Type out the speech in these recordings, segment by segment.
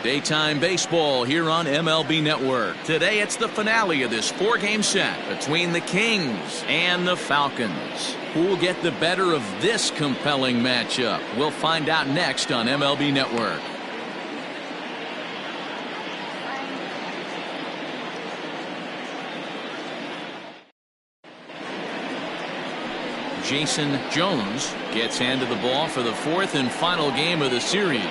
Daytime baseball here on MLB Network. Today it's the finale of this four-game set between the Kings and the Falcons. Who will get the better of this compelling matchup? We'll find out next on MLB Network. Jason Jones gets handed the ball for the fourth and final game of the series.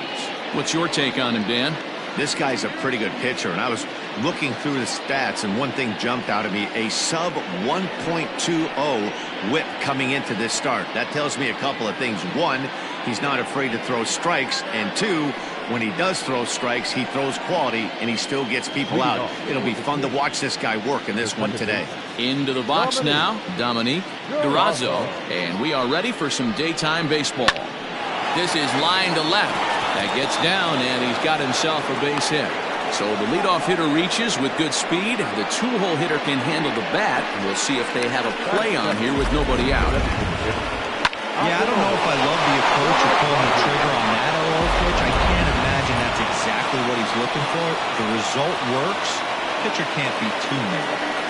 What's your take on him, Dan? This guy's a pretty good pitcher, and I was looking through the stats, and one thing jumped out at me: a sub 1.20 whip coming into this start. That tells me a couple of things. One, he's not afraid to throw strikes, and two, when he does throw strikes, he throws quality, and he still gets people out. It'll be fun to watch this guy work in this one today. Into the box now, Dominique Durazo, and we are ready for some daytime baseball. This is line to left. That gets down, and he's got himself a base hit. So the leadoff hitter reaches with good speed. The two-hole hitter can handle the bat. We'll see if they have a play on here with nobody out. Yeah, I don't know if I love the approach of pulling the trigger on that all pitch. I can't imagine that's exactly what he's looking for. The result works. Pitcher can't be too mad.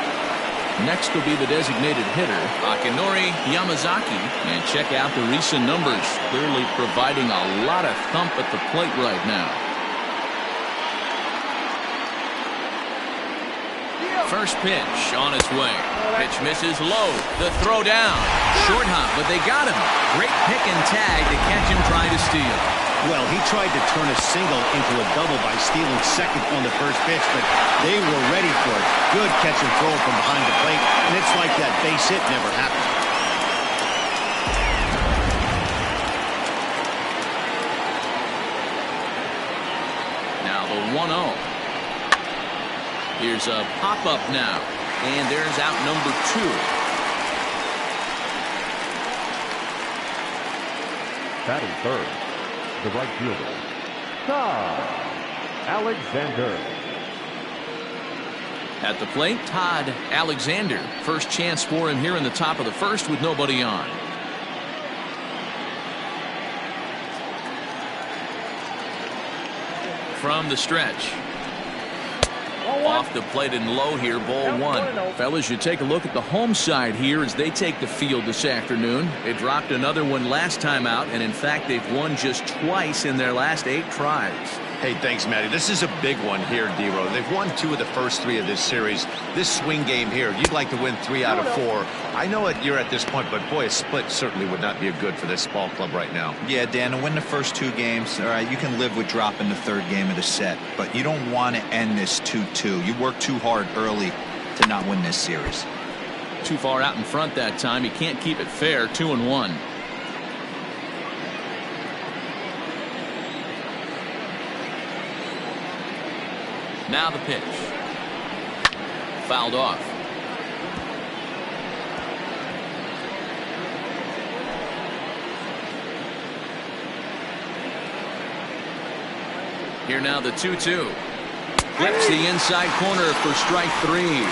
Next will be the designated hitter, Akinori Yamazaki. And check out the recent numbers. Clearly providing a lot of thump at the plate right now. First pitch on its way. Pitch misses low. The throw down. Short hop, but they got him. Great pick and tag to catch him trying to steal. Well, he tried to turn a single into a double by stealing second on the first pitch, but they were ready for it. Good catch and throw from behind the plate, and it's like that base hit never happened. Now the 1-0. Here's a pop-up now, and there's out number 2. Batting third, the right fielder, Todd Alexander. At the plate, Todd Alexander. First chance for him here in the top of the first with nobody on. From the stretch. Off the plate and low here, ball 1. Fellas, you take a look at the home side here as they take the field this afternoon. They dropped another one last time out, and in fact, they've won just twice in their last 8 tries. Hey, thanks, Matty. This is a big one here, D-Row. They've won 2 of the first 3 of this series. This swing game here, you'd like to win 3 out of 4. I know you're at this point, but boy, a split certainly would not be good for this ball club right now. Yeah, Dan, to win the first 2 games, all right, you can live with dropping the third game of the set, but you don't want to end this 2-2. You work too hard early to not win this series. Too far out in front that time. You can't keep it fair. 2-1. Now the pitch. Fouled off. Here now the 2-2. Flips the inside corner for strike 3.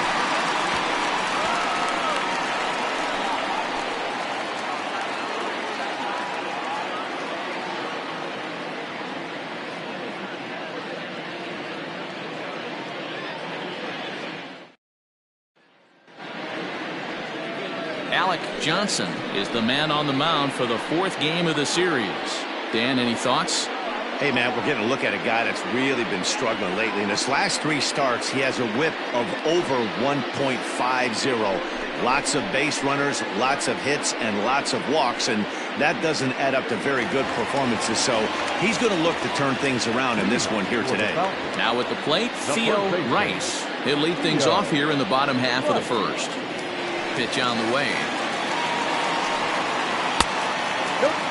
Alec Johnson is the man on the mound for the 4th game of the series. Dan, any thoughts? Hey, man, we're getting a look at a guy that's really been struggling lately. In his last 3 starts, he has a whip of over 1.50. Lots of base runners, lots of hits, and lots of walks, and that doesn't add up to very good performances. So he's going to look to turn things around in this one here today. Now at the plate, Theo Rice. He'll lead things off here in the bottom half of the first. Pitch on the way.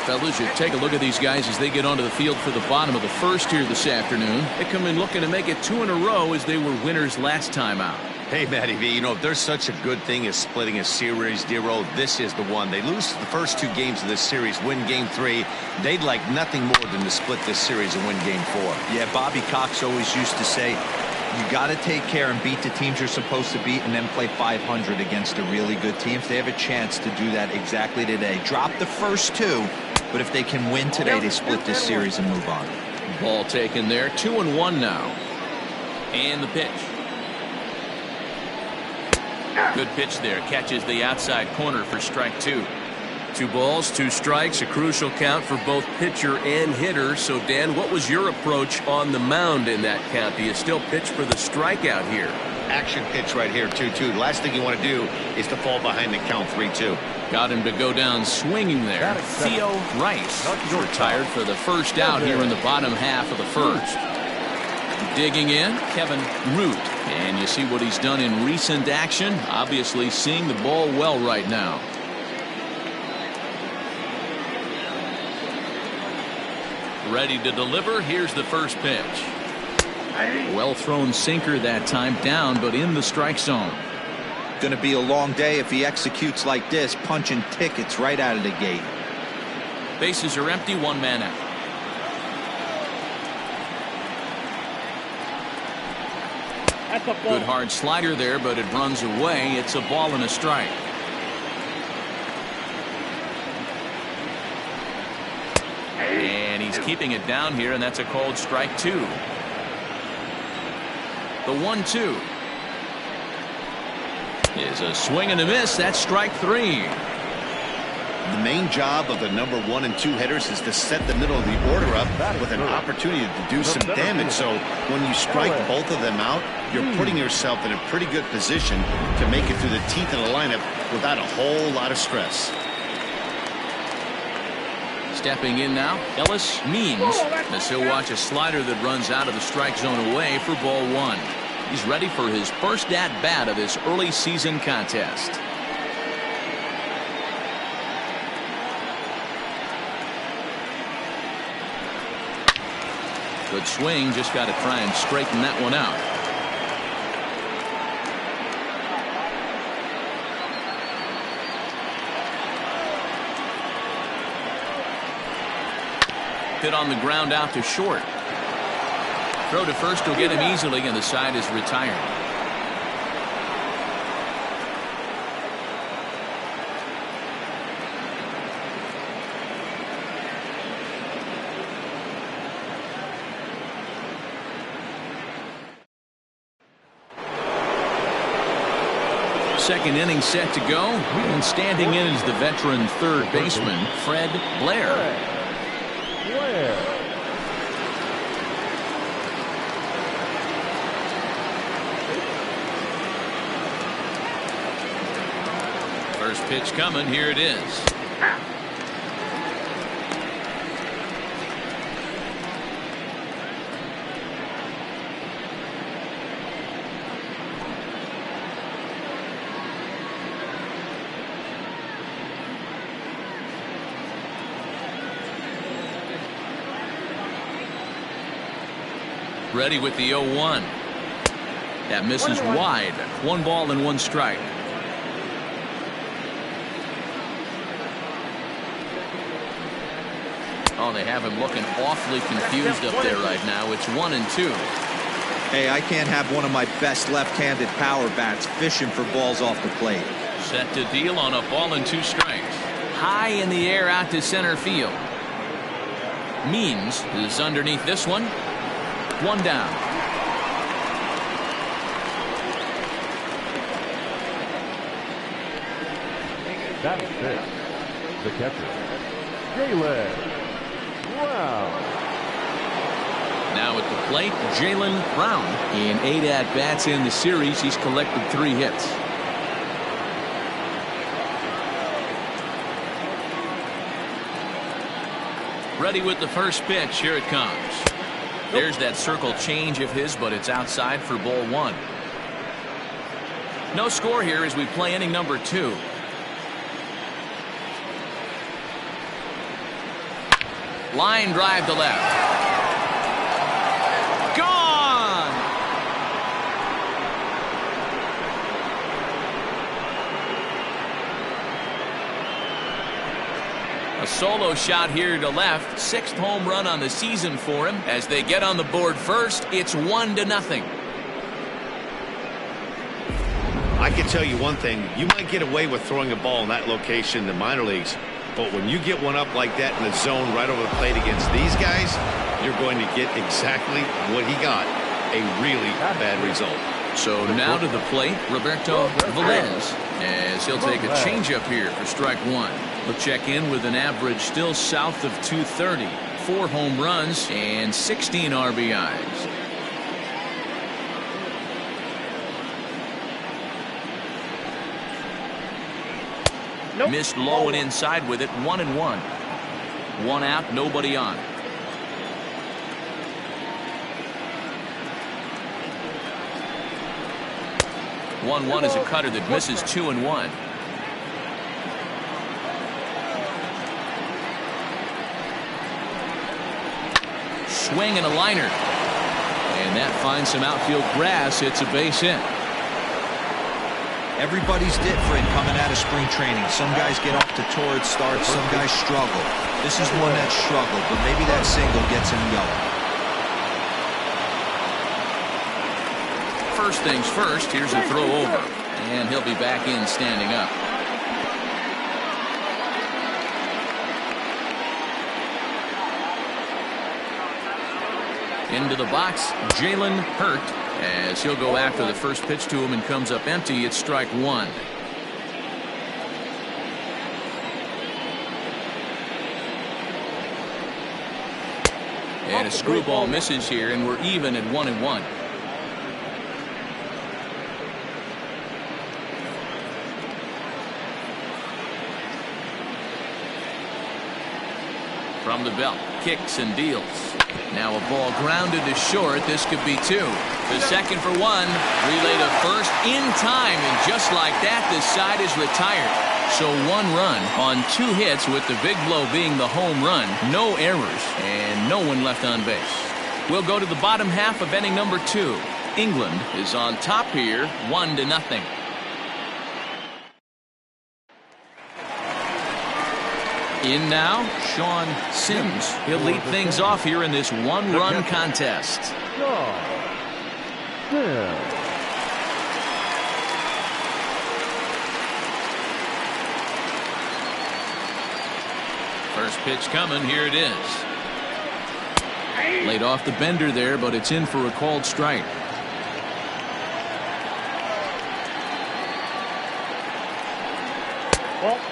Fellas, you take a look at these guys as they get onto the field for the bottom of the first here this afternoon. They come in looking to make it 2 in a row as they were winners last time out. Hey, Matty V, you know, if there's such a good thing as splitting a series, D-Row, this is the one. They lose the first 2 games of this series, win game 3. They'd like nothing more than to split this series and win game 4. Yeah, Bobby Cox always used to say, you got to take care and beat the teams you're supposed to beat and then play 500 against the really good teams. They have a chance to do that exactly today. Drop the first 2, but if they can win today, they split this series and move on. Ball taken there. 2-1 now. And the pitch. Good pitch there. Catches the outside corner for strike 2. 2 balls, 2 strikes, a crucial count for both pitcher and hitter. So, Dan, what was your approach on the mound in that count? Do you still pitch for the strikeout here? Action pitch right here, 2-2. The last thing you want to do is to fall behind the count 3-2. Got him to go down swinging there. Theo Rice retired for the first out here in the bottom half of the first. Digging in, Kevin Root. And you see what he's done in recent action. Obviously seeing the ball well right now. Ready to deliver. Here's the first pitch. Well thrown sinker that time, down but in the strike zone. Going to be a long day if he executes like this, punching tickets right out of the gate. Bases are empty, 1 man out. Good hard slider there, but it runs away. It's a ball and a strike. And he's keeping it down here, and that's a called strike 2. The 1-2 is a swing and a miss. That's strike 3. The main job of the number 1 and 2 hitters is to set the middle of the order up with an opportunity to do some damage. So when you strike both of them out, you're putting yourself in a pretty good position to make it through the teeth of the lineup without a whole lot of stress. Stepping in now, Ellis Means, as he'll watch a slider that runs out of the strike zone away for ball 1. He's ready for his first at-bat of this early season contest. Good swing, just got to try and straighten that one out. Hit on the ground out to short. Throw to first will get him easily, and the side is retired. Second inning set to go, and standing in is the veteran third baseman, Fred Blair. First pitch coming. Here it is. Ready with the 0-1. That misses wide. 1 ball and 1 strike. Oh, they have him looking awfully confused up there right now. It's 1-2. Hey, I can't have one of my best left-handed power bats fishing for balls off the plate. Set to deal on a ball and 2 strikes. High in the air out to center field. Means is underneath this one. 1 down. That's it. The catcher, Jalen Brown. Now at the plate, Jalen Brown. In 8 at-bats in the series, he's collected 3 hits. Ready with the first pitch. Here it comes. There's that circle change of his, but it's outside for ball 1. No score here as we play inning number 2. Line drive to left. Gone! A solo shot here to left. 6th home run on the season for him. As they get on the board first, it's 1-0. I can tell you one thing. You might get away with throwing a ball in that location in the minor leagues. But when you get one up like that in the zone right over the plate against these guys, you're going to get exactly what he got, a really bad result. So now to the plate, Roberto Velez, as he'll take a changeup here for strike one. He'll check in with an average still south of 230, 4 home runs and 16 RBIs. Nope. Missed low and inside with it, 1-1. 1 out, nobody on. One is a cutter that misses 2-1. Swing and a liner. And that finds some outfield grass. It's a base hit. Everybody's different coming out of spring training. Some guys get off to torrid starts. Some guys struggle. This is one that struggled, but maybe that single gets him going. First things first, here's a throw over, and he'll be back in standing up. Into the box, Jalen Hurt, as he'll go after the first pitch to him and comes up empty. It's strike one. And a screwball misses here, and we're even at 1-1. From the belt, kicks and deals. Now a ball grounded to short. This could be 2. The second for 1. Relay to first in time, and just like that, this side is retired. So 1 run on 2 hits, with the big blow being the home run. No errors and no one left on base. We'll go to the bottom half of inning number 2. England is on top here, 1-0. In now, Sean Sims. He'll lead things off here in this 1-run contest. First pitch coming. Here it is. Laid off the bender there, but it's in for a called strike.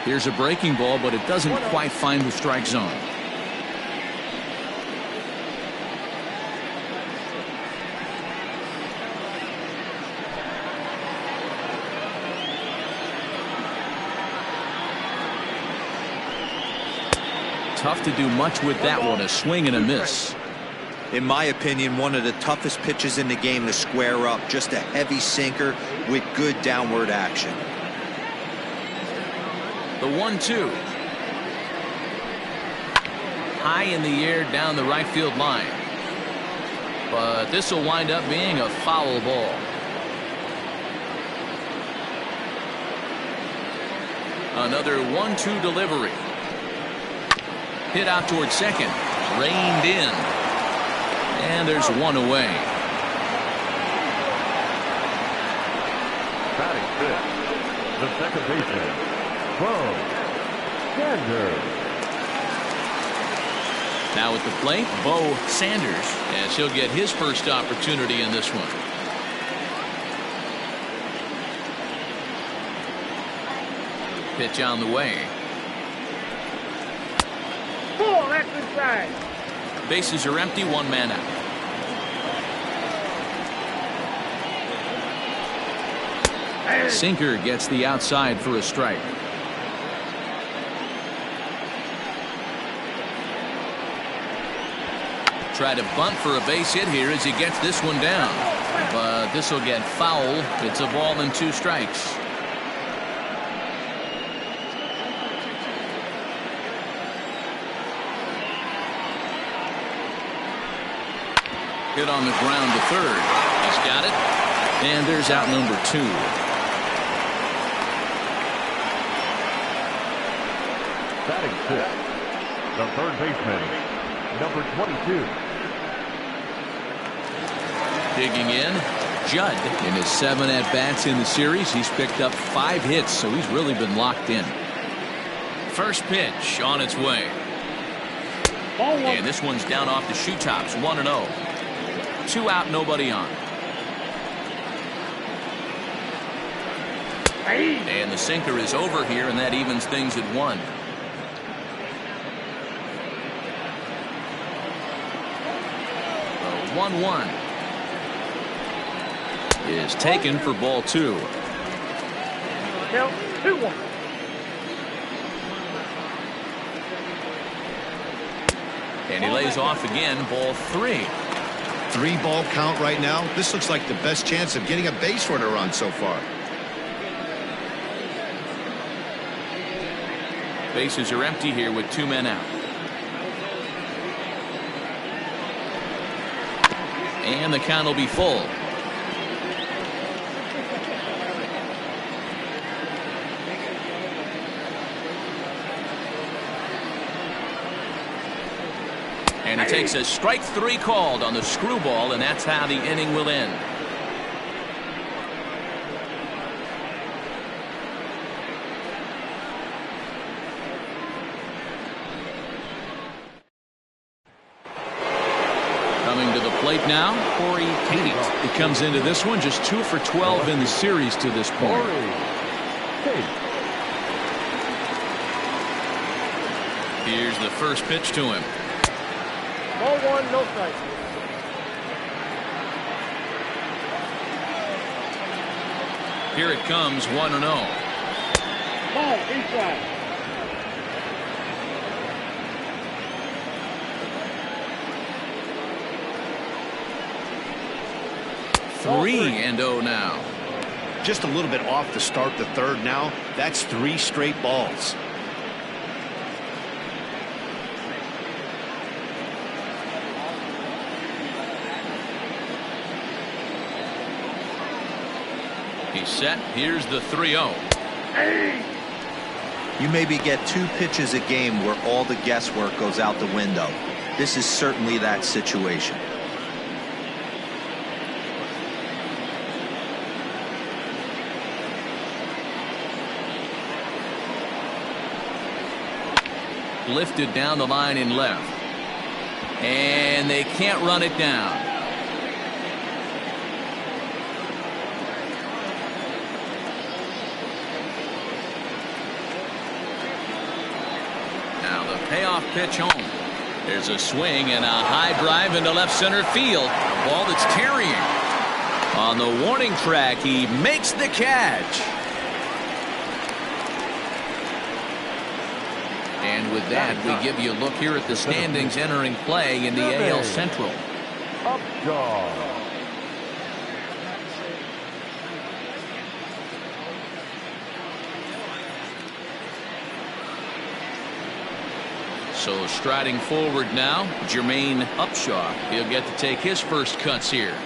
Here's a breaking ball, but it doesn't quite find the strike zone. Tough to do much with that one. A swing and a miss. In my opinion, one of the toughest pitches in the game to square up. Just a heavy sinker with good downward action. The 1-2. High in the air down the right field line. But this will wind up being a foul ball. Another 1-2 delivery. Hit out towards second. Reined in. And there's one away. Batting fifth, the second baseman, Sanders. Now at the plate, Bo Sanders, as he'll get his first opportunity in this one. Pitch on the way. That's inside. Bases are empty, 1 man out. Sinker gets the outside for a strike. Try to bunt for a base hit here as he gets this one down. But this will get foul. It's a ball and 2 strikes. Hit on the ground to third. He's got it. And there's out number 2. Batting fifth, the third baseman, number 22. Digging in, Judd. In his 7 at-bats in the series, he's picked up 5 hits, so he's really been locked in. First pitch on its way. Ball one. And this one's down off the shoe tops, 1-0. 2 out, nobody on. And the sinker is over here, and that evens things at 1. The 1-1 is taken for ball 2. Count 2-1. And he lays off again, ball 3. 3-ball count right now. This looks like the best chance of getting a base runner on so far. Bases are empty here with 2 men out. And the count will be full. And he takes a strike 3 called on the screwball, and that's how the inning will end. Coming to the plate now, Corey Tate. He comes into this one just 2 for 12 in the series to this point. Here's the first pitch to him. Ball one, no strike. Here it comes, 1-0. Ball inside. Three and 0 now. Just a little bit off to start the third now. That's 3 straight balls. He's set. Here's the 3-0. You maybe get 2 pitches a game where all the guesswork goes out the window. This is certainly that situation. Lifted down the line in left. And they can't run it down. Now the payoff pitch home. There's a swing and a high drive into left center field. A ball that's carrying. On the warning track, he makes the catch. And with that, we give you a look here at the standings entering play in the AL Central. Upjaw. So striding forward now, Jermaine Upshaw. He'll get to take his first cuts here.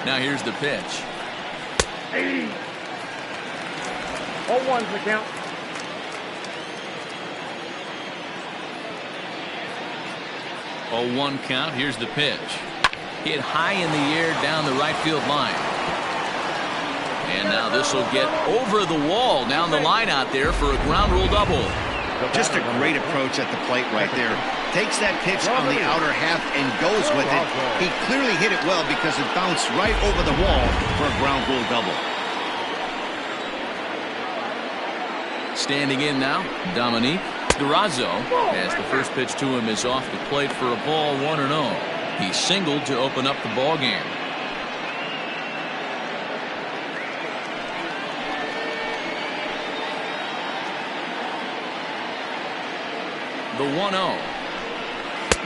Now here's the pitch. 0-1's the count. 0-1 count. Here's the pitch. Hit high in the air down the right field line. And now this will get over the wall down the line out there for a ground rule double. Just a great approach at the plate right there. Takes that pitch on the outer half and goes with it. He clearly hit it well because it bounced right over the wall for a ground rule double. Standing in now, Dominique Durazo, as the first pitch to him is off the plate for a ball, 1-0. He singled to open up the ball game. The 1-0.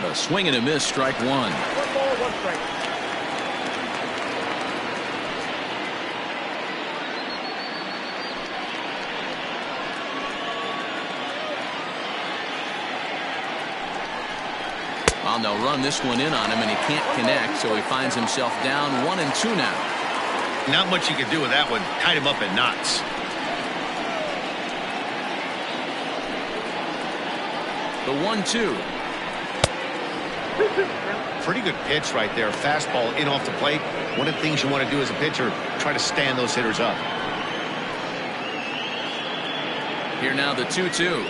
A swing and a miss, strike 1. 1 ball, 1 strike. Well, they'll run this one in on him, and he can't connect, so he finds himself down 1-2 now. Not much you can do with that one. Tied him up in knots. The 1-2. Pretty good pitch right there. Fastball in off the plate. One of the things you want to do as a pitcher, try to stand those hitters up. Here now the 2-2.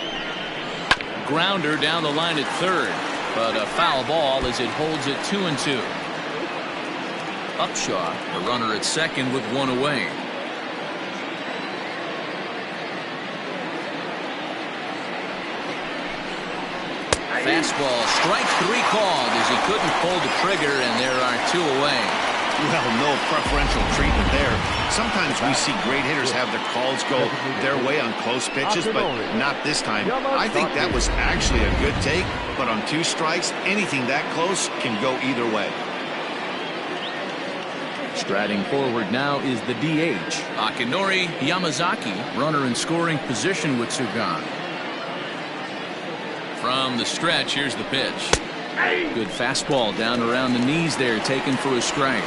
Grounder down the line at third, but a foul ball as it holds it 2-2. Upshaw, the runner at second with one away. Fastball, strike three called as he couldn't pull the trigger, and there are two away. Well, no preferential treatment there. Sometimes we see great hitters have their calls go their way on close pitches, but not this time. I think that was actually a good take, but on two strikes, anything that close can go either way. Striding forward now is the DH. Akinori Yamazaki, runner in scoring position with Sugan. From the stretch, here's the pitch. Good fastball down around the knees there, taken for a strike.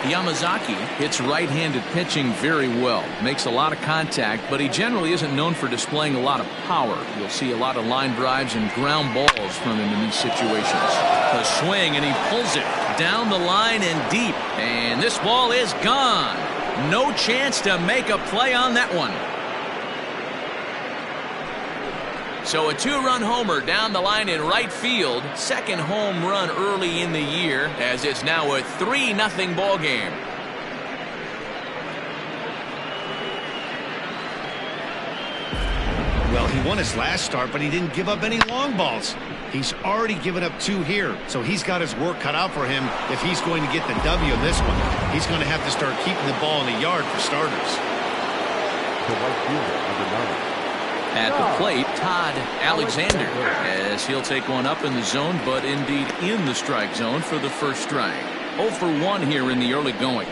Yamazaki hits right-handed pitching very well. Makes a lot of contact, but he generally isn't known for displaying a lot of power. You'll see a lot of line drives and ground balls from him in these situations. A swing, and he pulls it down the line and deep. And this ball is gone. No chance to make a play on that one. So a two-run homer down the line in right field. Second home run early in the year, as it's now a 3-0 ball game. Well, he won his last start, but he didn't give up any long balls. He's already given up two here, so he's got his work cut out for him if he's going to get the W in this one. He's going to have to start keeping the ball in the yard for starters. The right fielder, number 9. At the plate, Todd Alexander, as he'll take one up in the zone, but indeed in the strike zone for the first strike. 0 for 1 here in the early going.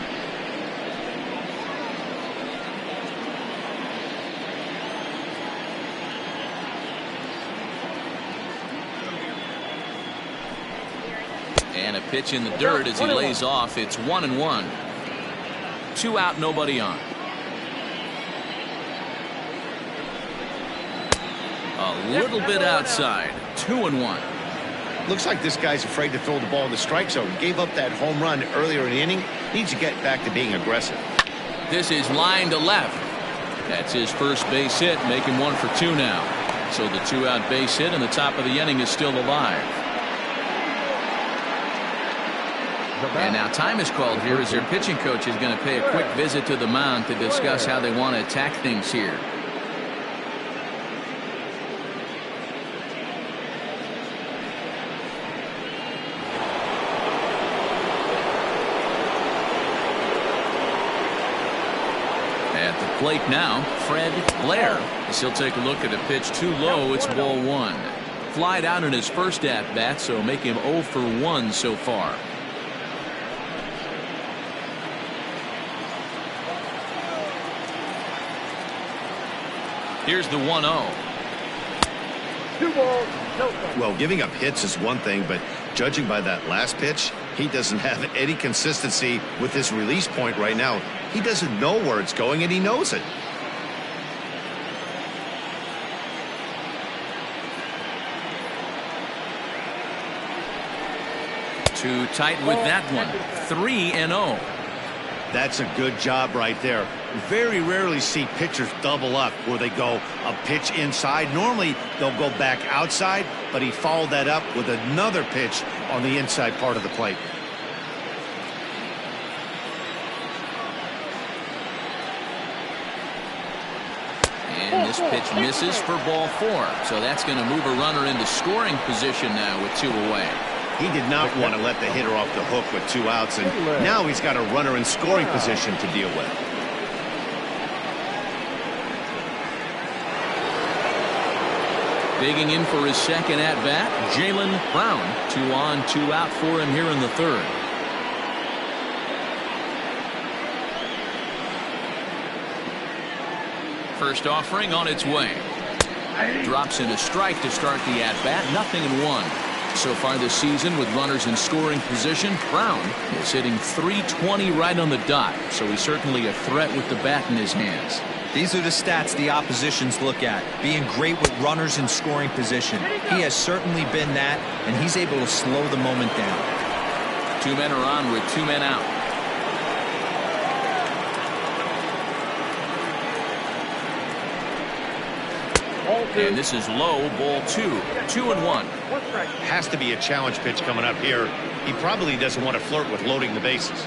And a pitch in the dirt as he lays off. It's 1-1. 2 out, nobody on. A little bit outside. 2-1. Looks like this guy's afraid to throw the ball in the strike zone. Gave up that home run earlier in the inning. Needs to get back to being aggressive. This is line to left. That's his first base hit, making 1 for 2 now. So the 2-out base hit in the top of the inning is still alive. And now time is called here as their pitching coach is going to pay a quick visit to the mound to discuss how they want to attack things here. Plate now, Fred Blair, as he'll take a look at a pitch too low. It's ball 1. Flied out in his first at bat, so make him 0 for 1 so far. Here's the 1-0. 2 balls, no strikes. Well, giving up hits is one thing, but judging by that last pitch, he doesn't have any consistency with his release point right now. He doesn't know where it's going, and he knows it. Too tight with that one. 3-0. That's a good job right there. Very rarely see pitchers double up where they go a pitch inside. Normally they'll go back outside, but he followed that up with another pitch on the inside part of the plate. And this pitch misses for ball 4. So that's going to move a runner into scoring position now with 2 away. He did not want to let the hitter off the hook with 2 outs, and now he's got a runner in scoring position to deal with. Digging in for his second at-bat, Jalen Brown. 2 on, 2 out for him here in the third. First offering on its way. Drops in a strike to start the at-bat. 0-1. So far this season with runners in scoring position, Brown is hitting .320 right on the dot. So he's certainly a threat with the bat in his hands. These are the stats the oppositions look at. Being great with runners in scoring position. He has certainly been that, and he's able to slow the moment down. 2 men are on with 2 men out. And this is low, ball 2. 2-1. Has to be a challenge pitch coming up here. He probably doesn't want to flirt with loading the bases.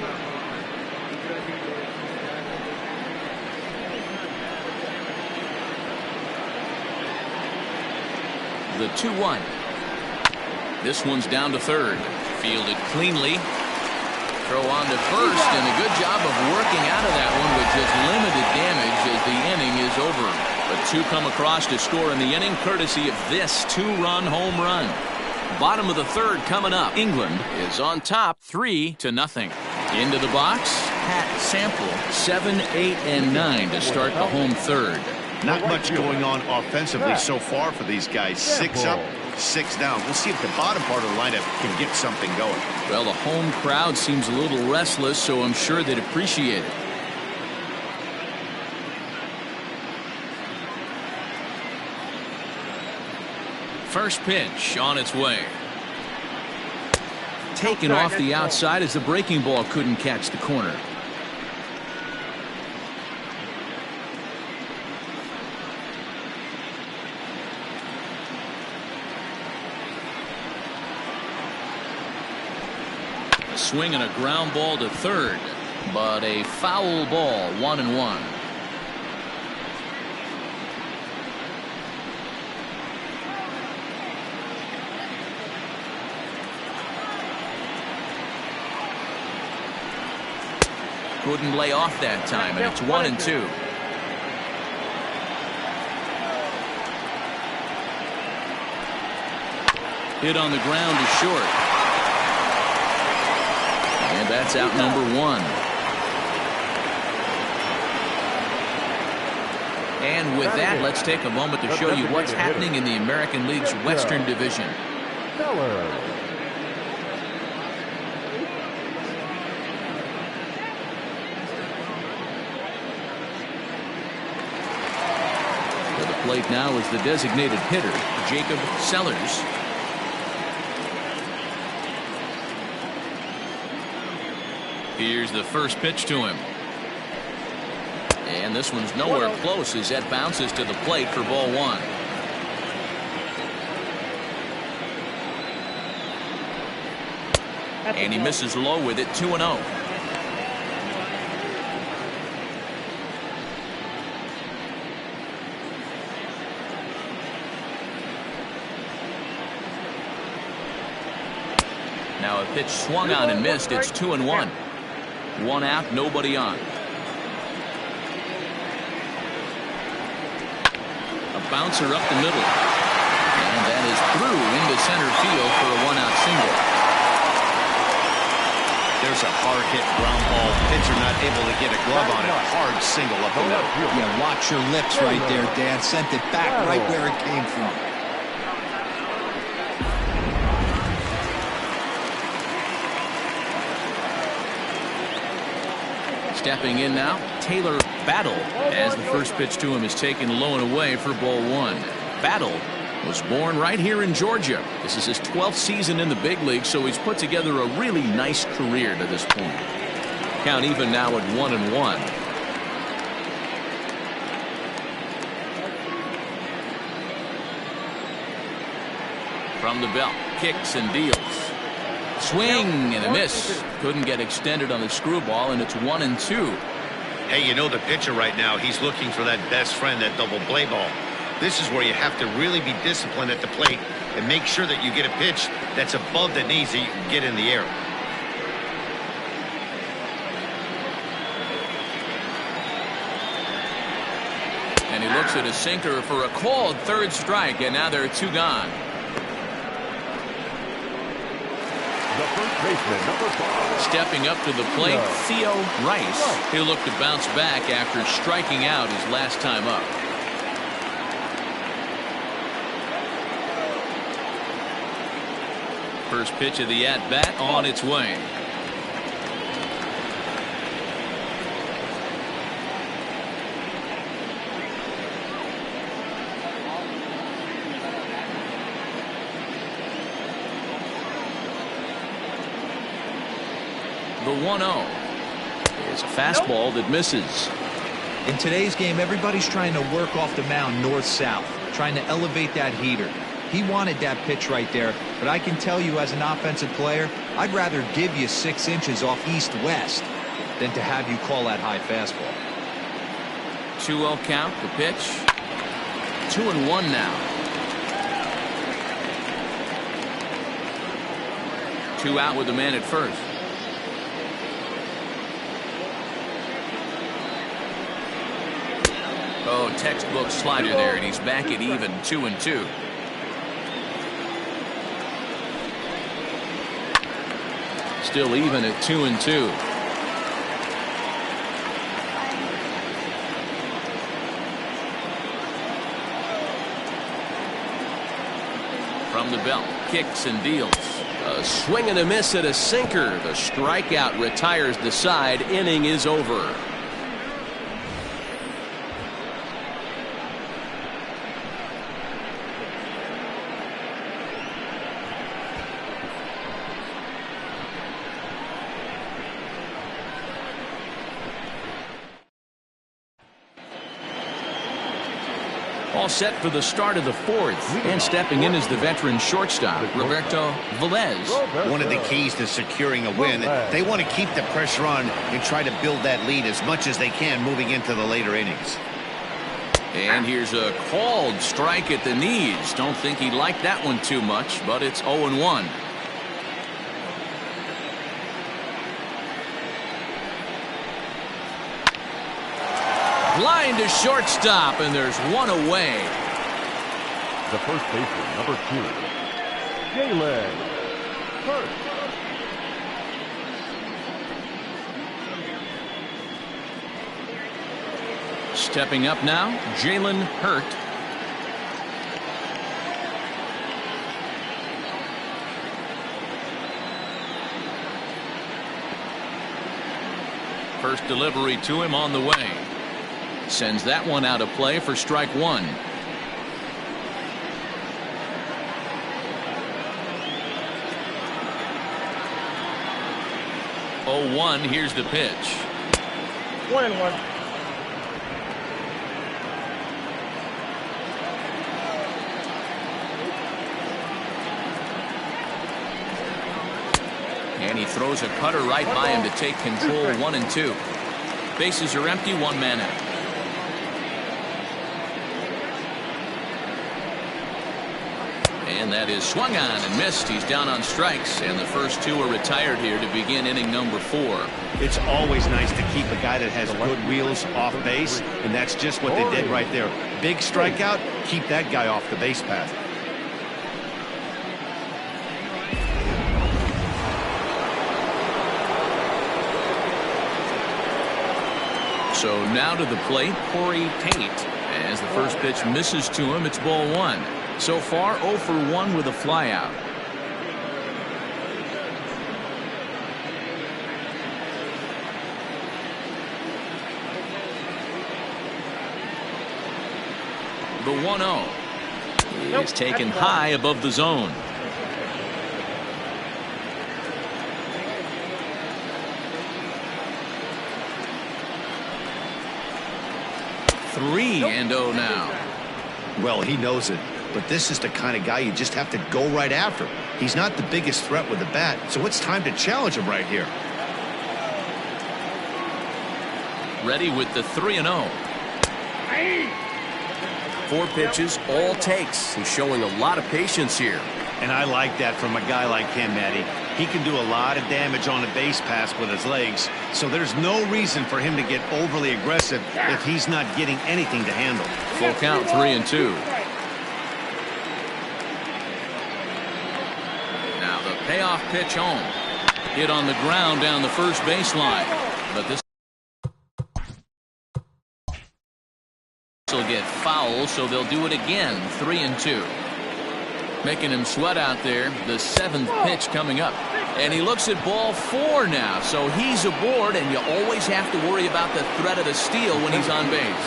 The 2-1. This one's down to third. Fielded cleanly. Throw on to first, and a good job of working out of that one with just limited damage as the inning is over. But 2 come across to score in the inning, courtesy of this 2-run home run. Bottom of the third coming up. England is on top 3-0. Into the box, Pat Sample, 7, 8, and 9 to start the home third. Not much going on offensively so far for these guys. 6 up, 6 down. We'll see if the bottom part of the lineup can get something going. Well, the home crowd seems a little restless, so I'm sure they'd appreciate it. First pitch on its way. Taken off the outside as the breaking ball couldn't catch the corner. A swing and a ground ball to third, but a foul ball, 1-1. Couldn't lay off that time, and it's 1-2. Hit on the ground is short. And that's out number 1. And with that, let's take a moment to show you what's happening in the American League's Western Division. To the plate now is the designated hitter, Jacob Sellers. Here's the first pitch to him. And this one's nowhere close as that bounces to the plate for ball 1. And he misses low with it, 2-0. Now a pitch swung on and missed. It's 2-1. 1 out, nobody on. A bouncer up the middle. And that is through into center field for a 1-out single. There's a hard hit ground ball. Pitcher not able to get a glove on it. Hard single up the middle. Yeah, watch your lips right there, Dan. Sent it back right where it came from. Stepping in now, Taylor Battle, as the first pitch to him is taken low and away for ball 1. Battle was born right here in Georgia. This is his 12th season in the big league, so he's put together a really nice career to this point. Count even now at 1-1. From the belt, kicks and deals. Swing and a miss. Couldn't get extended on the screwball, and it's 1-2. Hey, you know the pitcher right now, he's looking for that best friend, that double play ball. This is where you have to really be disciplined at the plate and make sure that you get a pitch that's above the knees that you can get in the air. And he looks at a sinker for a called third strike, and now there are 2 gone. The first baseman, number 5. Stepping up to the plate, Theo Rice. He'll look to bounce back after striking out his last time up. First pitch of the at-bat on its way. 1-0. It's a fastball that misses. In today's game, everybody's trying to work off the mound north-south, trying to elevate that heater. He wanted that pitch right there, but I can tell you as an offensive player, I'd rather give you 6 inches off east-west than to have you call that high fastball. 2-0 count, the pitch. 2-1 now. 2 out with the man at first. Oh, textbook slider there, and he's back at even 2-2. Still even at 2-2. From the belt, kicks and deals. A swing and a miss at a sinker. The strikeout retires the side. Inning is over. All set for the start of the 4th, and stepping in is the veteran shortstop, Roberto Velez. One of the keys to securing a win, they want to keep the pressure on and try to build that lead as much as they can moving into the later innings. And here's a called strike at the knees. Don't think he liked that one too much, but it's 0-1. Line to shortstop, and there's one away. The first baseman, number 2, Jalen Hurt. Stepping up now, Jalen Hurt. First delivery to him on the way. Sends that one out of play for strike 1. Oh, 1. Here's the pitch. 1-1. And he throws a cutter right by him to take control. 1-2. Bases are empty. 1 man out. And that is swung on and missed. He's down on strikes, and the first 2 are retired here to begin inning number 4. It's always nice to keep a guy that has good wheels off base, and that's just what they did right there. Big strikeout, keep that guy off the base path. So now to the plate, Corey Tate. As the first pitch misses to him, it's ball 1. So far, 0 for 1 with a flyout. The 1-0 is taken high above the zone. Three and 0 now. Well, he knows it, but this is the kind of guy you just have to go right after. He's not the biggest threat with the bat, so it's time to challenge him right here. Ready with the 3-0. 4 pitches, all takes. He's showing a lot of patience here. And I like that from a guy like him, Eddie. He can do a lot of damage on a base pass with his legs, so there's no reason for him to get overly aggressive if he's not getting anything to handle. Full count, 3-2. Now the payoff pitch home. Hit on the ground down the first baseline. But this will get foul, so they'll do it again. 3-2. Making him sweat out there. The 7th pitch coming up. And he looks at ball 4 now. So he's aboard, and you always have to worry about the threat of the steal when he's on base.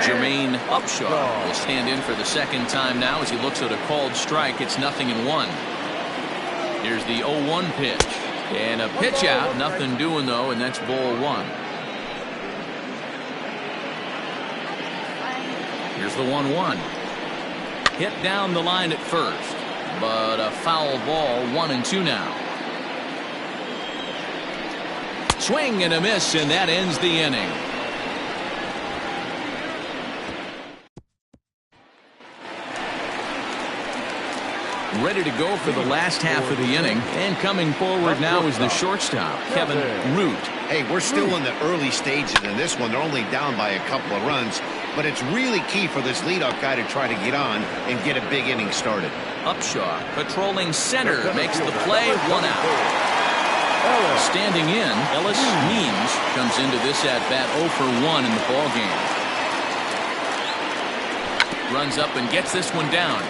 Jermaine Upshaw will stand in for the 2nd time now as he looks at a called strike. It's 0-1. Here's the 0-1 pitch. And a pitch out, nothing doing though, and that's ball one. Here's the 1-1. Hit down the line at first, but a foul ball, 1-2 now. Swing and a miss, and that ends the inning. Ready to go for the last half of the inning, and coming forward now is the shortstop, Kevin Root. Hey, we're still in the early stages in this one. They're only down by a couple of runs, but it's really key for this leadoff guy to try to get on and get a big inning started. Upshaw patrolling center makes the play, 1 out. Standing in, Ellis Means comes into this at bat 0 for 1 in the ball game. Runs up and gets this one down.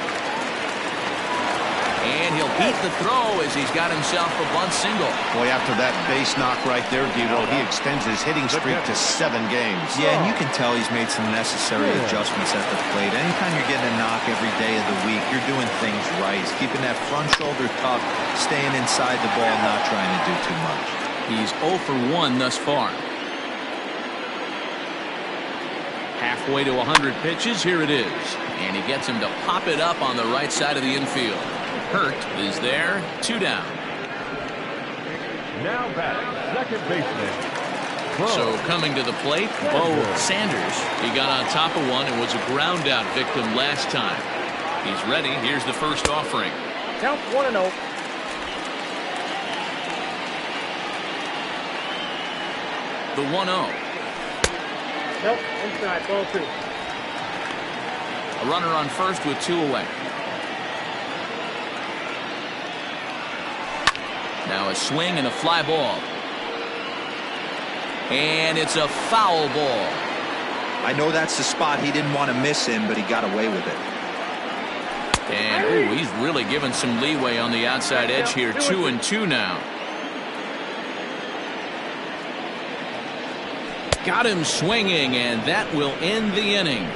And he'll beat the throw as he's got himself a bunt single. Boy, after that base knock right there, Devo, he extends his hitting streak to 7 games. Yeah, and you can tell he's made some necessary adjustments at the plate. Anytime you're getting a knock every day of the week, you're doing things right. He's keeping that front shoulder tucked, staying inside the ball, not trying to do too much. He's 0 for 1 thus far. Halfway to 100 pitches, here it is. And he gets him to pop it up on the right side of the infield. Hurt is there, 2 down. Now batting, second baseman. So coming to the plate, Bo Sanders. He got on top of one and was a ground out victim last time. He's ready. Here's the first offering. Count 1-0. The 1-0. Nope, inside, ball 2. A runner on first with 2 away. Now a swing and a fly ball. And it's a foul ball. I know that's the spot he didn't want to miss in, but he got away with it. And ooh, he's really given some leeway on the outside edge here. 2-2 now. Got him swinging, and that will end the inning.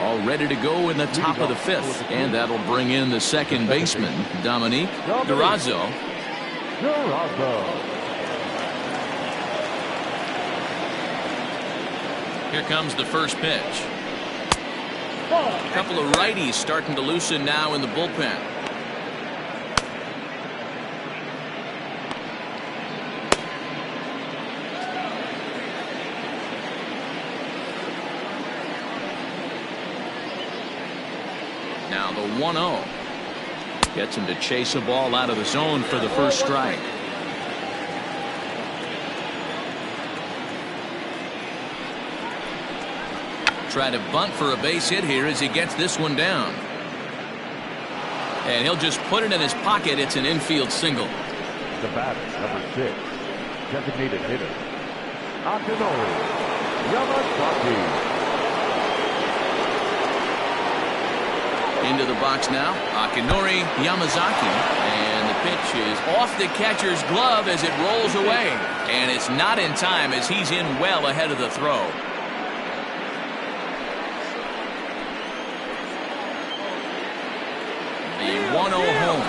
All ready to go in the top of the 5th, and that'll bring in the second baseman, Dominique Durazo. Here comes the first pitch. A couple of righties starting to loosen now in the bullpen. Now the 1-0 gets him to chase a ball out of the zone for the first strike. Try to bunt for a base hit here as he gets this one down. And he'll just put it in his pocket. It's an infield single. The batter, number 6, designated hitter, Akinori Yamazaki. Into the box now, Akinori Yamazaki. And the pitch is off the catcher's glove as it rolls away. And it's not in time as he's in well ahead of the throw. The 1-0 home.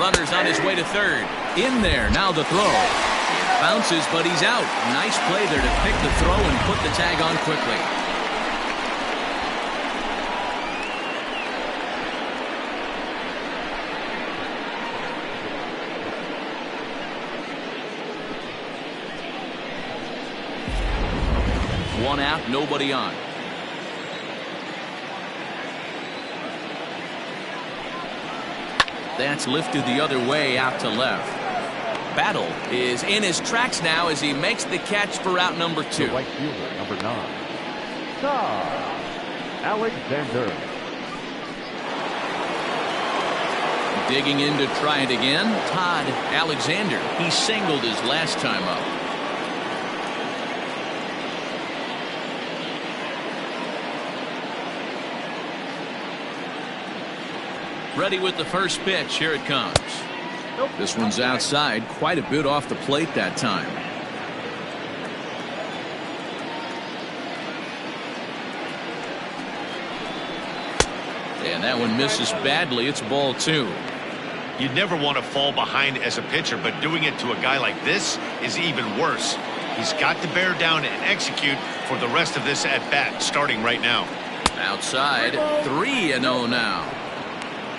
Runner's on his way to third. In there, now the throw. It bounces, but he's out. Nice play there to pick the throw and put the tag on quickly. One out, nobody on. That's lifted the other way out to left. Battle is in his tracks now as he makes the catch for out number 2. The right fielder, number 9, Todd Alexander. Digging in to try it again, Todd Alexander. He singled his last time up. Ready with the first pitch. Here it comes. This one's outside, quite a bit off the plate that time. And that one misses badly. It's ball 2. You'd never want to fall behind as a pitcher, but doing it to a guy like this is even worse. He's got to bear down and execute for the rest of this at-bat, starting right now. Outside, 3-0 now.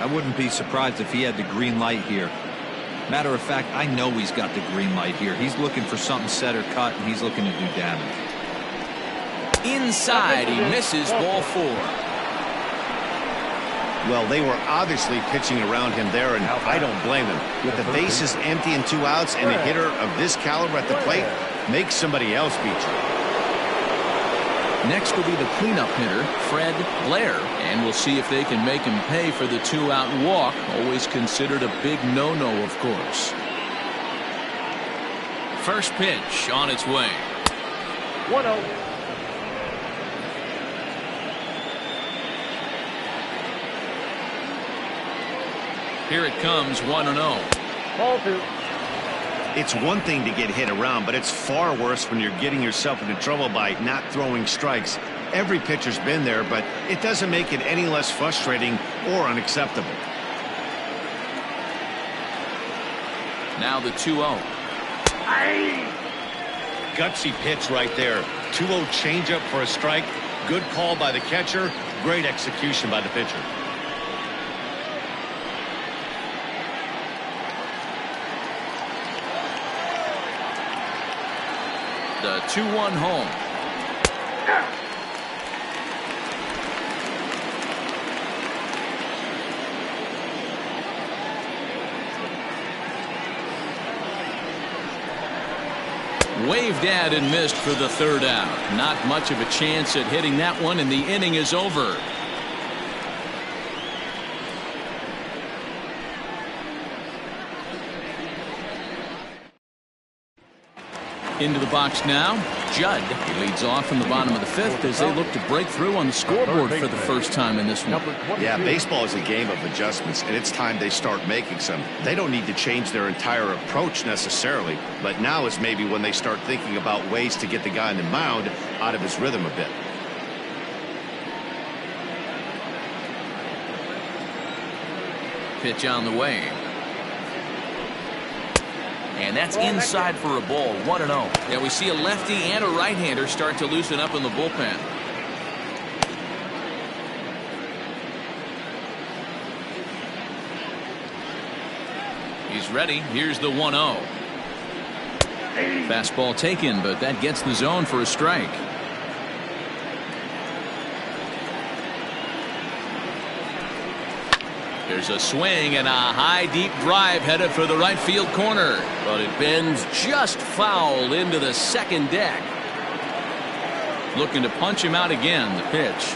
I wouldn't be surprised if he had the green light here. Matter of fact, I know he's got the green light here. He's looking for something set or cut, and he's looking to do damage. Inside, he misses ball 4. Well, they were obviously pitching around him there, and I don't blame him. With the bases empty and 2 outs, and a hitter of this caliber at the plate, make somebody else beat you. Next will be the cleanup hitter, Fred Blair, and we'll see if they can make him pay for the 2-out walk. Always considered a big no-no, of course. First pitch on its way. 1-0. Here it comes, 1-0. Ball 2. It's one thing to get hit around, but it's far worse when you're getting yourself into trouble by not throwing strikes. Every pitcher's been there, but it doesn't make it any less frustrating or unacceptable. Now the 2-0. Gutsy pitch right there. 2-0 changeup for a strike. Good call by the catcher. Great execution by the pitcher. The 2-1 home. Waved at and missed for the 3rd out. Not much of a chance at hitting that one, and the inning is over. Into the box now, Judd. He leads off in the bottom of the 5th as they look to break through on the scoreboard for the first time in this one. Yeah, baseball is a game of adjustments, and it's time they start making some. They don't need to change their entire approach necessarily, but now is maybe when they start thinking about ways to get the guy on the mound out of his rhythm a bit. Pitch on the way. And that's inside for a ball, 1-0. Yeah, we see a lefty and a right-hander start to loosen up in the bullpen. He's ready. Here's the 1-0. Fastball taken, but that gets the zone for a strike. There's a swing and a high deep drive headed for the right field corner, but it bends just foul into the second deck. Looking to punch him out again. The pitch,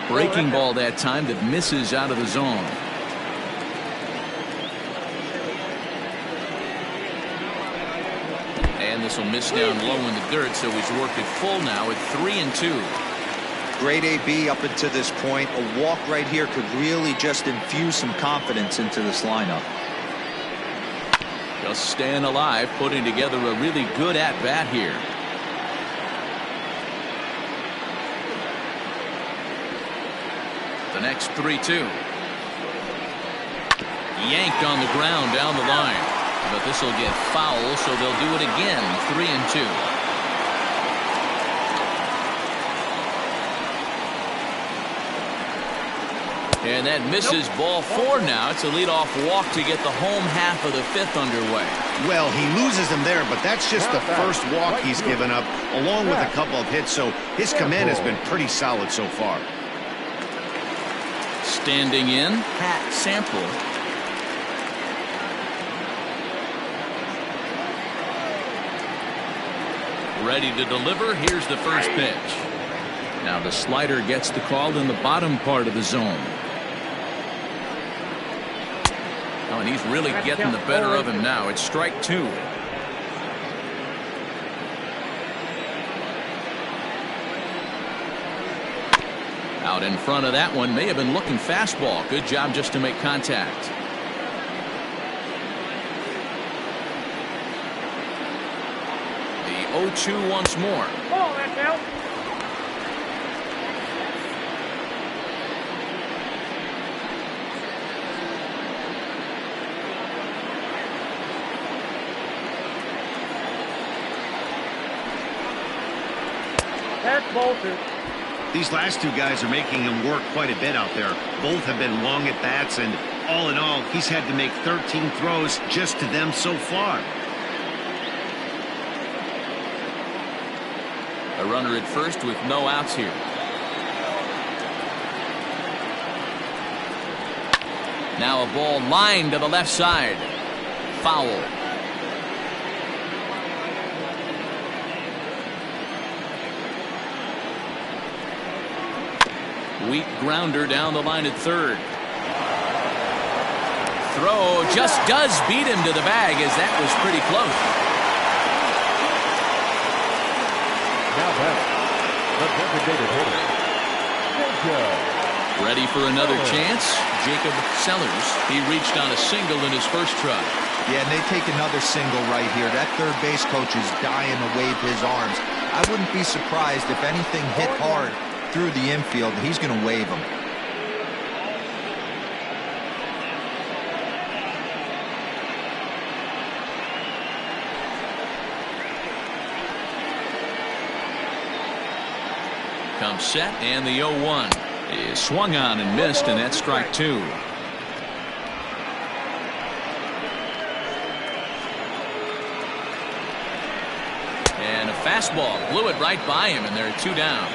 breaking ball that time that misses out of the zone. And this will miss down low in the dirt, so he's worked it full now at 3-2. Great AB up until this point. A walk right here could really just infuse some confidence into this lineup. Just staying alive, putting together a really good at-bat here. The next 3-2. Yanked on the ground down the line. But this will get foul, so they'll do it again. 3-2. And that misses ball 4 now. It's a leadoff walk to get the home half of the 5th underway. Well, he loses him there, but that's just the first walk he's given up, along with a couple of hits, so his command has been pretty solid so far. Standing in, Pat Sample. Ready to deliver. Here's the first pitch. Now the slider gets the call in the bottom part of the zone. Oh, and he's really getting the better of him now. It's strike 2. Out in front of that one, may have been looking fastball. Good job just to make contact. 0-2 once more. Ball, that's out. That's ball 2. These last two guys are making him work quite a bit out there. Both have been long at bats, and all in all, he's had to make 13 throws just to them so far. A runner at first with no outs here. Now a ball lined to the left side. Foul. Weak grounder down the line at third. Throw just does beat him to the bag, as that was pretty close. Now batting, the designated hitter, Jacob. Ready for another chance? Jacob Sellers. He reached on a single in his first try. Yeah, and they take another single right here. That third base coach is dying to wave his arms. I wouldn't be surprised if anything hit hard through the infield. He's going to wave them. Comes set, and the 0-1 is swung on and missed, and that's strike 2. And a fastball blew it right by him, and there are 2 down.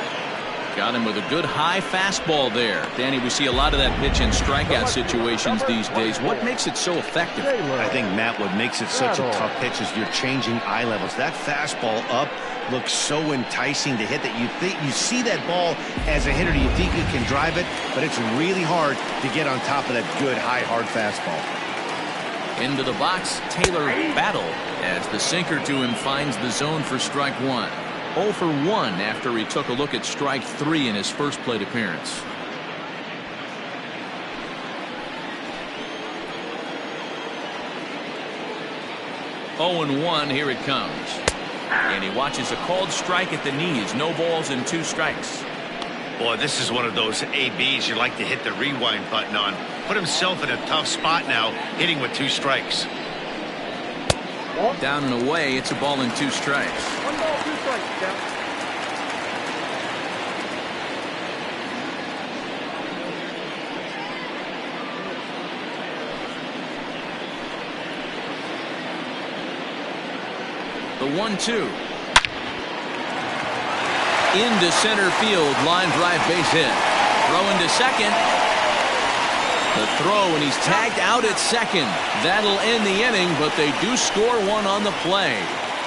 Got him with a good high fastball there. Danny, we see a lot of that pitch in strikeout situations these days. What makes it so effective? I think, Matt, what makes it such a tough pitch is you're changing eye levels. That fastball up looks so enticing to hit that you see that ball as a hitter, you think you can drive it, but it's really hard to get on top of that good high hard fastball. Into the box, Taylor Battle, as the sinker to him finds the zone for strike 1. 0 for 1 after he took a look at strike 3 in his first plate appearance. Oh and 1, here it comes. And he watches a called strike at the knees. No balls and 2 strikes. Boy, this is one of those ABs you like to hit the rewind button on. Put himself in a tough spot now, hitting with 2 strikes. Down and away, it's a ball and 2 strikes. 1 ball, 2 strikes, down. The 1-2. Into center field, line drive base hit. Throw into second. The throw, and he's tagged out at second. That'll end the inning, but they do score 1 on the play.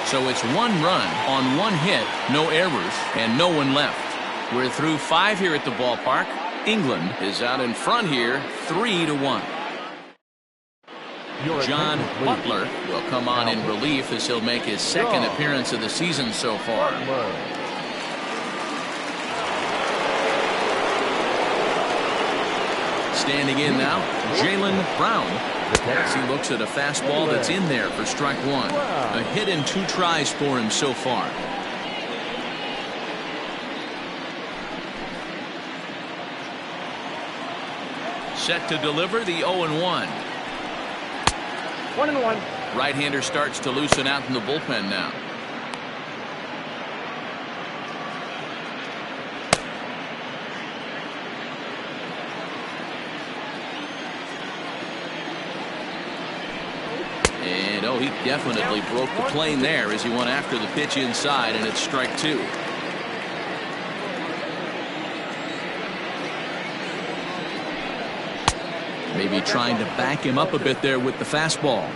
So it's 1 run on 1 hit, no errors, and no one left. We're through 5 here at the ballpark. England is out in front here, 3-1. John Butler will come on in relief as he'll make his second appearance of the season so far. Standing in now, Jaylen Brown, as he looks at a fastball that's in there for strike 1. A hit in 2 tries for him so far. Set to deliver the 0-1. 1-1. Right-hander starts to loosen out in the bullpen now. And he definitely broke the plane there as he went after the pitch inside, and it's strike 2. Maybe trying to back him up a bit there with the fastball.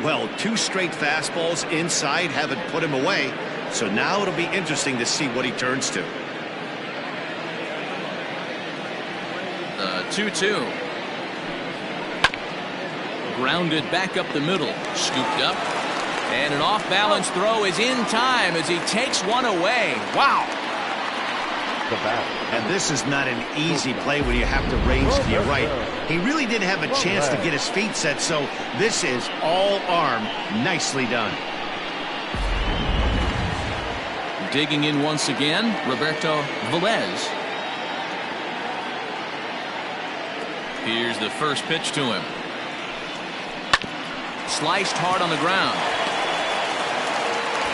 Well, 2 straight fastballs inside haven't put him away, so now it'll be interesting to see what he turns to. The 2-2. Grounded back up the middle, scooped up, and an off-balance throw is in time as he takes 1 away. Wow. The bat. And this is not an easy play when you have to range to your right. He really didn't have a chance to get his feet set, so this is all arm. Nicely done. Digging in once again, Roberto Velez. Here's the first pitch to him. Sliced hard on the ground.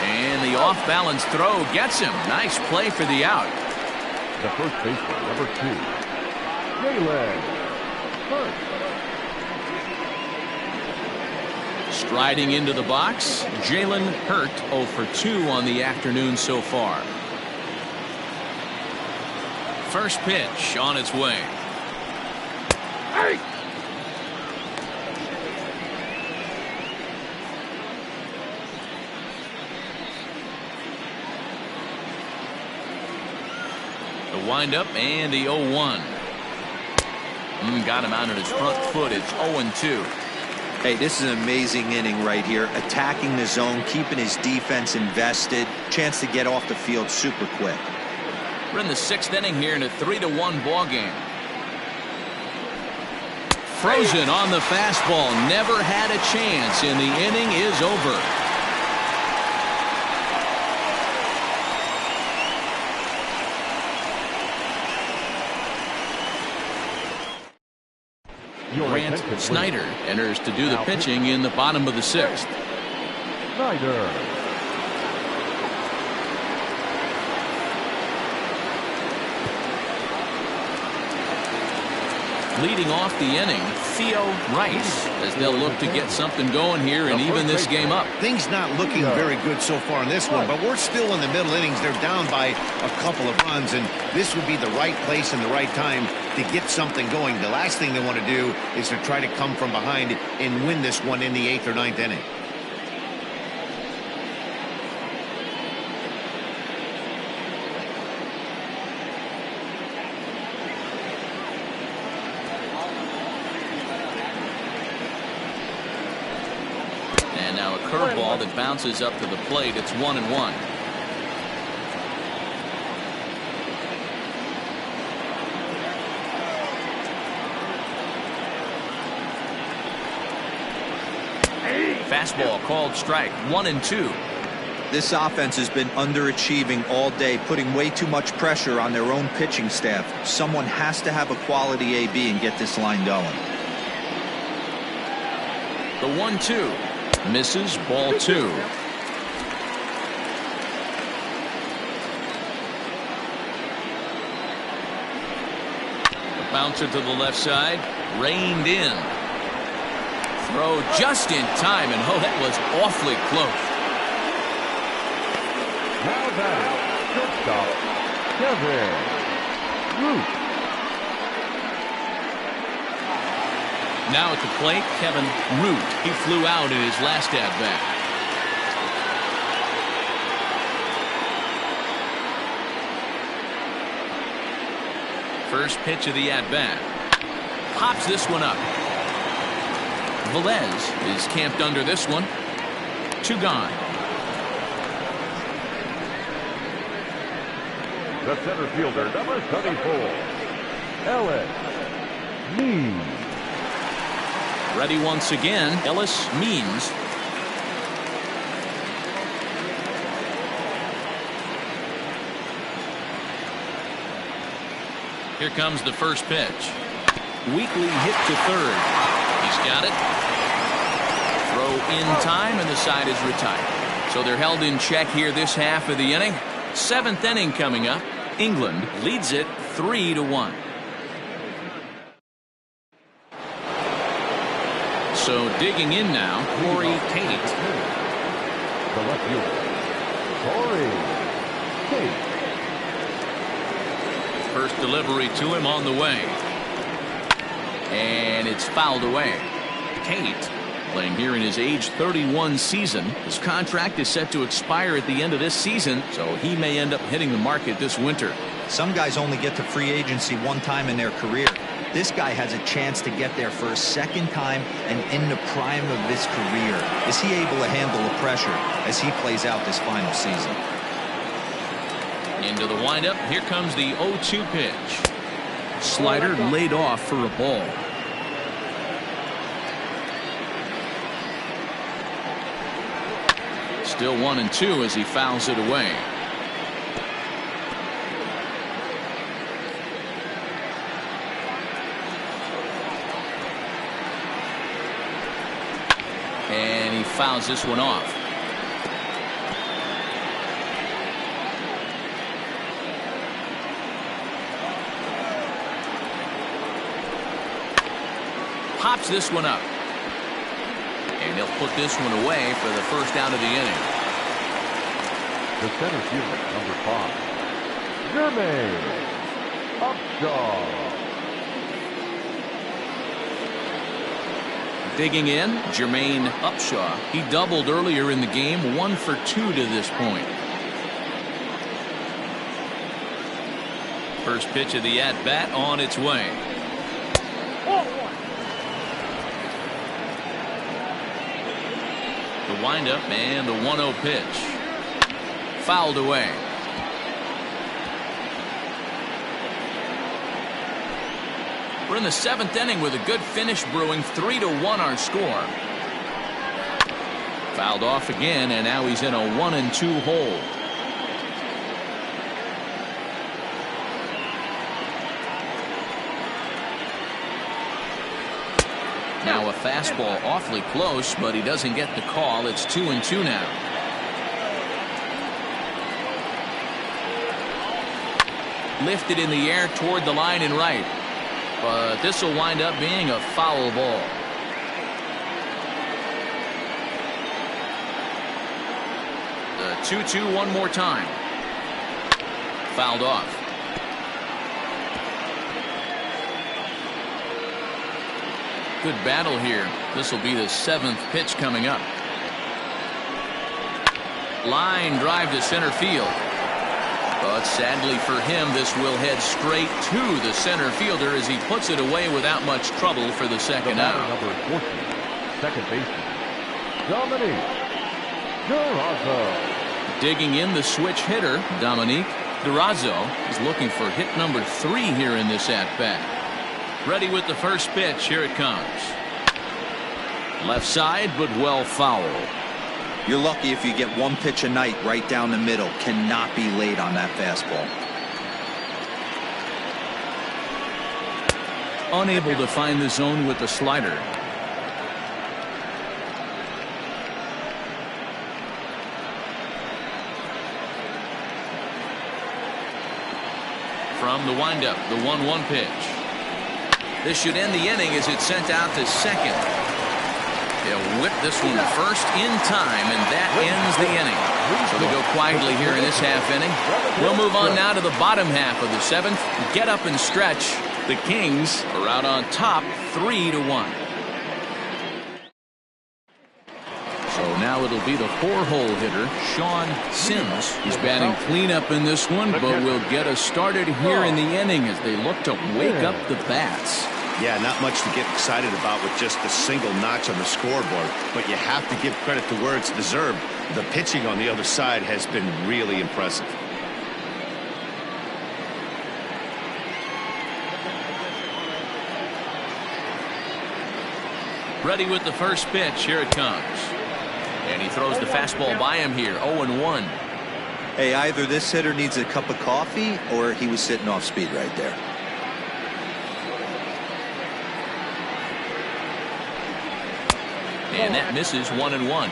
And the off-balance throw gets him. Nice play for the out. The first baseman, number 2, Jalen Hurt. Striding into the box, Jalen Hurt 0 for 2 on the afternoon so far. First pitch on its way. Hey! The windup and the 0-1. Got him out on his front foot. It's 0-2. Hey, this is an amazing inning right here. Attacking the zone, keeping his defense invested. Chance to get off the field super quick. We're in the 6th inning here in a 3-1 ball game. Frozen on the fastball. Never had a chance, and the inning is over. Grant Snyder enters to do the pitching in the bottom of the 6th. Snyder. Leading off the inning, Theo Rice, as they'll look to get something going here and even this game up. Things not looking very good so far in this one, but we're still in the middle innings. They're down by a couple of runs, and this would be the right place and the right time to get something going. The last thing they want to do is to try to come from behind and win this one in the 8th or 9th inning. And now a curveball that bounces up to the plate. It's 1-1. Fastball called strike. 1-2. This offense has been underachieving all day, putting way too much pressure on their own pitching staff. Someone has to have a quality AB and get this line going. The 1-2. Misses, ball 2. The bouncer to the left side, reined in. Throw just in time, and oh, that was awfully close. Now batting, shortstop, Kevin Root. Now at the plate, Kevin Root. He flew out in his last at-bat. First pitch of the at-bat. Pops this one up. Velez is camped under this one. 2 gone. The center fielder, number 34, Ellis Means. Ready once again, Ellis Means. Here comes the first pitch. Weakly hit to third. He's got it. Throw in time, and the side is retired. So they're held in check here this half of the inning. 7th inning coming up. England leads it 3-1. So digging in now, Corey Tate. The left fielder, Corey Tate. First delivery to him on the way. And it's fouled away. Tate, playing here in his age 31 season. His contract is set to expire at the end of this season, so he may end up hitting the market this winter. Some guys only get to free agency one time in their career. This guy has a chance to get there for a second time and in the prime of his career. Is he able to handle the pressure as he plays out this final season? Into the windup. Here comes the 0-2 pitch. Slider laid off for a ball. Still 1-2 as he fouls it away. fouls this one off. Pops this one up. And he'll put this one away for the first out of the inning. The center fielder, number 5, Jermaine Upshaw. Digging in, Jermaine Upshaw. He doubled earlier in the game, 1 for 2 to this point. First pitch of the at-bat on its way. The windup and the 1-0 pitch. Fouled away. We're in the 7th inning with a good finish brewing. 3-1 our score. Fouled off again, and now he's in a 1-2 hole. Now a fastball awfully close, but he doesn't get the call. It's 2-2 now. Lifted in the air toward the line and right. But this will wind up being a foul ball. The 2-2 one more time. Fouled off. Good battle here. This will be the 7th pitch coming up. Line drive to center field. But sadly for him, this will head straight to the center fielder as he puts it away without much trouble for the second out. Number 14, second baseman, Dominique Durazo. Digging in, the switch hitter, Dominique Durazo, is looking for hit number 3 here in this at-bat. Ready with the first pitch. Here it comes. Left side, but well foul. You're lucky if you get one pitch a night right down the middle. Cannot be late on that fastball. Unable to find the zone with the slider. From the windup, the 1-1 pitch. This should end the inning as it's sent out to second. They'll whip this one first in time, and that ends the inning. So they go quietly here in this half inning. We'll move on now to the bottom half of the 7th. Get up and stretch. The Kings are out on top 3-1. So now it'll be the 4-hole hitter, Sean Sims. He's batting cleanup in this one, but will get us started here in the inning as they look to wake up the bats. Yeah, not much to get excited about with just a single notch on the scoreboard, but you have to give credit to where it's deserved. The pitching on the other side has been really impressive. Ready with the first pitch. Here it comes. And he throws the fastball by him here. 0-1. Hey, either this hitter needs a cup of coffee or he was sitting off speed right there. And that misses. 1-1.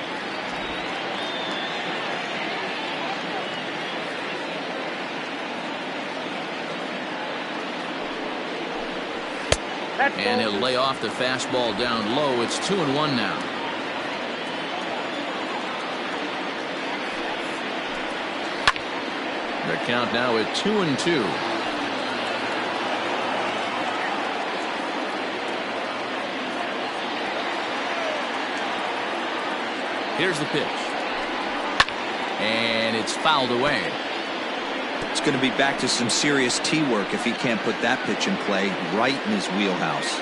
And he'll lay off the fastball down low. It's 2-1 now. The count now at 2-2. Here's the pitch. And it's fouled away. It's going to be back to some serious tee work if he can't put that pitch in play right in his wheelhouse.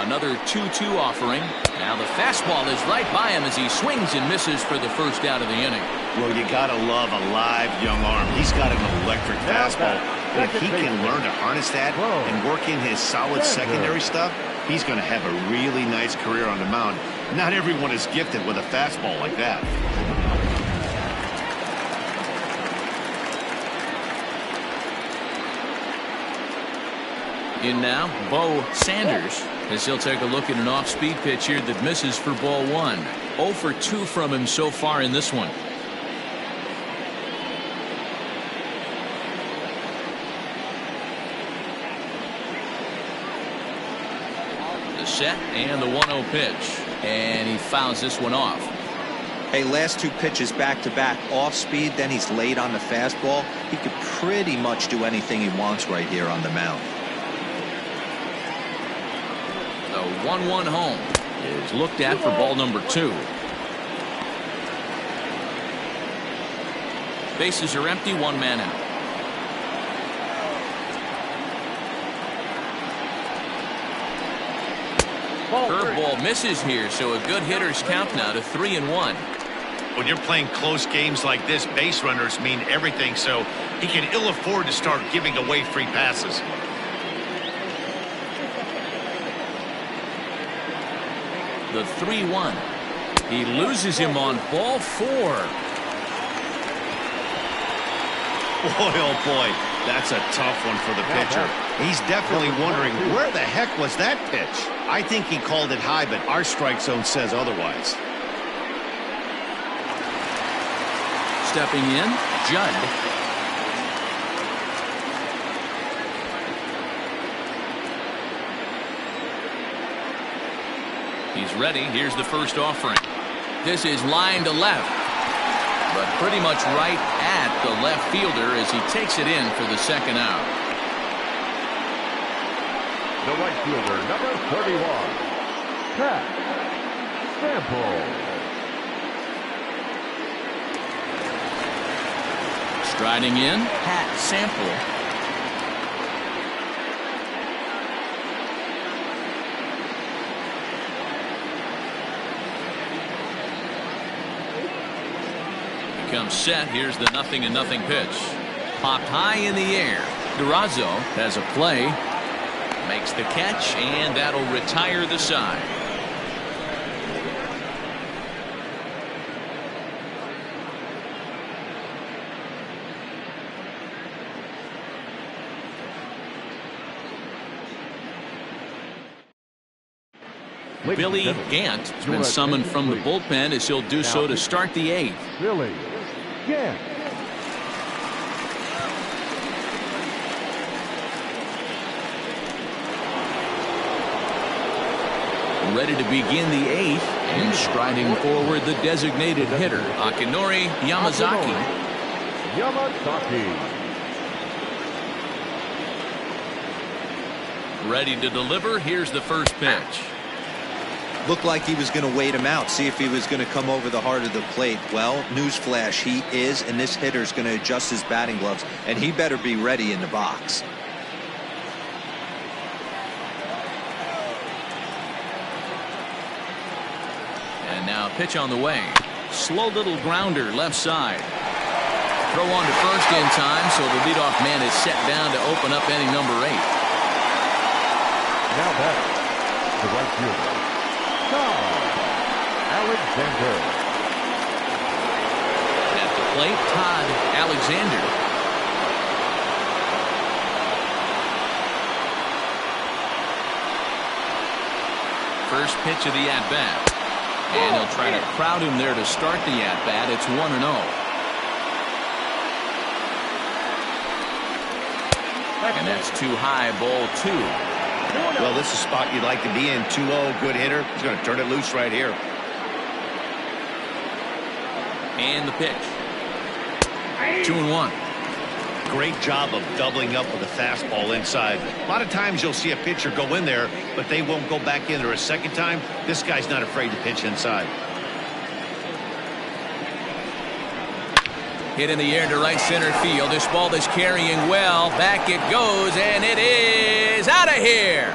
Another 2-2 offering. Now the fastball is right by him as he swings and misses for the first out of the inning. Well, you gotta love a live young arm. He's got an electric fastball. And if he can learn to harness that and work in his solid secondary stuff, he's going to have a really nice career on the mound. Not everyone is gifted with a fastball like that. In now, Bo Sanders, as he'll take a look at an off-speed pitch here that misses for ball 1. 0 for 2 from him so far in this one. The set and the 1-0 pitch. And he fouls this one off. Hey, last 2 pitches back-to-back off speed, then he's late on the fastball. He could pretty much do anything he wants right here on the mound. The 1-1 home is looked at for ball number 2. Bases are empty, 1 man out. Curveball misses here, so a good hitter's count now to 3-1. When you're playing close games like this, base runners mean everything, so he can ill afford to start giving away free passes. The 3-1. He loses him on ball 4. Boy, oh boy, that's a tough one for the pitcher. He's definitely wondering, where the heck was that pitch? I think he called it high, but our strike zone says otherwise. Stepping in, Judd. He's ready. Here's the first offering. This is line to left, but pretty much right at the left fielder as he takes it in for the second out. The right fielder, number 31, Pat Sample. Striding in, Pat Sample. Becomes set. Here's the 0-0 pitch. Popped high in the air. Durazo has a play. Makes the catch, and that'll retire the side. Billy Gant has been summoned from the bullpen as he'll do so to start the 8th. Billy Gant. Ready to begin the 8th, and striding forward the designated hitter, Akinori Yamazaki. Ready to deliver. Here's the first pitch. Looked like he was going to wait him out, see if he was going to come over the heart of the plate. Well, newsflash, he is, and this hitter's going to adjust his batting gloves, and he better be ready in the box. And now pitch on the way. Slow little grounder left side. Throw on to first in time, so the leadoff man is set down to open up inning number 8. Now back, the right fielder, Alexander. At the plate, Todd Alexander. First pitch of the at-bat. And he'll try to crowd him there to start the at-bat. It's 1-0. And that's too high, ball 2. Well, this is a spot you'd like to be in. 2-0, good hitter. He's going to turn it loose right here. And the pitch. 2-1. Great job of doubling up with a fastball inside. A lot of times you'll see a pitcher go in there, but they won't go back in there a second time. This guy's not afraid to pitch inside. Hit in the air to right center field. This ball is carrying well. Back it goes, and it is out of here.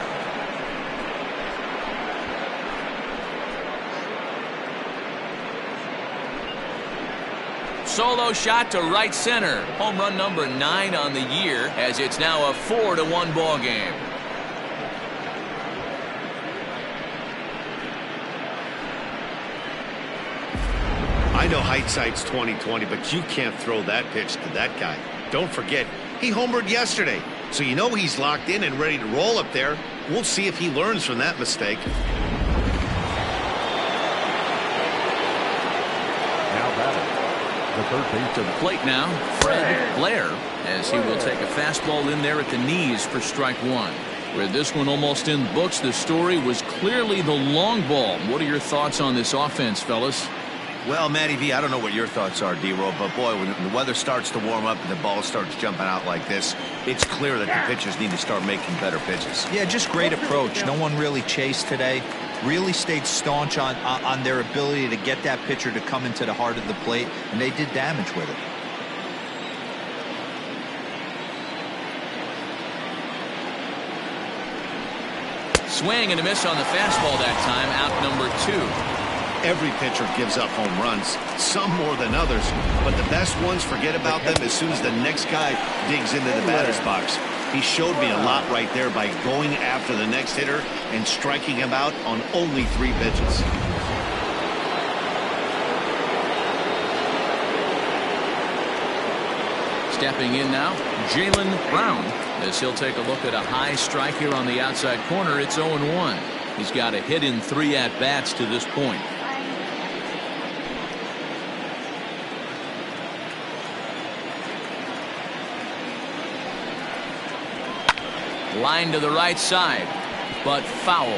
Solo shot to right center. Home run number 9 on the year, as it's now a 4-1 ball game. I know hindsight's 20/20, but you can't throw that pitch to that guy. Don't forget, he homered yesterday. So you know he's locked in and ready to roll up there. We'll see if he learns from that mistake. Now batting, the third base To the plate now, Fred Blair, as he will take a fastball in there at the knees for strike one. With this one almost in the books, the story was clearly the long ball. What are your thoughts on this offense, fellas? Well, Matty V, I don't know what your thoughts are, D-Roll, but boy, when the weather starts to warm up and the ball starts jumping out like this, it's clear that the pitchers need to start making better pitches. Yeah, just great approach. No one really chased today. Really stayed staunch on their ability to get that pitcher to come into the heart of the plate, and they did damage with it. Swing and a miss on the fastball that time, out number 2. Every pitcher gives up home runs, some more than others, but the best ones forget about them as soon as the next guy digs into the batter's box. He showed me a lot right there by going after the next hitter and striking him out on only 3 pitches. Stepping in now, Jalen Brown, as he'll take a look at a high strike here on the outside corner. It's 0-1. He's got a hit in 3 at-bats to this point. Line to the right side, but foul.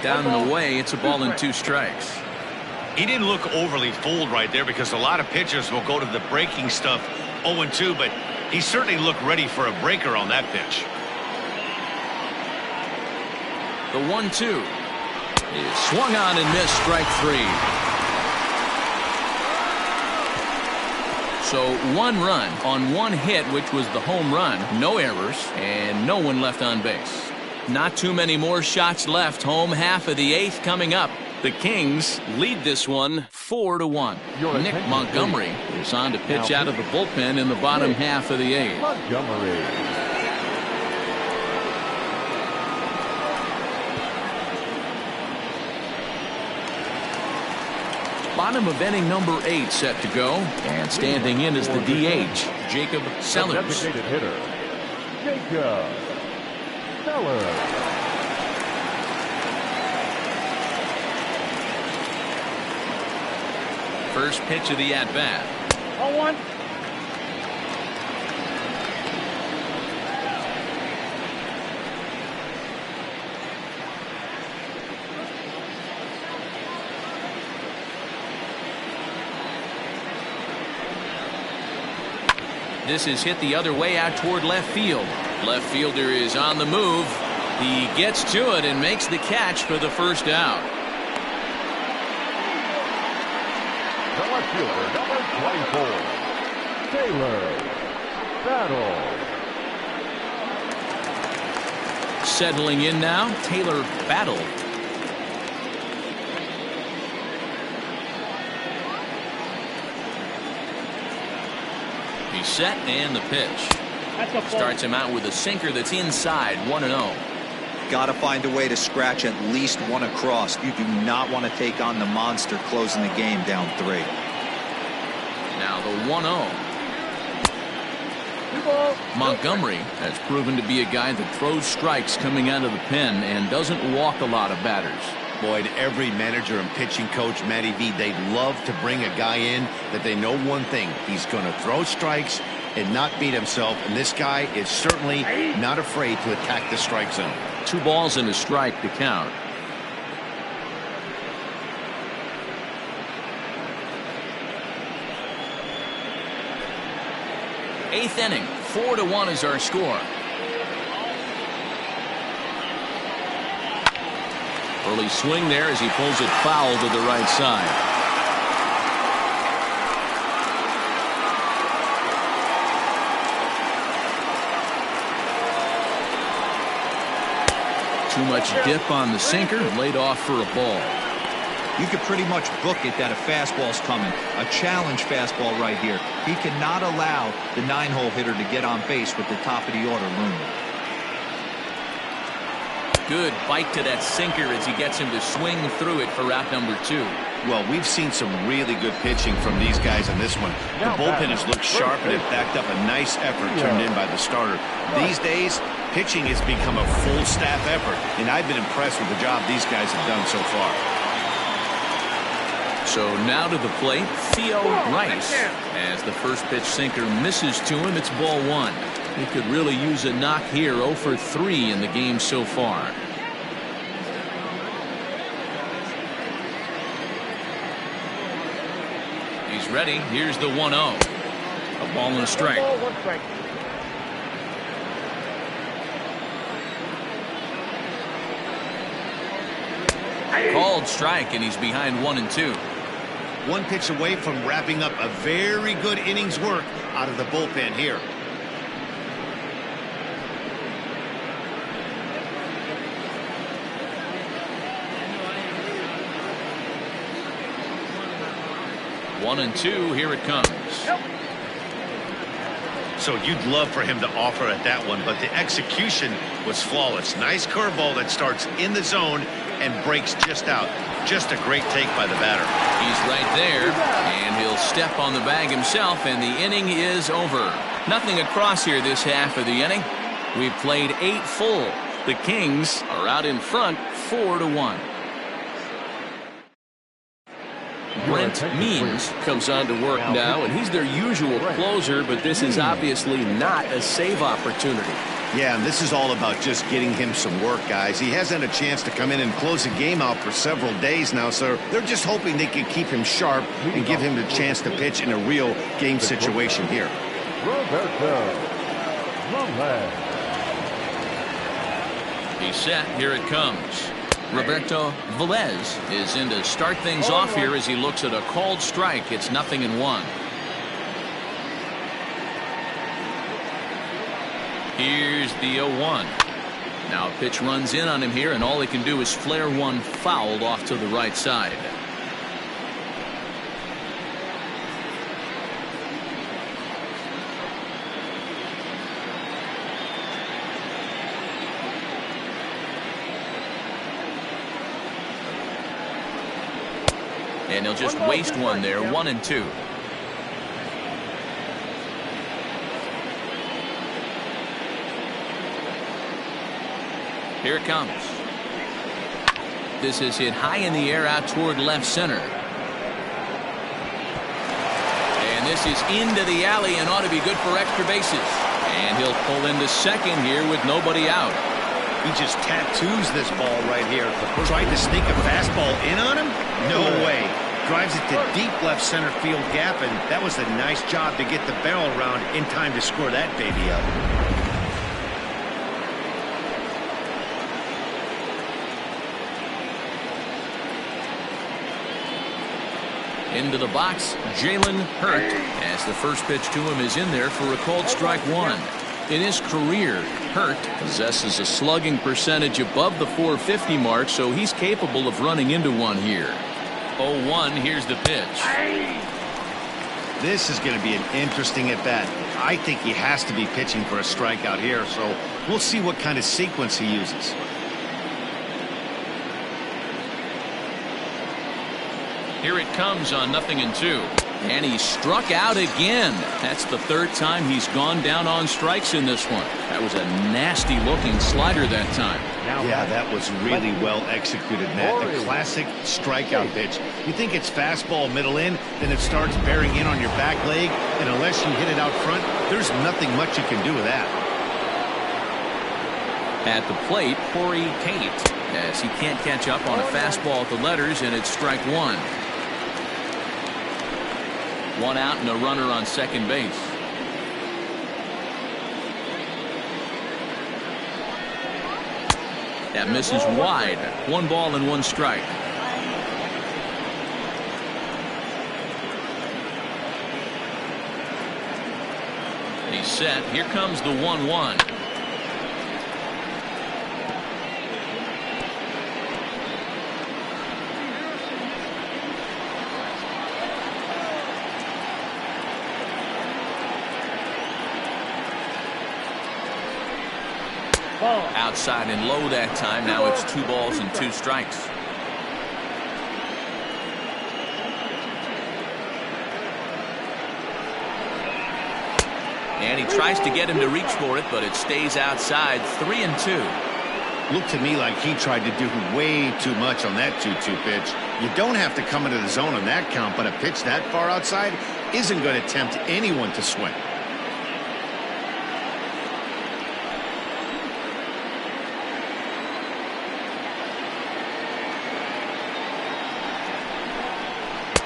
Down and away, it's a ball and 2 strikes. He didn't look overly fooled right there because a lot of pitchers will go to the breaking stuff 0-2, but he certainly looked ready for a breaker on that pitch. The 1-2 is swung on and missed, strike 3. So 1 run on 1 hit, which was the home run, no errors, and no one left on base. Not too many more shots left. Home half of the 8th coming up. The Kings lead this one 4-1. Nick Montgomery is on to pitch out of the bullpen in the bottom half of the 8th. Montgomery. Bottom of inning number 8 set to go. And standing in is the DH, Jacob Sellers. Designated hitter, Jacob Sellers. First pitch of the at-bat. 0-1. This is hit the other way out toward left field. Left fielder is on the move. He gets to it and makes the catch for the first out. The left fielder, number 24, Taylor Battle. Settling in now, Taylor Battle. He's set and the pitch. Starts him out with a sinker that's inside, 1-0. Got to find a way to scratch at least 1 across. You do not want to take on the monster closing the game down 3. Now the 1-0. Montgomery has proven to be a guy that throws strikes coming out of the pen and doesn't walk a lot of batters. Boyd, every manager and pitching coach, Matty V, they love to bring a guy in that they know one thing. He's going to throw strikes and not beat himself, and this guy is certainly not afraid to attack the strike zone. 2 balls and a strike to count. Eighth inning, 4-1 is our score. Early swing there as he pulls it foul to the right side. Too much dip on the sinker, laid off for a ball. You could pretty much book it that a fastball's coming. A challenge fastball right here. He cannot allow the 9-hole hitter to get on base with the top of the order looming. Good bite to that sinker as he gets him to swing through it for out number 2. Well, we've seen some really good pitching from these guys in this one. The bullpen has looked sharp and it backed up a nice effort turned in by the starter. These days, pitching has become a full staff effort, and I've been impressed with the job these guys have done so far. So now to the plate, Theo Rice. As the first pitch sinker misses to him, it's ball 1. He could really use a knock here. 0 for 3 in the game so far. He's ready. Here's the 1-0. A ball and a strike. Called strike, and he's behind 1-2. One pitch away from wrapping up a very good innings work out of the bullpen here. One and two, here it comes. So you'd love for him to offer at that one, but the execution was flawless. Nice curveball that starts in the zone and breaks just out. Just a great take by the batter. He's right there, and he'll step on the bag himself, and the inning is over. Nothing across here this half of the inning. We've played 8 full. The Kings are out in front 4-1. Brent Means comes on to work now, and he's their usual closer, but this is obviously not a save opportunity. Yeah, and this is all about just getting him some work, guys. He hasn't had a chance to come in and close the game out for several days now, so they're just hoping they can keep him sharp and give him the chance to pitch in a real game situation here. He's set. Here it comes. Roberto Velez is in to start things off here as he looks at a called strike. It's 0-1. Here's the 0-1. Now a pitch runs in on him here, and all he can do is flare one fouled off to the right side. And he'll just waste one there. 1-2. Here it comes. This is hit high in the air out toward left center. And this is into the alley and ought to be good for extra bases. And he'll pull into second here with nobody out. He just tattoos this ball right here. Tried to sneak a fastball in on him? No way. Drives it to deep left center field gap, and that was a nice job to get the barrel around in time to score that baby up. Into the box, Jalen Hurt, as the first pitch to him is in there for a called strike 1. In his career, Hurt possesses a slugging percentage above the .450 mark, so he's capable of running into one here. 0-1, here's the pitch. This is going to be an interesting at-bat. I think he has to be pitching for a strikeout here, so we'll see what kind of sequence he uses. Here it comes on 0-2. And he struck out again. That's the third time he's gone down on strikes in this one. That was a nasty-looking slider that time. Yeah, that was really well executed, Matt. A classic strikeout pitch. You think it's fastball middle in, then it starts bearing in on your back leg, and unless you hit it out front, there's nothing much you can do with that. At the plate, Corey Tate, as he can't catch up on a fastball at the letters, and it's strike 1. One out and a runner on second base. That misses wide. 1 ball and 1 strike. He's set. Here comes the 1-1. Ball. Outside and low that time. Now it's 2 balls and 2 strikes. And he tries to get him to reach for it, but it stays outside. 3-2. Looked to me like he tried to do way too much on that 2-2 pitch. You don't have to come into the zone on that count, but a pitch that far outside isn't going to tempt anyone to swing.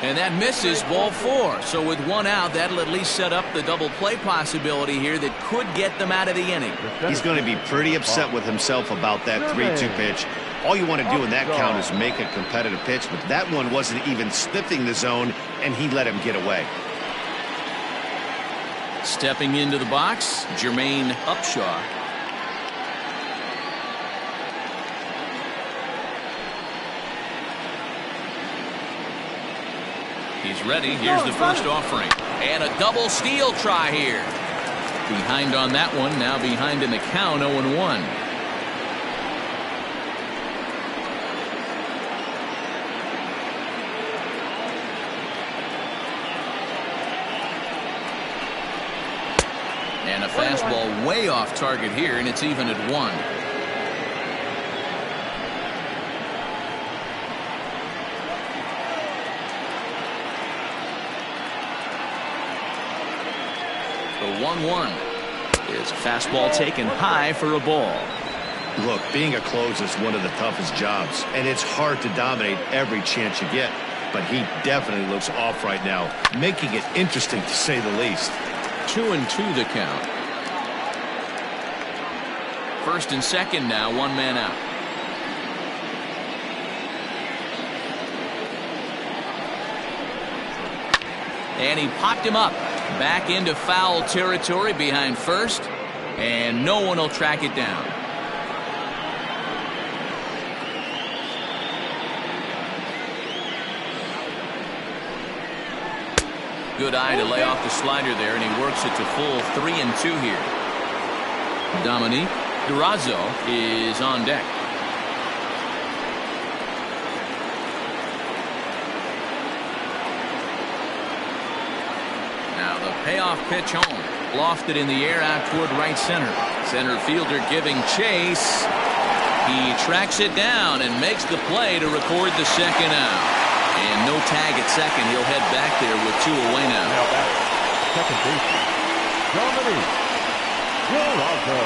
And that misses, ball 4. So with 1 out, that'll at least set up the double play possibility here that could get them out of the inning. He's going to be pretty upset with himself about that 3-2 pitch. All you want to do in that count is make a competitive pitch, but that one wasn't even sniffing the zone, and he let him get away. Stepping into the box, Jermaine Upshaw. He's ready. Here's the first offering. And a double steal try here. Behind on that one. Now behind in the count, 0-1. And a fastball way off target here, and it's even at 1. The 1-1 is a fastball taken high for a ball. Look, being a closer is one of the toughest jobs, and it's hard to dominate every chance you get. But he definitely looks off right now, making it interesting to say the least. 2-2 the count. First and second now, 1 man out. And he popped him up. Back into foul territory behind first, and no one will track it down. Good eye to lay off the slider there, and he works it to full 3-2 here. Dominique Durazo is on deck. Payoff pitch home. Lofted in the air out toward right center. Center fielder giving chase. He tracks it down and makes the play to record the second out. And no tag at second. He'll head back there with 2 away now. Now back, second baseman, Dominique Durazo.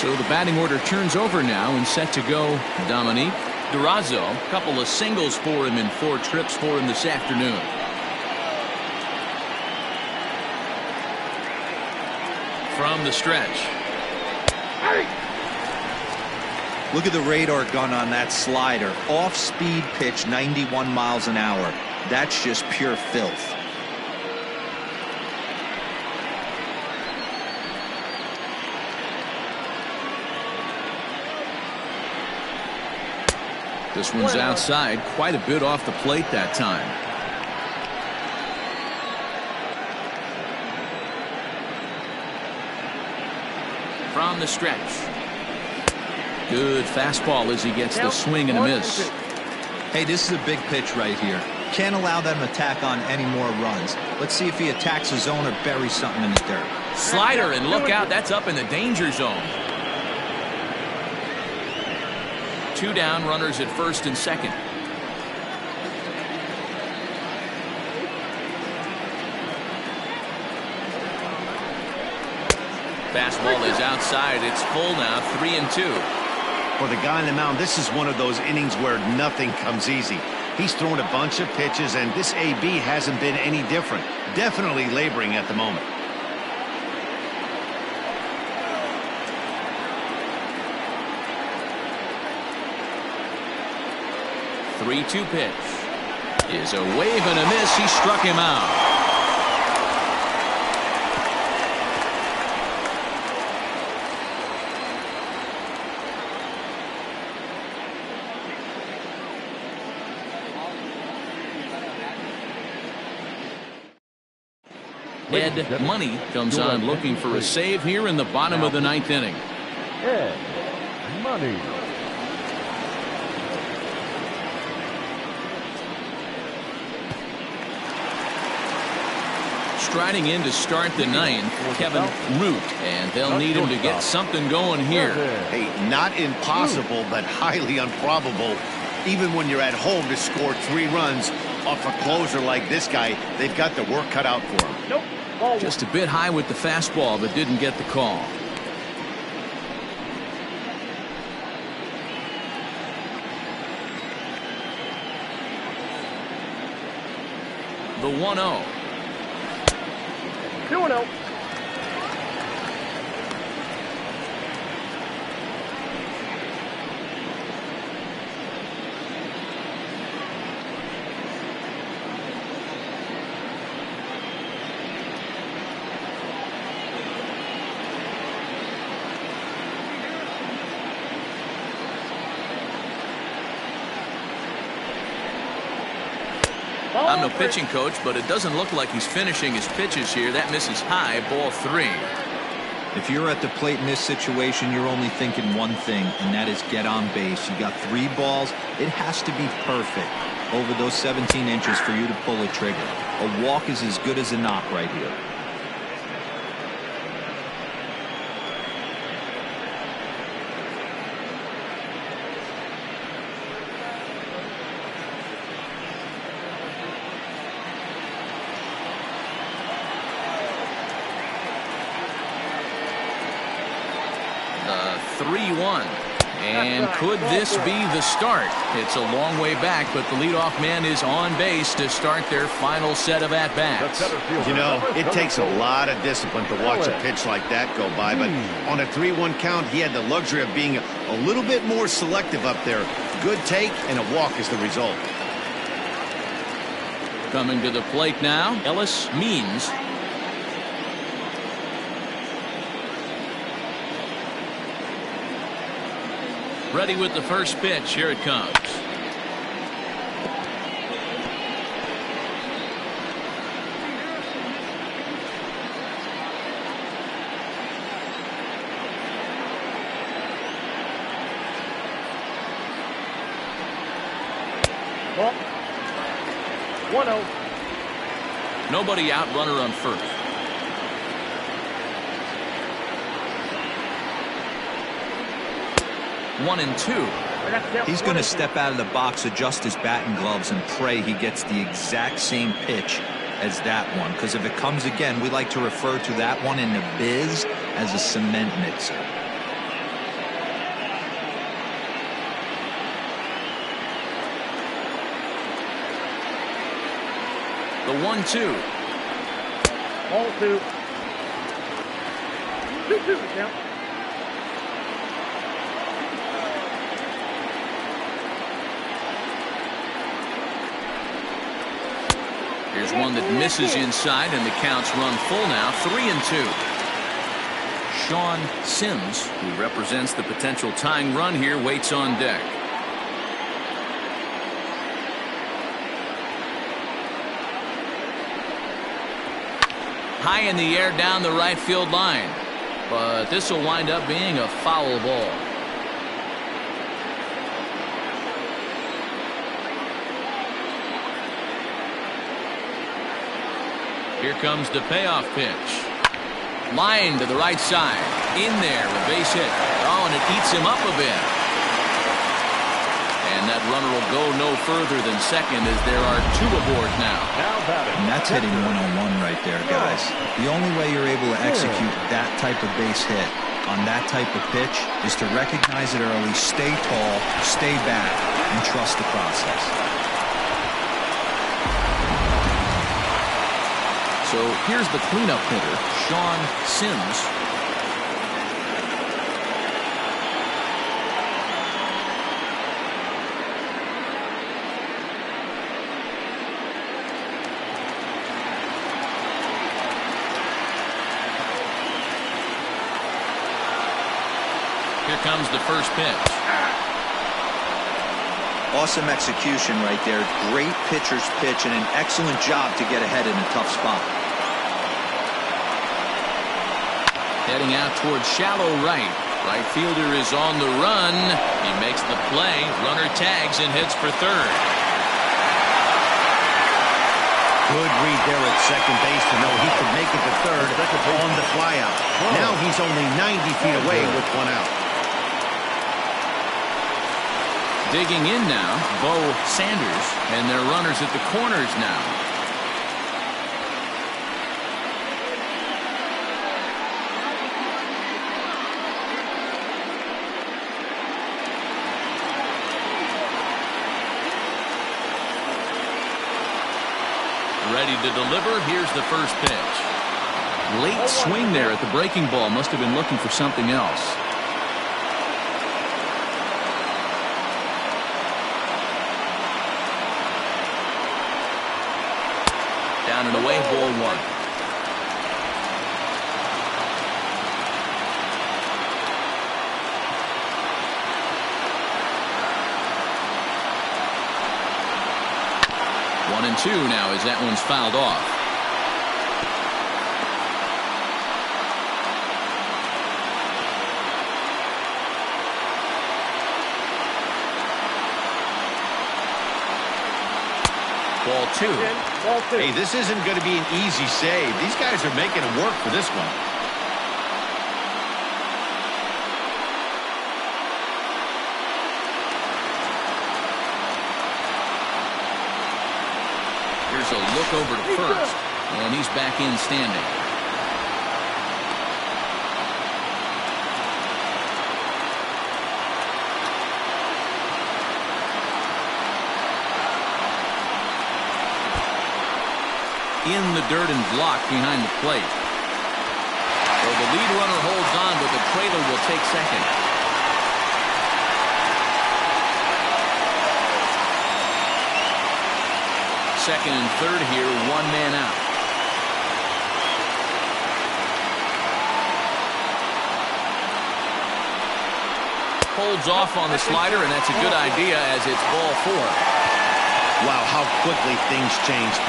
So the batting order turns over now and set to go. Dominique Durazo. A couple of singles for him and 4 trips for him this afternoon. From the stretch. Look at the radar gun on that slider. Off-speed pitch, 91 miles an hour. That's just pure filth. This one's outside, quite a bit off the plate that time. From the stretch. Good fastball as he gets the swing and a miss. Hey, this is a big pitch right here. Can't allow them to tack on any more runs. Let's see if he attacks the zone or buries something in the dirt. Slider, and look out, that's up in the danger zone. 2 down, runners at first and second. Fastball is outside. It's full now, 3-2. For the guy on the mound, this is one of those innings where nothing comes easy. He's thrown a bunch of pitches, and this AB hasn't been any different. Definitely laboring at the moment. The 3-2 pitch is a wave and a miss. He struck him out. Ed Money comes on looking for a save here in the bottom of the ninth inning. Ed Money. Striding in to start the ninth, Kevin Root, and they'll need him to get something going here. Hey, not impossible, but highly improbable. Even when you're at home to score 3 runs off a closer like this guy, they've got the work cut out for him. Nope. Ball Just a bit high with the fastball, but didn't get the call. The 1-0. 2-0. I'm no pitching coach, but it doesn't look like he's finishing his pitches here. That misses high, ball 3. If you're at the plate in this situation, you're only thinking one thing, and that is get on base. You got 3 balls. It has to be perfect over those 17 inches for you to pull a trigger. A walk is as good as a knock right here. The 3-1. And could this be the start? It's a long way back, but the leadoff man is on base to start their final set of at-bats. You know, it takes a lot of discipline to watch a pitch like that go by, but on a 3-1 count, he had the luxury of being a little bit more selective up there. Good take, and a walk is the result. Coming to the plate now, Ellis Means. Ready with the first pitch. Here it comes. Ball. 1-0. Nobody out, runner on first. One and two. He's going to step out of the box, adjust his bat and gloves, and pray he gets the exact same pitch as that one. Because if it comes again, we like to refer to that one in the biz as a cement mixer. The 1-2. Ball 2. 2-2 count. Here's one that misses inside, and the count's run full now. 3-2. Sean Sims, who represents the potential tying run here, waits on deck. High in the air down the right field line, but this will wind up being a foul ball. Here comes the payoff pitch. Line to the right side. In there, a base hit. Oh, and it eats him up a bit. And that runner will go no further than second as there are 2 aboard now. And that's hitting 101 right there, guys. The only way you're able to execute that type of base hit on that type of pitch is to recognize it early, stay tall, stay back, and trust the process. So here's the cleanup hitter, Sean Sims. Here comes the first pitch. Awesome execution right there. Great pitcher's pitch and an excellent job to get ahead in a tough spot. Heading out towards shallow right. Right fielder is on the run. He makes the play. Runner tags and hits for third. Good read there at second base to know he could make it to third on the flyout. Now he's only 90 feet away with one out. Digging in now, Bo Sanders, and their runners at the corners now. Ready to deliver. Here's the first pitch. Late swing there at the breaking ball. Must have been looking for something else. Down and away, ball one. One and two now as that one's fouled off. Ball two. Hey, this isn't going to be an easy save. These guys are making it work for this one. Here's a look over to first, and he's back in standing. In the dirt and blocked behind the plate. So the lead runner holds on, but the trailer will take second. Second and third here, one man out. Holds off on the slider, and that's a good idea as it's ball four. Wow, how quickly things changed.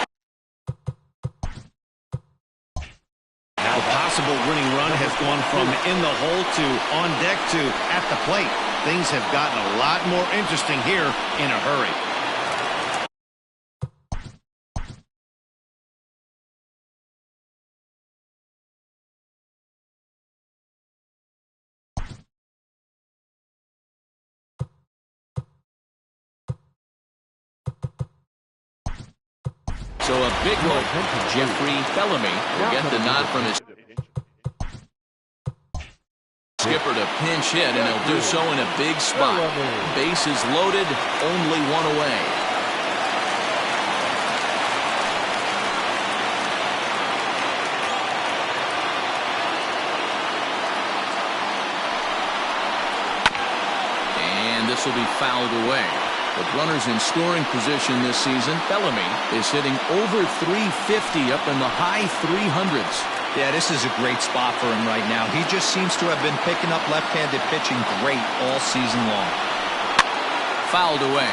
The possible winning run has gone from in the hole to on deck to at the plate. Things have gotten a lot more interesting here in a hurry. So a big one. Jeffrey Bellamy will get the nod from his skipper to pinch hit, and he'll do so in a big spot. Bases loaded, only one away. And this will be fouled away. With runners in scoring position this season, Bellamy is hitting over 350 up in the high 300s. Yeah, this is a great spot for him right now. He just seems to have been picking up left-handed pitching great all season long. Fouled away.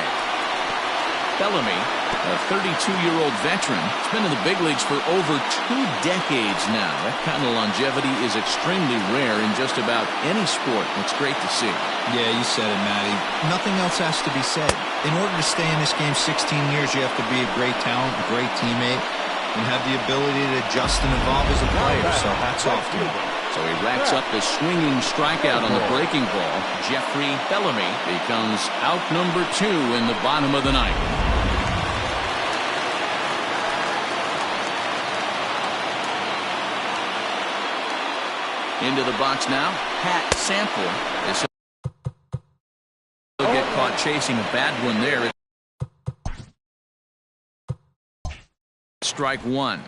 Bellamy, a 32-year-old veteran, has been in the big leagues for over 2 decades now. That kind of longevity is extremely rare in just about any sport. It's great to see. Yeah, you said it, Matty. Nothing else has to be said. In order to stay in this game 16 years, you have to be a great talent, a great teammate, and have the ability to adjust and evolve as a player. So hats off to him. So he racks up the swinging strikeout on the breaking ball. Jeffrey Bellamy becomes out number 2 in the bottom of the ninth. Into the box now, Pat Sample is get caught chasing a bad one there. Strike one.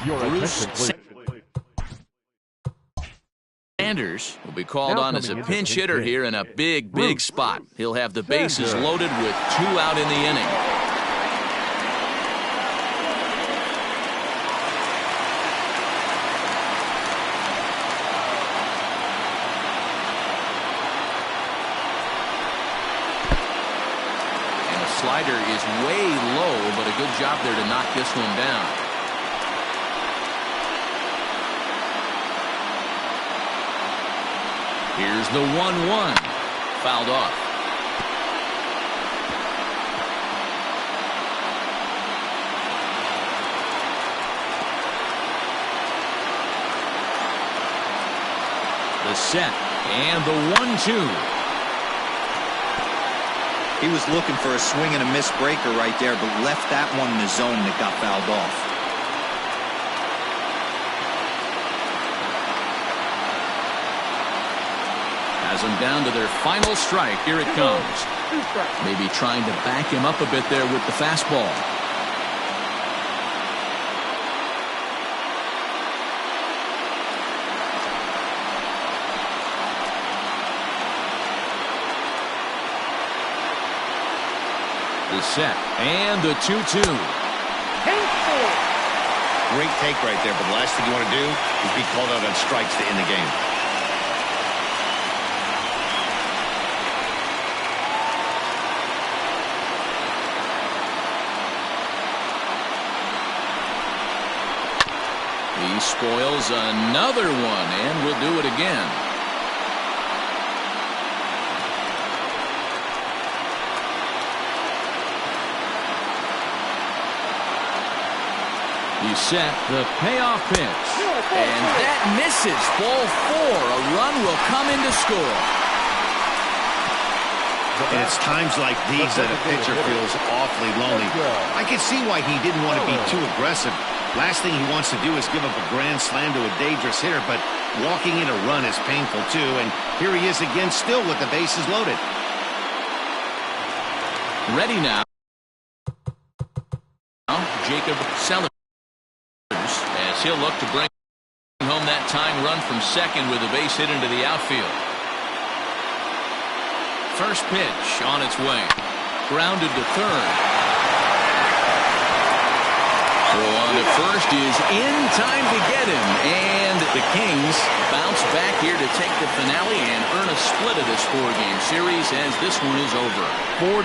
Your attention, please. Sanders will be called Now on as a coming into the pinch pinch hitter hit. here in a big spot. He'll have the bases Sanders. loaded with 2 out in the inning. And the slider is way low, but a good job there to knock this one down. Here's the 1-1. Fouled off. The set and the 1-2. He was looking for a swing and a miss breaker right there, but left that one in the zone that got fouled off. Has them down to their final strike. Here it comes. Maybe trying to back him up a bit there with the fastball. The set and the 2-2. Great take right there, but the last thing you want to do is be called out on strikes to end the game. He spoils another one, and will do it again. He set the payoff pitch, and that misses. Ball 4. A run will come in to score. And it's times like these that a pitcher feels awfully lonely. I can see why he didn't want to be too aggressive. Last thing he wants to do is give up a grand slam to a dangerous hitter, but walking in a run is painful too, and here he is again still with the bases loaded. Ready now. Jacob Sellers, as he'll look to bring home that tying run from second with a base hit into the outfield. First pitch on its way. Grounded to third. Throw on to first is in time to get him. And the Kings bounce back here to take the finale and earn a split of this 4-game series as this one is over.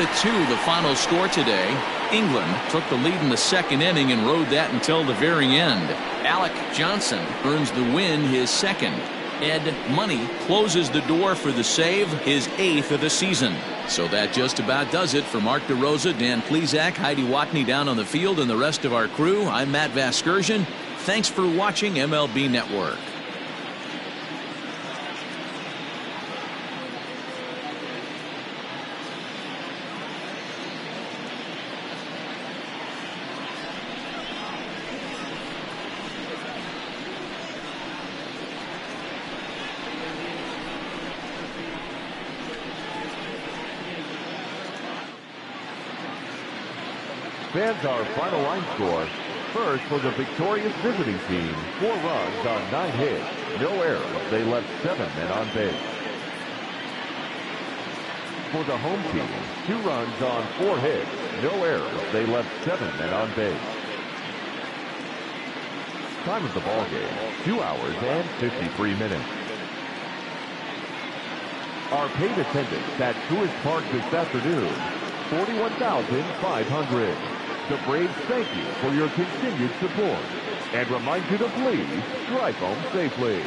4-2 the final score today. England took the lead in the second inning and rode that until the very end. Alec Johnson earns the win, his second. Ed Money closes the door for the save, his 8th of the season. So that just about does it. For Mark DeRosa, Dan Plesac, Heidi Watney down on the field, and the rest of our crew, I'm Matt Vasgersian. Thanks for watching MLB Network. Fans, our final line score. First, for the victorious visiting team, 4 runs on 9 hits, no errors. They left 7 men on base. For the home team, 2 runs on 4 hits, no errors. They left 7 men on base. Time of the ball game, 2 hours and 53 minutes. Our paid attendance at Truist Park this afternoon, 41,500. The Braves thank you for your continued support and remind you to please drive home safely.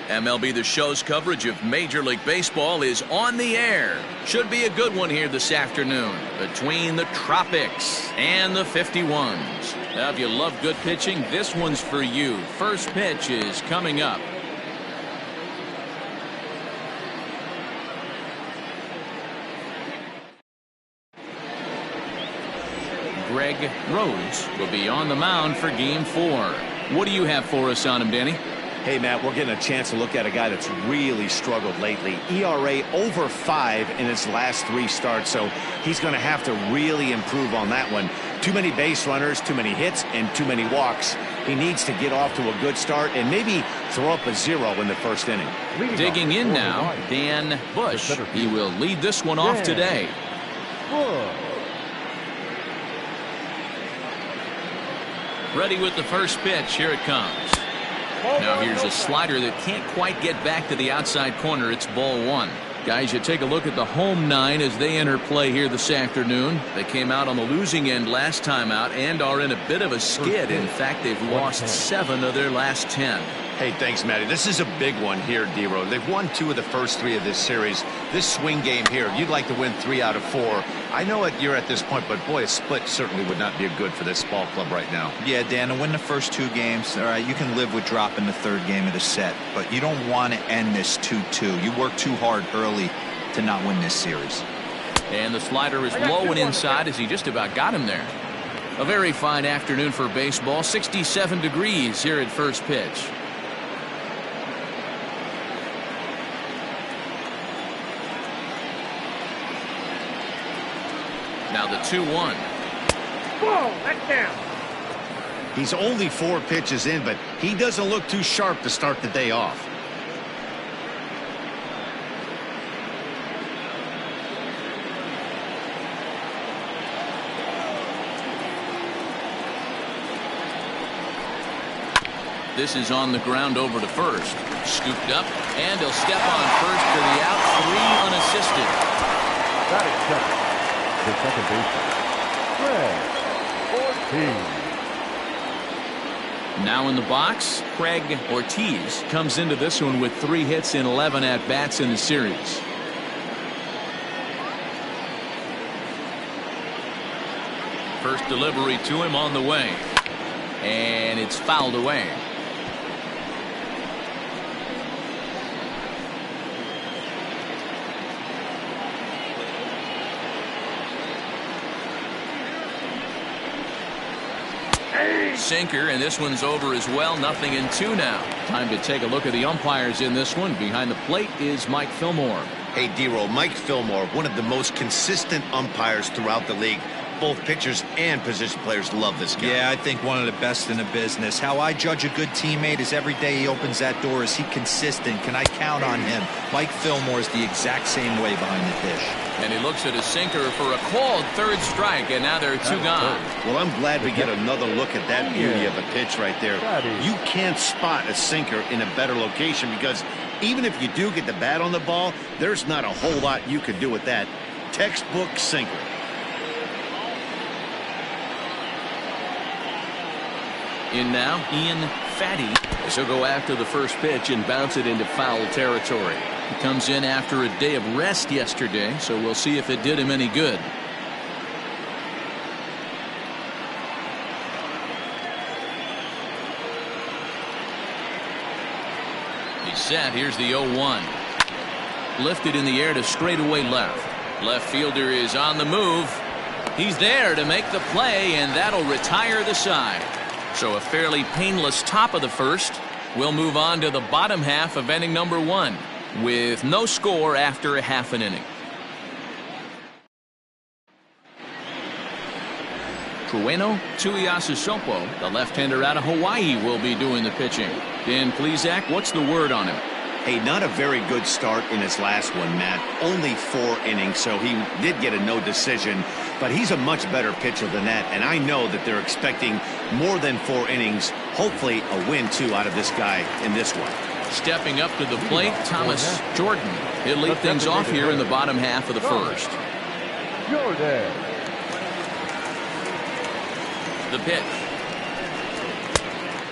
MLB The Show's coverage of Major League Baseball is on the air. Should be a good one here this afternoon between the tropics and the 51s. Now, if you love good pitching, this one's for you. First pitch is coming up. Greg Rhodes will be on the mound for Game 4. What do you have for us on him, Danny? Hey, Matt, we're getting a chance to look at a guy that's really struggled lately. ERA over 5 in his last 3 starts, so he's going to have to really improve on that one. Too many base runners, too many hits, and too many walks. He needs to get off to a good start and maybe throw up a 0 in the first inning. Digging in now, Dan Bush. He will lead this one off today. Ready with the first pitch. Here it comes. Now here's a slider that can't quite get back to the outside corner. It's ball 1. Guys, you take a look at the home 9 as they enter play here this afternoon. They came out on the losing end last time out and are in a bit of a skid. In fact, they've lost 7 of their last 10. Hey, thanks, Matty. This is a big one here, D-Row. They've won 2 of the first 3 of this series. This swing game here, you'd like to win 3 out of 4. I know you're at this point, but boy, a split certainly would not be good for this ball club right now. Yeah, Dan, to win the first 2 games, all right, you can live with dropping the 3rd game of the set, but you don't want to end this 2-2. You work too hard early to not win this series. And the slider is low and inside as he just about got him there. A very fine afternoon for baseball. 67 degrees here at first pitch. Now the 2-1. Whoa, that's down. He's only 4 pitches in, but he doesn't look too sharp to start the day off. This is on the ground over to first. Scooped up, and he'll step on first for the out. 3 unassisted. That is second. The second baseman, Greg Ortiz. Now in the box, Craig Ortiz comes into this one with 3 hits in 11 at-bats in the series. First delivery to him on the way. And it's fouled away. Sinker, and this one's over as well. 0-2 now. Time to take a look at the umpires in this one. Behind the plate is Mike Fillmore. Hey, D-Roll, Mike Fillmore, one of the most consistent umpires throughout the league. Both pitchers and position players love this guy. Yeah, I think one of the best in the business. How I judge a good teammate is every day he opens that door. Is he consistent? Can I count on him? Mike Fillmore is the exact same way behind the dish. And he looks at his sinker for a called 3rd strike, and now there are 2 gone. Well, I'm glad we get another look at that beauty of a pitch right there. You can't spot a sinker in a better location because even if you do get the bat on the ball, there's not a whole lot you could do with that. Textbook sinker. In now, Ian Fatty. He'll go after the first pitch and bounce it into foul territory. He comes in after a day of rest yesterday, so we'll see if it did him any good. He's set. Here's the 0-1. Lifted in the air to straightaway left. Left fielder is on the move. He's there to make the play, and that'll retire the side. So a fairly painless top of the first. We'll move on to the bottom half of inning number 1 with no score after a half an inning. Trueno Tuiasosopo, the left-hander out of Hawaii, will be doing the pitching. Dan Plesac, what's the word on him? Hey, not a very good start in his last one, Matt. Only 4 innings, so he did get a no decision. But he's a much better pitcher than that, and I know that they're expecting more than 4 innings, hopefully a win, too, out of this guy in this one. Stepping up to the plate, Thomas Jordan. He'll lead things off here in the bottom half of the first. Jordan. The pitch.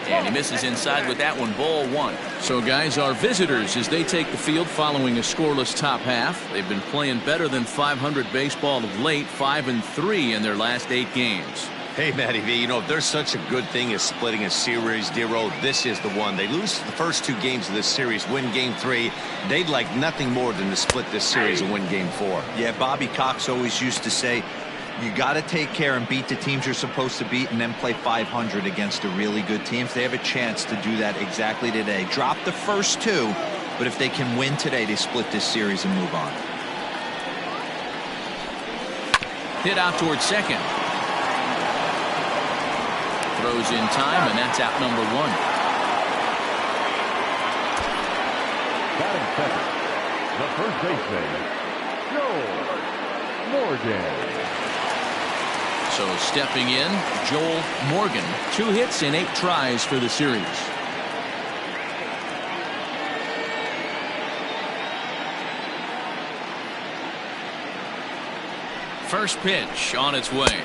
And he misses inside with that one, ball one. So, guys, our visitors, as they take the field following a scoreless top half, they've been playing better than 500 baseball of late, 5-3 in their last 8 games. Hey, Matty V, you know, if there's such a good thing as splitting a series, Dero, this is the one. They lose the first 2 games of this series, win game 3. They'd like nothing more than to split this series and win game 4. Yeah, Bobby Cox always used to say, you got to take care and beat the teams you're supposed to beat and then play 500 against the really good teams. They have a chance to do that exactly today. Drop the first 2, but if they can win today, they split this series and move on. Hit out towards second. Throws in time, and that's out number 1. Batting second, the first baseman, Joel Morgan. So stepping in, Joel Morgan. 2 hits in 8 tries for the series. First pitch on its way.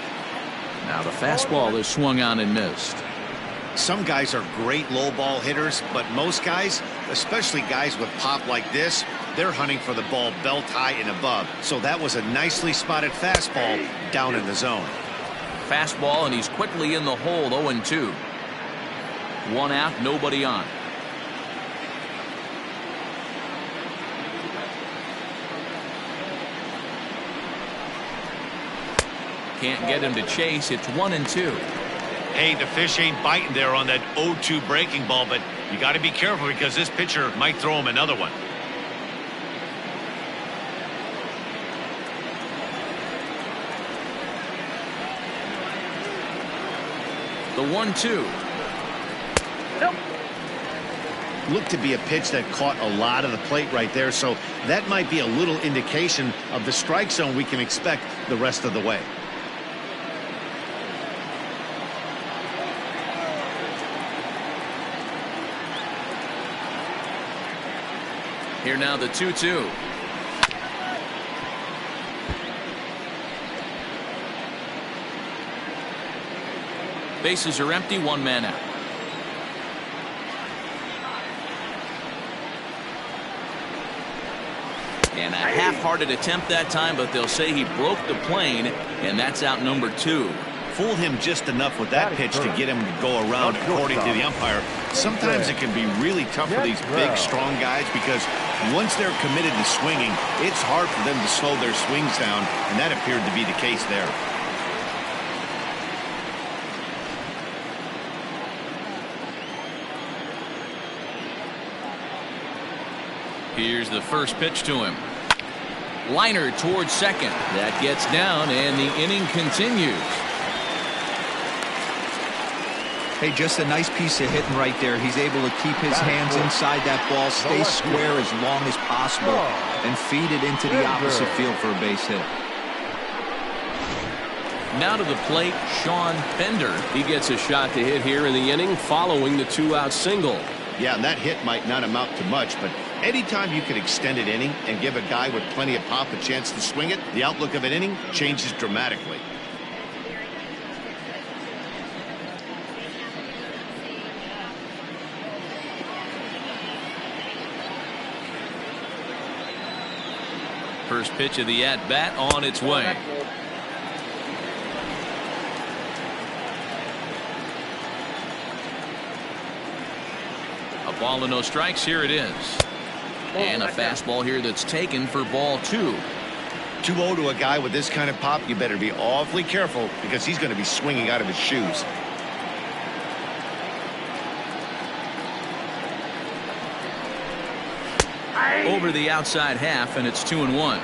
Now the fastball is swung on and missed. Some guys are great low ball hitters, but most guys, especially guys with pop like this, they're hunting for the ball belt high and above. So that was a nicely spotted fastball down in the zone. Fastball, and he's quickly in the hole. 0-2. 1 out, nobody on. Can't get him to chase. It's 1-2. Hey, the fish ain't biting there on that 0-2 breaking ball, but you got to be careful because this pitcher might throw him another one. The 1-2. Looked to be a pitch that caught a lot of the plate right there, so that might be a little indication of the strike zone we can expect the rest of the way. Here now the 2-2. Bases are empty, 1 man out. And a half-hearted attempt that time, but they'll say he broke the plane, and that's out number 2. Fooled him just enough with that pitch to get him to go around, according to the umpire. Sometimes it can be really tough for these big, strong guys because once they're committed to swinging, it's hard for them to slow their swings down, and that appeared to be the case there. Here's the first pitch to him. Liner towards second. That gets down, and the inning continues. Hey, just a nice piece of hitting right there. He's able to keep his hands inside that ball, stay square as long as possible, and feed it into the opposite field for a base hit. Now to the plate, Sean Bender. He gets a shot to hit here in the inning following the 2-out single. Yeah, and that hit might not amount to much, but anytime you can extend an inning and give a guy with plenty of pop a chance to swing it, the outlook of an inning changes dramatically. First pitch of the at-bat on its way. A ball and no strikes. Here it is. And a fastball here that's taken for ball 2. 2-0 to a guy with this kind of pop, you better be awfully careful because he's going to be swinging out of his shoes. Over the outside half, and it's 2-1.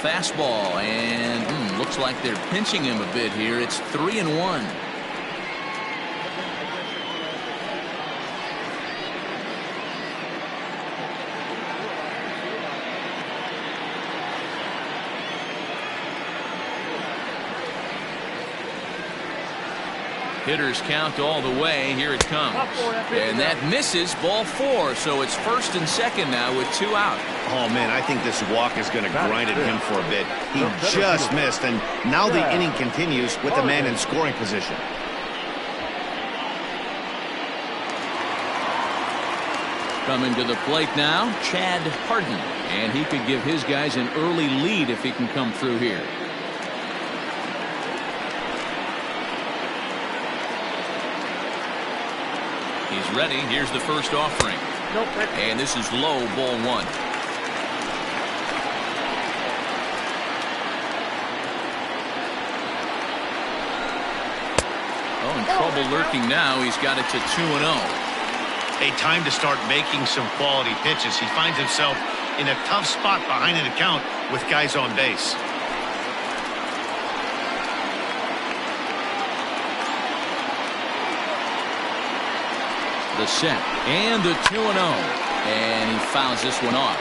Fastball, and looks like they're pinching him a bit here. It's 3-1. Hitters count all the way. Here it comes. And that misses, ball 4. So it's first and second now with 2 out. Oh, man, I think this walk is going to grind at him for a bit. He just missed, and now the inning continues with the man in scoring position. Coming to the plate now, Chad Harden. And he could give his guys an early lead if he can come through here. He's ready. Here's the first offering. And this is low, ball 1. Oh, in trouble lurking now. He's got it to 2-0. A time to start making some quality pitches. He finds himself in a tough spot behind an account with guys on base. The set and the 2-0, and he fouls this one off.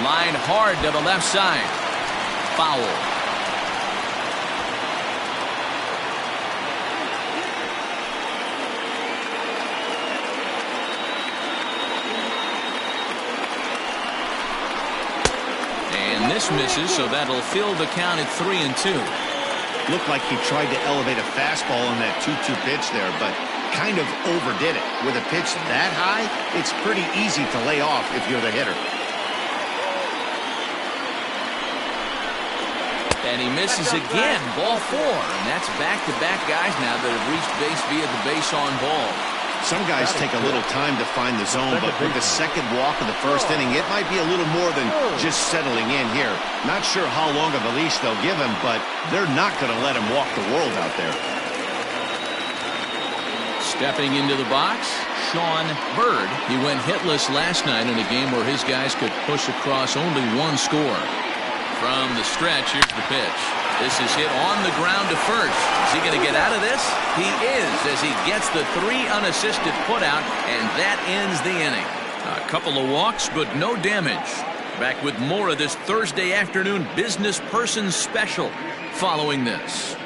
Line hard to the left side. Foul. And this misses, so that'll fill the count at 3-2. Looked like he tried to elevate a fastball on that 2-2 pitch there, but kind of overdid it. With a pitch that high, it's pretty easy to lay off if you're the hitter. And he misses again, ball 4. And that's back-to-back guys now that have reached base via the base on ball. Some guys take a little time to find the zone, but with the second walk of the first inning, it might be a little more than just settling in here. Not sure how long of a leash they'll give him, but they're not going to let him walk the world out there. Stepping into the box, Sean Bird. He went hitless last night in a game where his guys could push across only 1 score. From the stretch, here's the pitch. This is hit on the ground to first. Is he going to get out of this? He is, as he gets the 3 unassisted putout, and that ends the inning. A couple of walks, but no damage. Back with more of this Thursday afternoon business person special following this.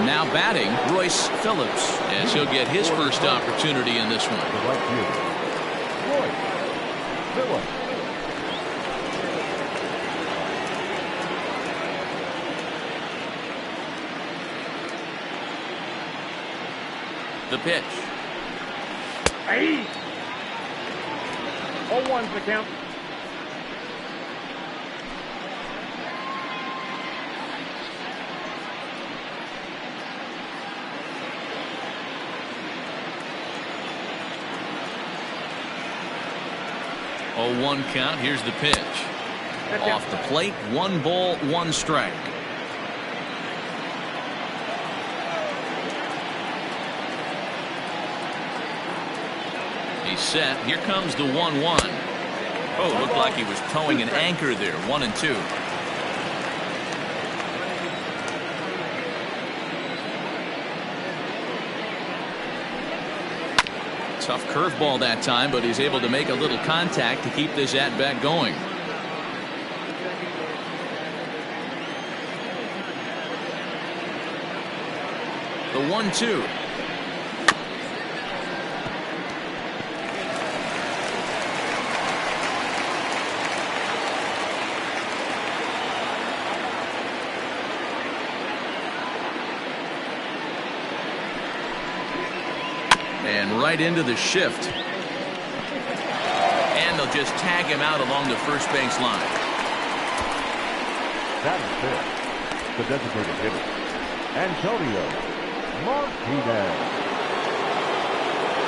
Now batting, Royce Phillips, as he'll get his first opportunity in this one. The pitch. Hey! 0-1's the count. Oh, 1 count. Here's the pitch. Off the plate, 1 ball, 1 strike. He's set. Here comes the 1-1. Oh, looked like he was towing an anchor there. 1-2. Tough curveball that time, but he's able to make a little contact to keep this at-bat going. The 1-2. And right into the shift. And they'll just tag him out along the first base line. That is it. The designated hitter, Antonio Martinez.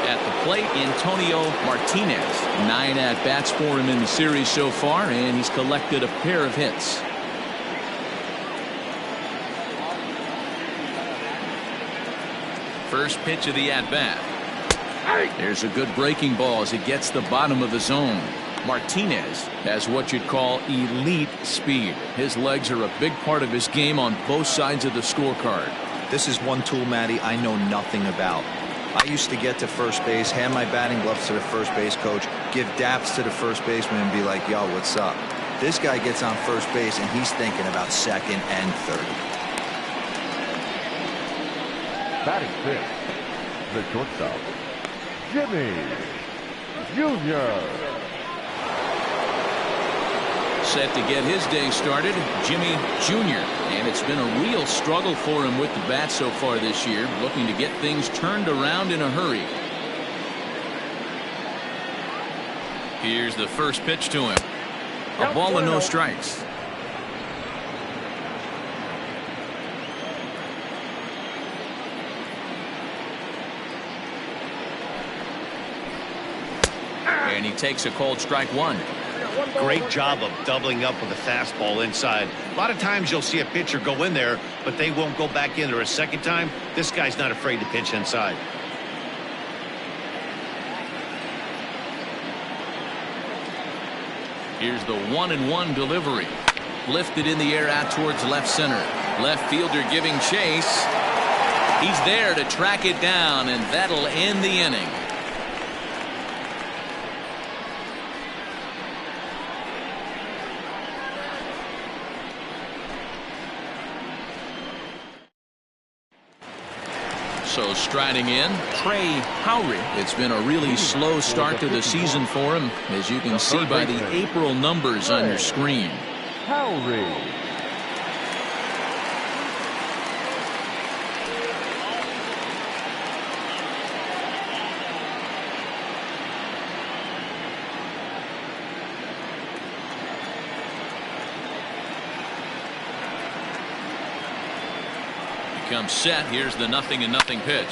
At the plate, Antonio Martinez. 9 at-bats for him in the series so far, and he's collected a pair of hits. First pitch of the at-bat. There's a good breaking ball as it gets the bottom of the zone. Martinez has what you'd call elite speed. His legs are a big part of his game on both sides of the scorecard. This is one tool, Matty, I know nothing about. I used to get to first base, hand my batting gloves to the first base coach, give daps to the first baseman and be like, yo, what's up? This guy gets on first base and he's thinking about second and third. Batting fifth, the shortstop, Jimmy Jr. Set to get his day started, Jimmy Jr. And it's been a real struggle for him with the bat so far this year, looking to get things turned around in a hurry. Here's the first pitch to him. A ball and no strikes. And he takes a cold strike one. Great job of doubling up with a fastball inside. A lot of times you'll see a pitcher go in there, but they won't go back in there a second time. This guy's not afraid to pitch inside. Here's the 1-1 delivery. Lifted in the air out towards left center. Left fielder giving chase. He's there to track it down, and that'll end the inning. So striding in, Trey Howry. It's been a really slow start to the season for him, as you can see by the April numbers on your screen. Howry. Comes set. Here's the 0-0 pitch.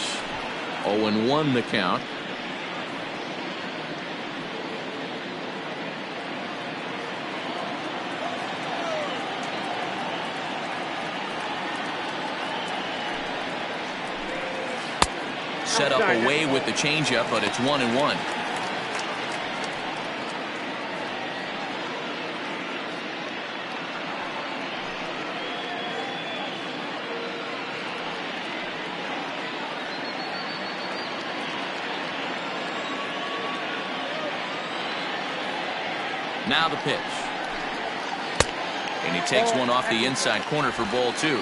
0-1 the count. Set up away with the changeup, but it's 1-1. Now the pitch. And he takes one off the inside corner for ball two.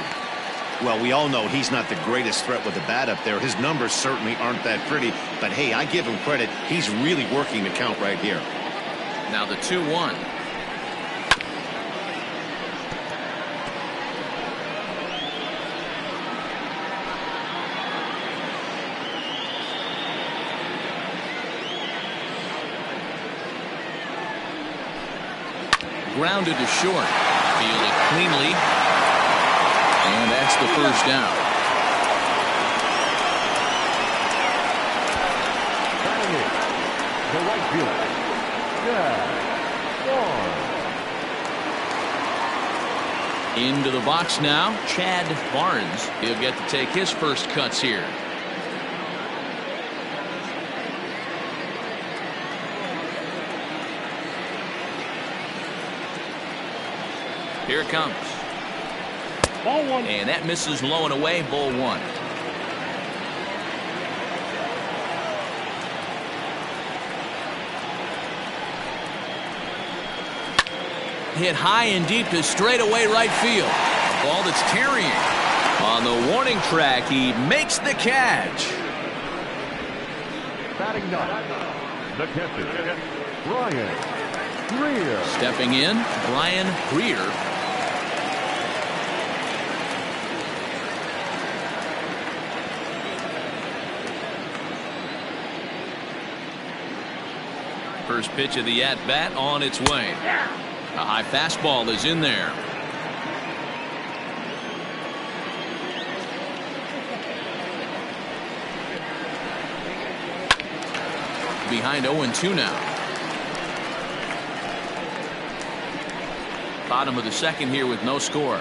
Well, we all know he's not the greatest threat with the bat up there. His numbers certainly aren't that pretty. But, hey, I give him credit. He's really working the count right here. Now the 2-1. Grounded to short. Fielded cleanly. And that's the first down. Batting in, the right fielder, Chad Barnes. Into the box now, Chad Barnes. He'll get to take his first cuts here. Here it comes. Ball one. And that misses low and away, ball one. Hit high and deep to straightaway right field. A ball that's carrying. On the warning track, he makes the catch. Batting ninth, the catcher, Brian Greer. Stepping in, Brian Greer. First pitch of the at-bat on its way. A high fastball is in there. Behind 0-2 now. Bottom of the second here with no score.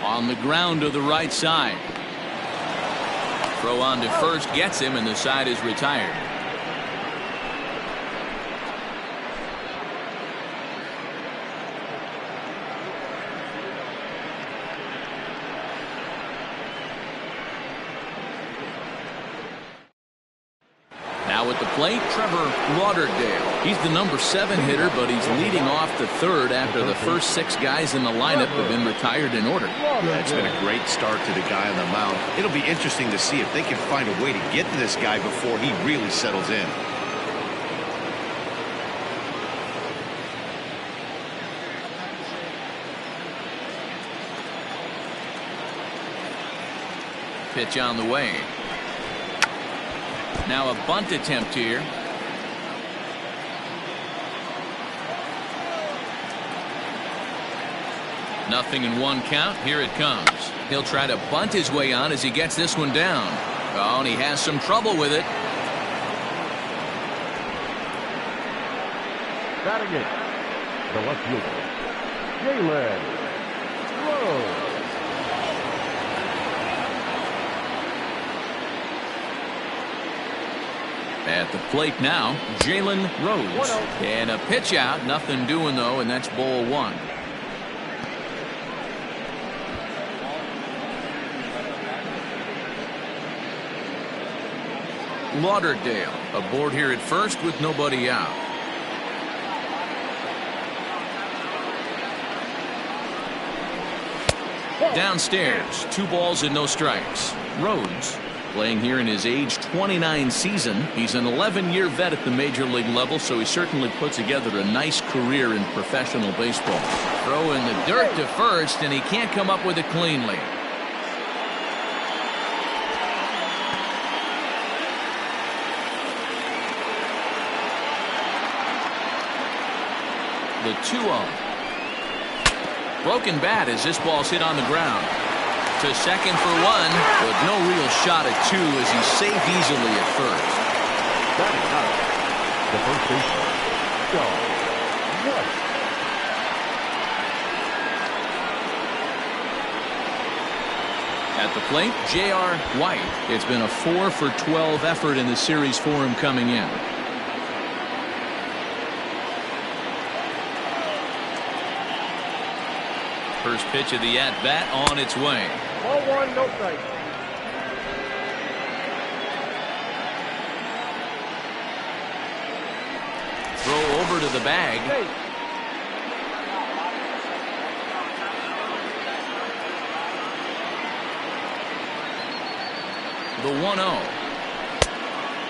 On the ground to the right side. Throw on to first gets him, and the side is retired. Now at the plate, Trevor Lauderdale. He's the number 7 hitter, but he's leading off the third after the first 6 guys in the lineup have been retired in order. That's been a great start to the guy on the mound. It'll be interesting to see if they can find a way to get to this guy before he really settles in. Pitch on the way. Now a bunt attempt here. Nothing in 1 count. Here it comes. He'll try to bunt his way on as he gets this one down. Oh, and he has some trouble with it. Batting it, the left fielder, Jalen Rose. At the plate now, Jalen Rose. And a pitch out. Nothing doing, though, and that's ball 1. Lauderdale aboard here at first with nobody out. Downstairs, 2 balls and no strikes. Rhodes playing here in his age 29 season. He's an 11-year vet at the major league level, so he certainly put together a nice career in professional baseball. Throw in the dirt to first, and he can't come up with it cleanly. The 2-0. Broken bat as this ball's hit on the ground. To second for 1, but no real shot at 2 as he's safe easily at first. Batting out, the first baseman, John White. At the plate, J.R. White. It's been a 4 for 12 effort in the series for him coming in. First pitch of the at-bat on its way. Ball 1, no strike. Throw over to the bag. The 1-0.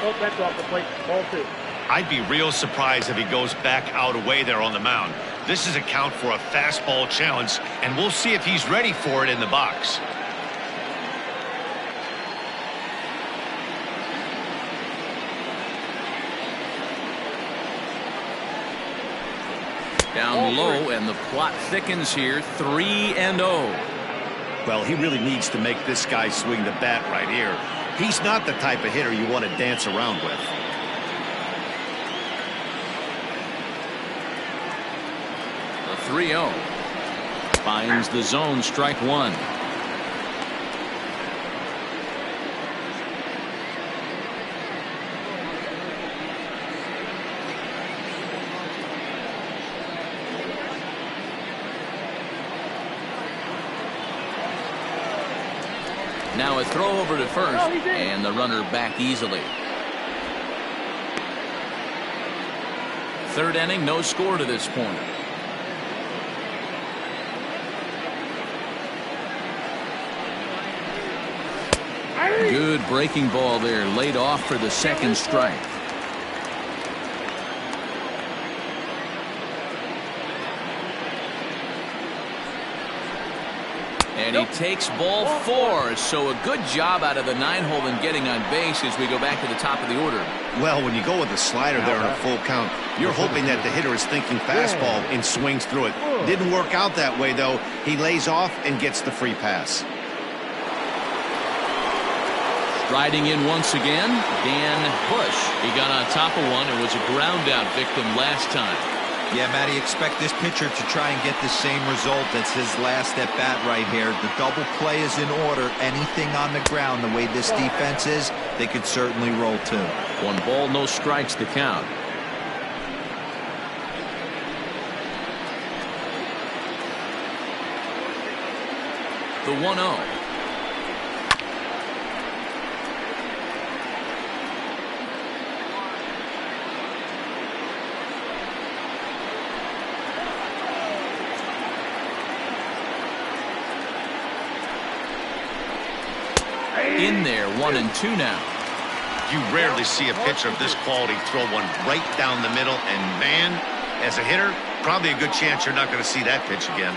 Oh, that's off the plate. Ball 2. I'd be real surprised if he goes back out away there on the mound. This is a count for a fastball challenge, and we'll see if he's ready for it in the box. Down low, and the plot thickens here. 3-0. Well, he really needs to make this guy swing the bat right here. He's not the type of hitter you want to dance around with. The 3-0. Finds the zone, strike 1. Now a throw over to first, and the runner back easily. Third inning, no score to this point. Good breaking ball there, laid off for the second strike. And he takes ball 4, so a good job out of the 9-hole in getting on base as we go back to the top of the order. Well, when you go with a slider there in a full count, you're hoping that the hitter is thinking fastball and swings through it. Didn't work out that way, though. He lays off and gets the free pass. Striding in once again, Dan Bush. He got on top of one and was a ground out victim last time. Yeah, Matty, expect this pitcher to try and get the same result as his last at bat right here. The double play is in order. Anything on the ground, the way this defense is, they could certainly roll too. 1 ball, no strikes to count. The 1-0. In there, 1-2 now. You rarely see a pitcher of this quality throw one right down the middle, and man, as a hitter, probably a good chance you're not going to see that pitch again.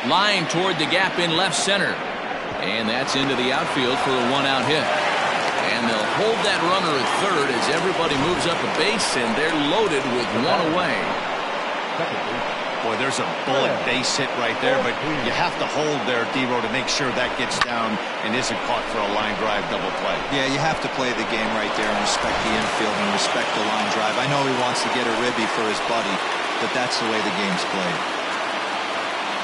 Line toward the gap in left center. And that's into the outfield for a 1-out hit. And they'll hold that runner at third as everybody moves up a base, and they're loaded with 1 away. Boy, there's a bullet base hit right there, but you have to hold there, D-Row, to make sure that gets down and isn't caught for a line drive double play. Yeah, you have to play the game right there and respect the infield and respect the line drive. I know he wants to get a ribby for his buddy, but that's the way the game's played.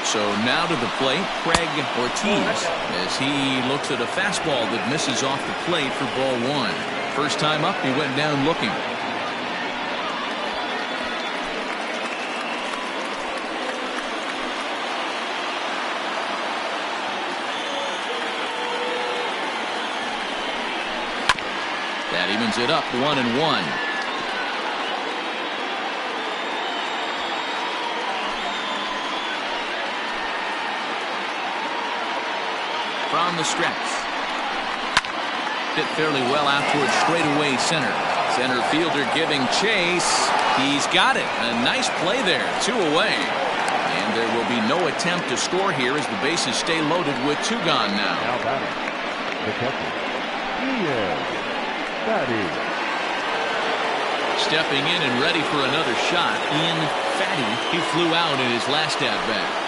So now to the plate, Craig Ortiz, as he looks at a fastball that misses off the plate for ball 1. First time up, he went down looking. That evens it up, 1-1. From the stretch. Hit fairly well out towards straightaway center. Center fielder giving chase. He's got it. A nice play there. 2 away. And there will be no attempt to score here as the bases stay loaded with 2 gone now. Now batting, the catcher, Ian Fatty. Stepping in and ready for another shot, Ian Fatty. He flew out in his last at bat.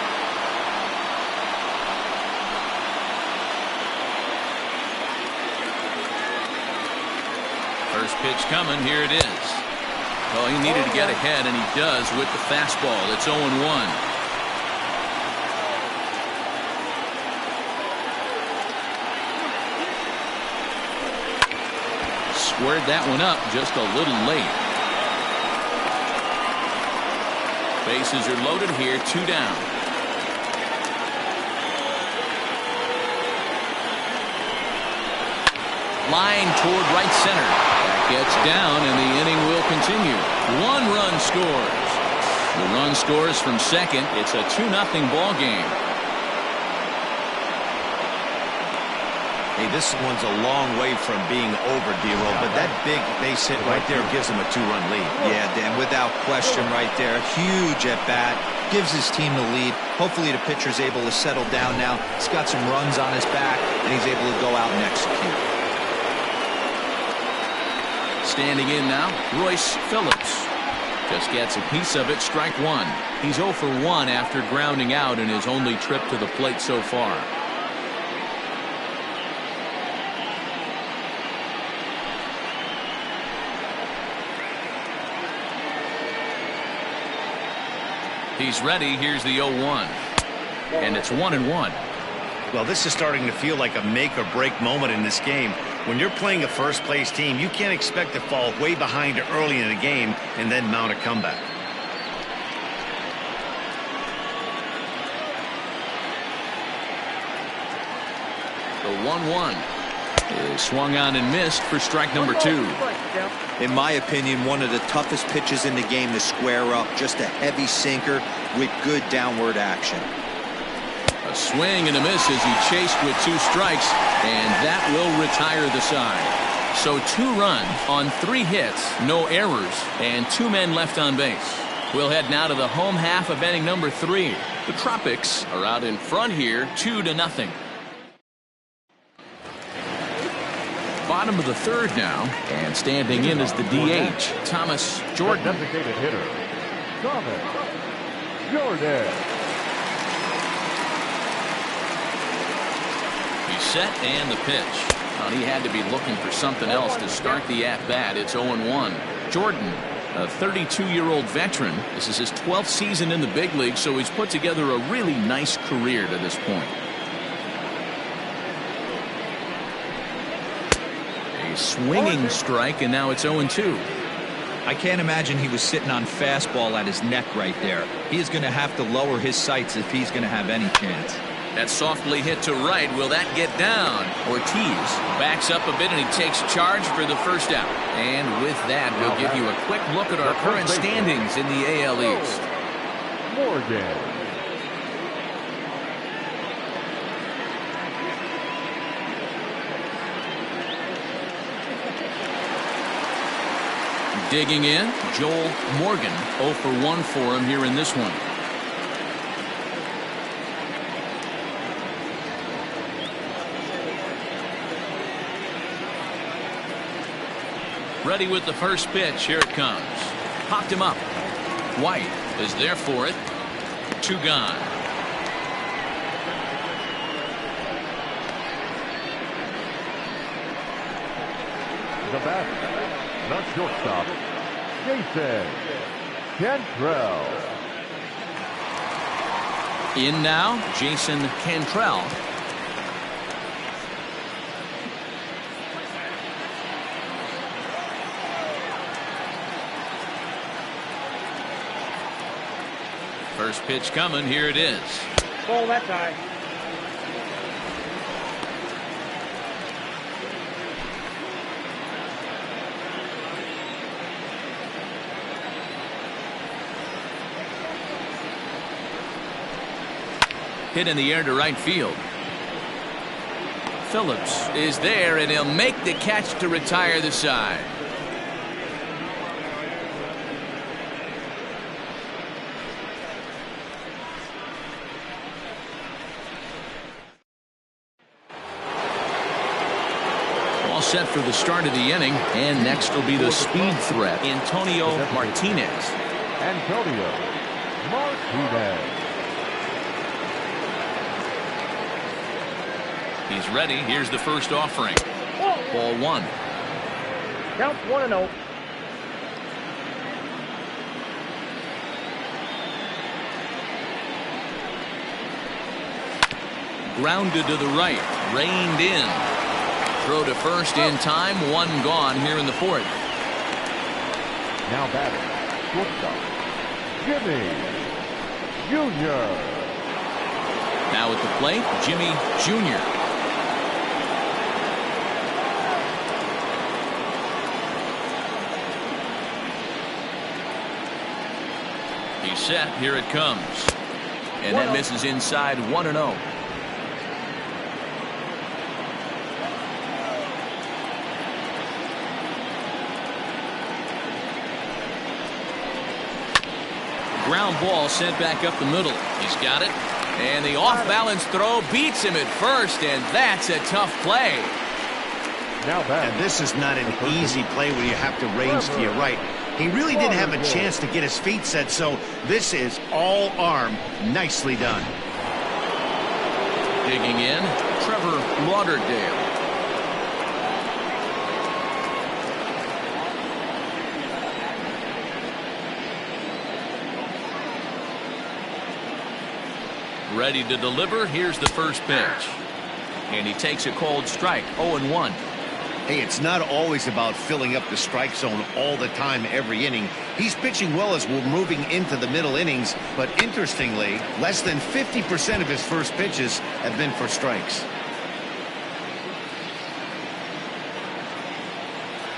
First pitch coming. Here it is. Well, he needed to get ahead, and he does with the fastball. It's 0-1. Squared that one up just a little late. Bases are loaded here. 2 down. Line toward right center. Gets down, and the inning will continue. 1 run scores. The run scores from second. It's a 2-0 ball game. Hey, this one's a long way from being over, D-Roll, but that big base hit right there gives him a 2-run lead. Yeah, Dan, without question right there. Huge at bat. Gives his team the lead. Hopefully the pitcher's able to settle down now. He's got some runs on his back, and he's able to go out and execute. Standing in now, Royce Phillips. Just gets a piece of it, strike 1. He's 0 for 1 after grounding out in his only trip to the plate so far. He's ready. Here's the 0-1. And it's 1-1. Well, this is starting to feel like a make-or-break moment in this game. When you're playing a first-place team, you can't expect to fall way behind early in the game and then mount a comeback. The 1-1 is swung on and missed for strike number 2. In my opinion, one of the toughest pitches in the game to square up. Just a heavy sinker with good downward action. A swing and a miss as he chased with 2 strikes, and that will retire the side. So 2 runs on 3 hits, no errors, and 2 men left on base. We'll head now to the home half of inning number 3. The Tropics are out in front here, 2-0. Bottom of the 3rd now, and standing in is the DH, Thomas Jordan. Designated hitter, Thomas Jordan. set and the pitch. Well, he had to be looking for something else to start the at-bat. It's 0-1. Jordan, a 32-year-old veteran. This is his 12th season in the big league, so he's put together a really nice career to this point. A swinging strike, and now it's 0-2. I can't imagine he was sitting on fastball at his neck right there. He is going to have to lower his sights if he's going to have any chance. That softly hit to right. Will that get down? Ortiz backs up a bit, and he takes charge for the first out. And with that, we'll give you a quick look at our current standings in the AL East. Morgan. Digging in, Joel Morgan. 0 for 1 for him here in this one. Ready with the first pitch. Here it comes. Popped him up. White is there for it. 2 gone. The batter, not shortstop, Jason Cantrell. In now, Jason Cantrell. First pitch coming. Here it is. Ball that time. Hit in the air to right field. Phillips is there, and he'll make the catch to retire the side. All set for the start of the inning, and next will be the speed threat, Antonio Martinez. Antonio Martinez. He's ready. Here's the first offering. Ball 1. Counts 1-0. Grounded to the right. Reined in. Throw to first in time. 1 gone here in the 4th. Now batting, shortstop, Jimmy Jr. Now at the plate, Jimmy Jr. He's set. Here it comes. And that misses inside. 1-0. Ground ball sent back up the middle. He's got it. And the off-balance throw beats him at first, and that's a tough play. Now back. And this is not an easy play when you have to range to your right. He really didn't have a chance to get his feet set, so this is all arm. Nicely done. Digging in, Trevor Lauderdale. Ready to deliver. Here's the first pitch. And he takes a cold strike. 0-1. Hey, it's not always about filling up the strike zone all the time every inning. He's pitching well as we're moving into the middle innings, but interestingly, less than 50% of his first pitches have been for strikes.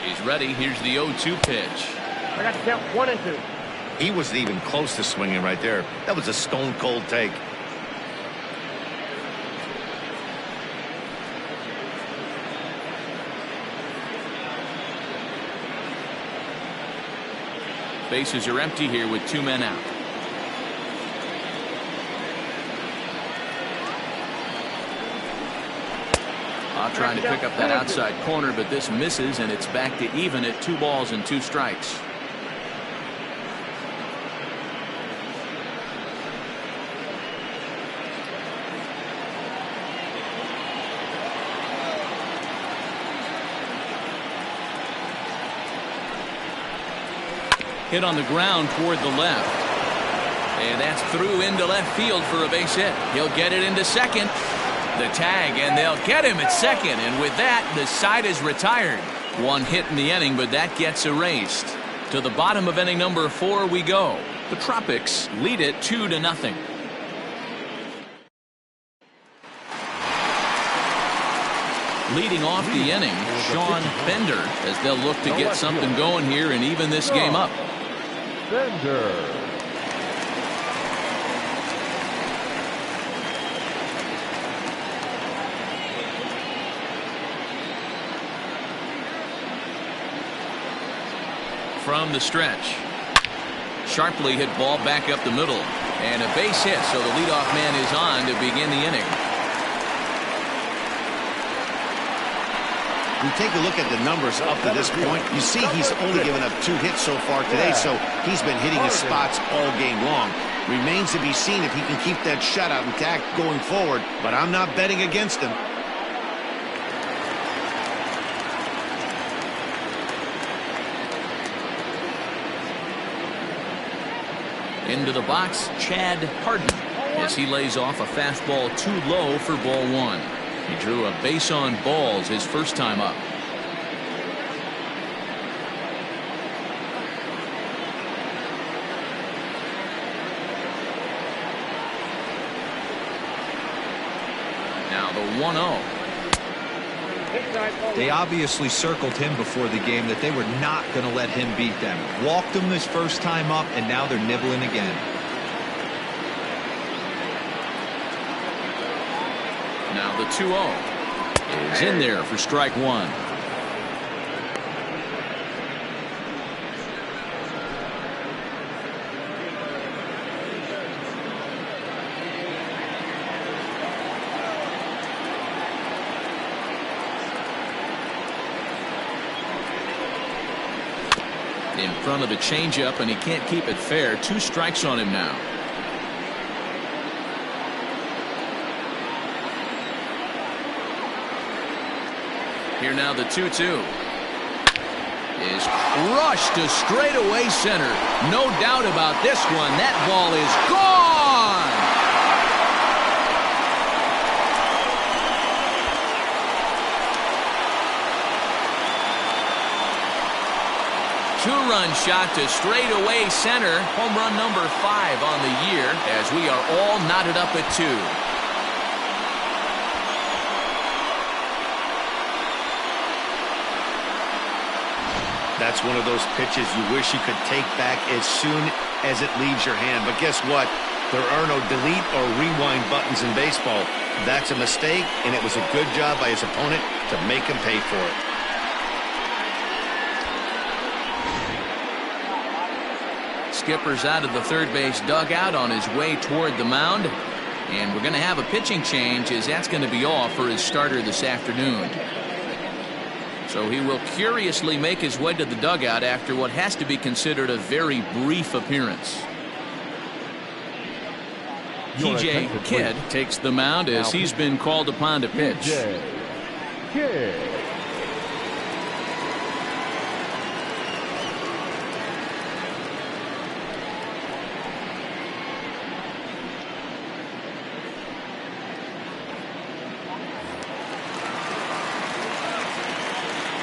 He's ready. Here's the 0-2 pitch. I got to count 1 and 2. He wasn't even close to swinging right there. That was a stone cold take. Bases are empty here with 2 men out. Trying to pick up that outside corner, but this misses, and it's back to even at 2 balls and 2 strikes. Hit on the ground toward the left. And that's through into left field for a base hit. He'll get it into second. The tag, and they'll get him at second. And with that, the side is retired. One hit in the inning, but that gets erased. To the bottom of inning number 4 we go. The Tropics lead it 2-0. Leading off the inning, Sean Bender, as they'll look to get something going here and even this game up. Bender. From the stretch. Sharply hit ball back up the middle. And a base hit, so the leadoff man is on to begin the inning. You take a look at the numbers up to this point. You see he's only given up 2 hits so far today, so he's been hitting his spots all game long. Remains to be seen if he can keep that shutout intact going forward, but I'm not betting against him. Into the box, Chad Harden, as he lays off a fastball too low for ball 1. He drew a base on balls his first time up. Now the 1-0. They obviously circled him before the game that they were not going to let him beat them. Walked him his first time up, and now they're nibbling again. Now the 2-0 is in there for strike 1. In front of the changeup, and he can't keep it fair. 2 strikes on him now. Here now the 2-2 is crushed to straightaway center. No doubt about this one. That ball is gone. Two-run shot to straightaway center. Home run number 5 on the year, as we are all knotted up at 2. That's one of those pitches you wish you could take back as soon as it leaves your hand. But guess what? There are no delete or rewind buttons in baseball. That's a mistake, and it was a good job by his opponent to make him pay for it. Skipper's out of the third base dugout on his way toward the mound. And we're going to have a pitching change, as that's going to be all for his starter this afternoon. So he will curiously make his way to the dugout after what has to be considered a very brief appearance. TJ Kidd takes the mound as he's been called upon to pitch. TJ Kidd.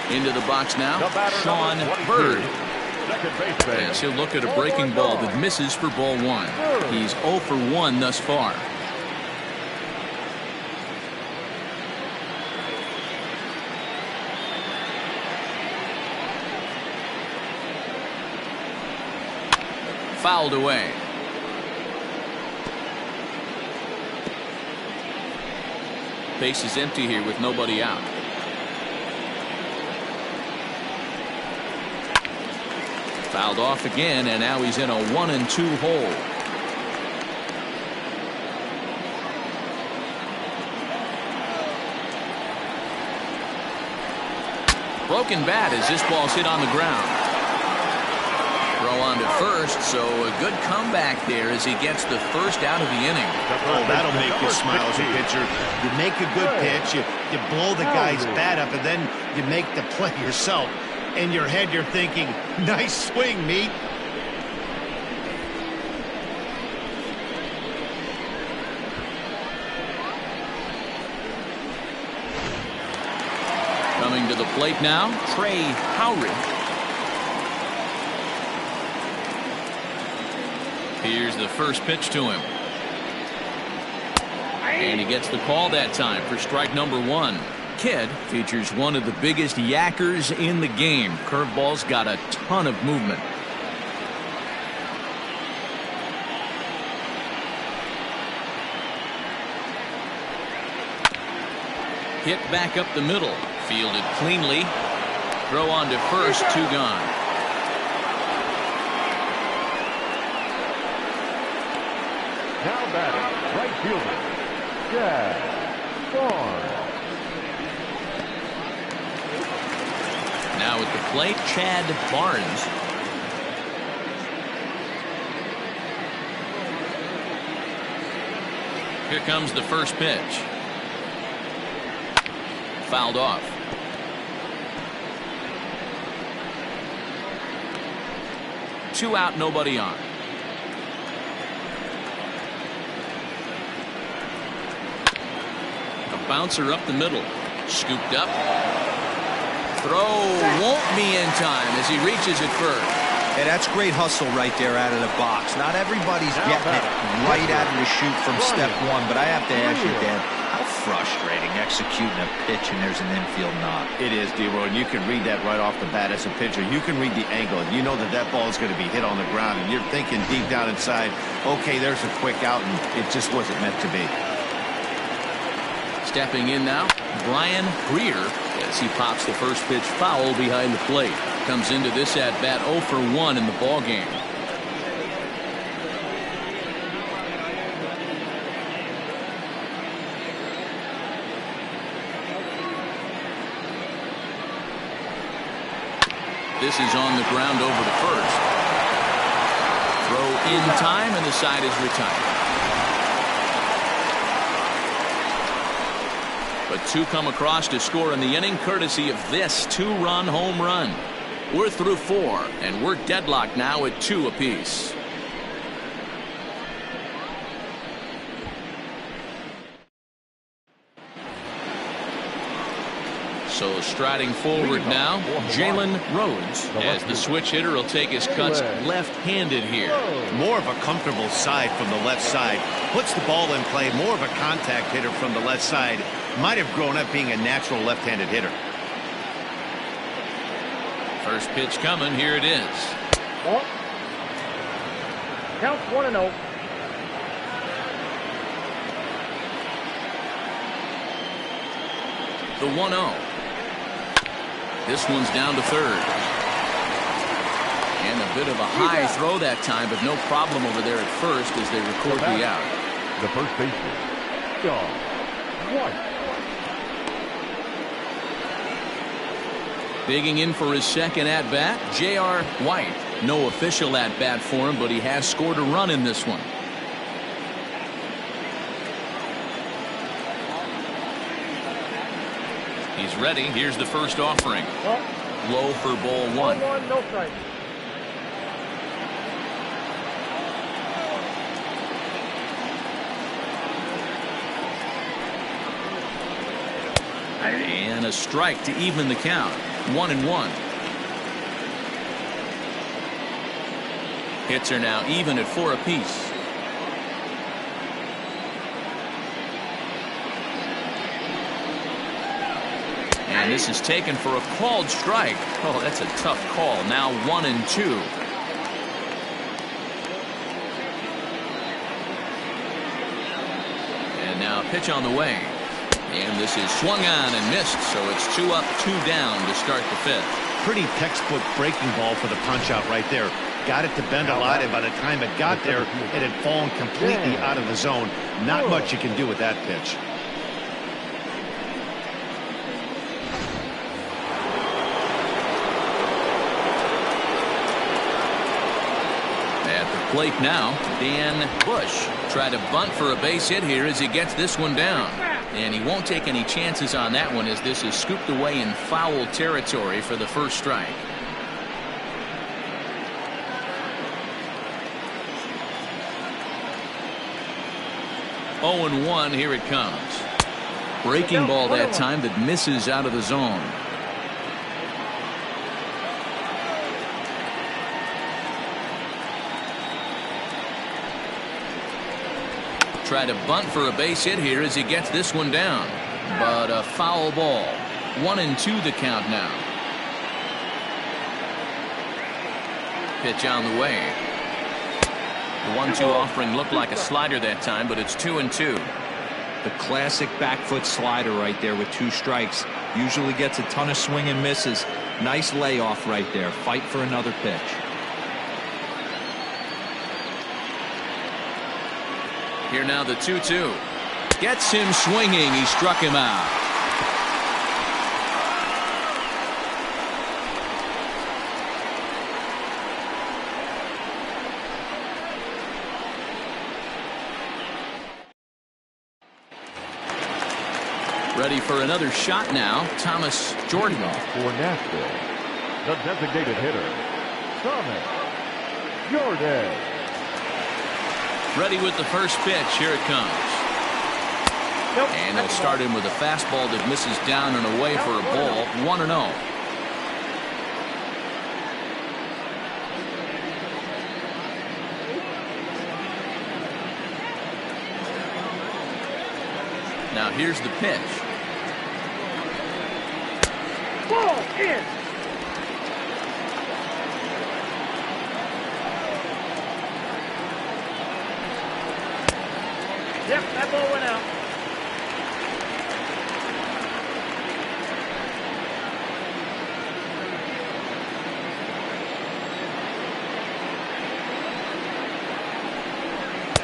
Into the box now, Sean Bird. As he'll look at a breaking ball that misses for ball 1. He's 0 for 1 thus far. Fouled away. Base is empty here with nobody out. Fouled off again, and now he's in a 1-2 hole. Broken bat as this ball's hit on the ground. Throw on to first, so a good comeback there as he gets the first out of the inning. Oh, that'll make you smile as a pitcher. You make a good pitch, you blow the guy's bat up, and then you make the play yourself. In your head, you're thinking, nice swing, meat. the plate now, Trey Howard. Here's the first pitch to him. And he gets the call that time for strike number one. Kid features one of the biggest yackers in the game. Curveball's got a ton of movement. Hit back up the middle. Fielded cleanly. Throw on to first, 2 gone. Now batting, right fielder, Chad Barnes. Now at the plate, Chad Barnes. Here comes the first pitch. Fouled off. Two out, nobody on. A bouncer up the middle. Scooped up. Throw won't be in time as he reaches it first. Hey, that's great hustle right there out of the box. Not everybody's getting it right out of the chute from step one, but I have to ask you, Dan, how frustrating executing a pitch and there's an infield knock. It is, D-Roy, and you can read that right off the bat as a pitcher. You can read the angle, and you know that that ball is going to be hit on the ground, and you're thinking deep down inside, okay, there's a quick out, and it just wasn't meant to be. Stepping in now, Brian Greer, as he pops the first pitch foul behind the plate. Comes into this at bat 0 for 1 in the ball game. This is on the ground over to first. Throw in time, and the side is retired. But 2 come across to score in the inning, courtesy of this 2-run home run. We're through 4, and we're deadlocked now at 2 apiece. So striding forward now, Jalen Rhodes, as the switch hitter will take his cuts left-handed here. More of a comfortable side from the left side. Puts the ball in play. More of a contact hitter from the left side. Might have grown up being a natural left-handed hitter. First pitch coming. Here it is. Ball. Counts 1-0. The 1-0. This one's down to third. And a bit of a high throw that time, but no problem over there at first as they record the out. The first baseman, John White. Digging in for his second at-bat, J.R. White. No official at-bat for him, but he has scored a run in this one. He's ready. Here's the first offering. Low for ball 1. 1-1, no strike. And a strike to even the count. 1-1. Hits are now even at 4 apiece. And this is taken for a called strike. Oh, that's a tough call. Now 1-2. And now pitch on the way. And this is swung on and missed, so it's 2 up, 2 down to start the 5th. Pretty textbook breaking ball for the punch out right there. Got it to bend a lot, and by the time it got there, it had fallen completely out of the zone. Not much you can do with that pitch. Plate now, Dan Bush. Try to bunt for a base hit here as he gets this one down. And he won't take any chances on that one as this is scooped away in foul territory for the first strike. Oh, 1, here it comes. Breaking ball that time that misses out of the zone. try to bunt for a base hit here as he gets this one down. But a foul ball. 1-2 the count now. Pitch on the way. The 1-2 offering looked like a slider that time, but it's 2-2. The classic back foot slider right there with 2 strikes. Usually gets a ton of swing and misses. Nice layoff right there. Fight for another pitch. Here now the 2-2. Gets him swinging. He struck him out. Ready for another shot now. Thomas Jordan. For Nashville, the designated hitter, Thomas Jordan. Ready with the first pitch. Here it comes. Nope, And they'll start him with a fastball that misses down and away for a ball. 1-0. Now here's the pitch. Ball in. Yep, that ball went out.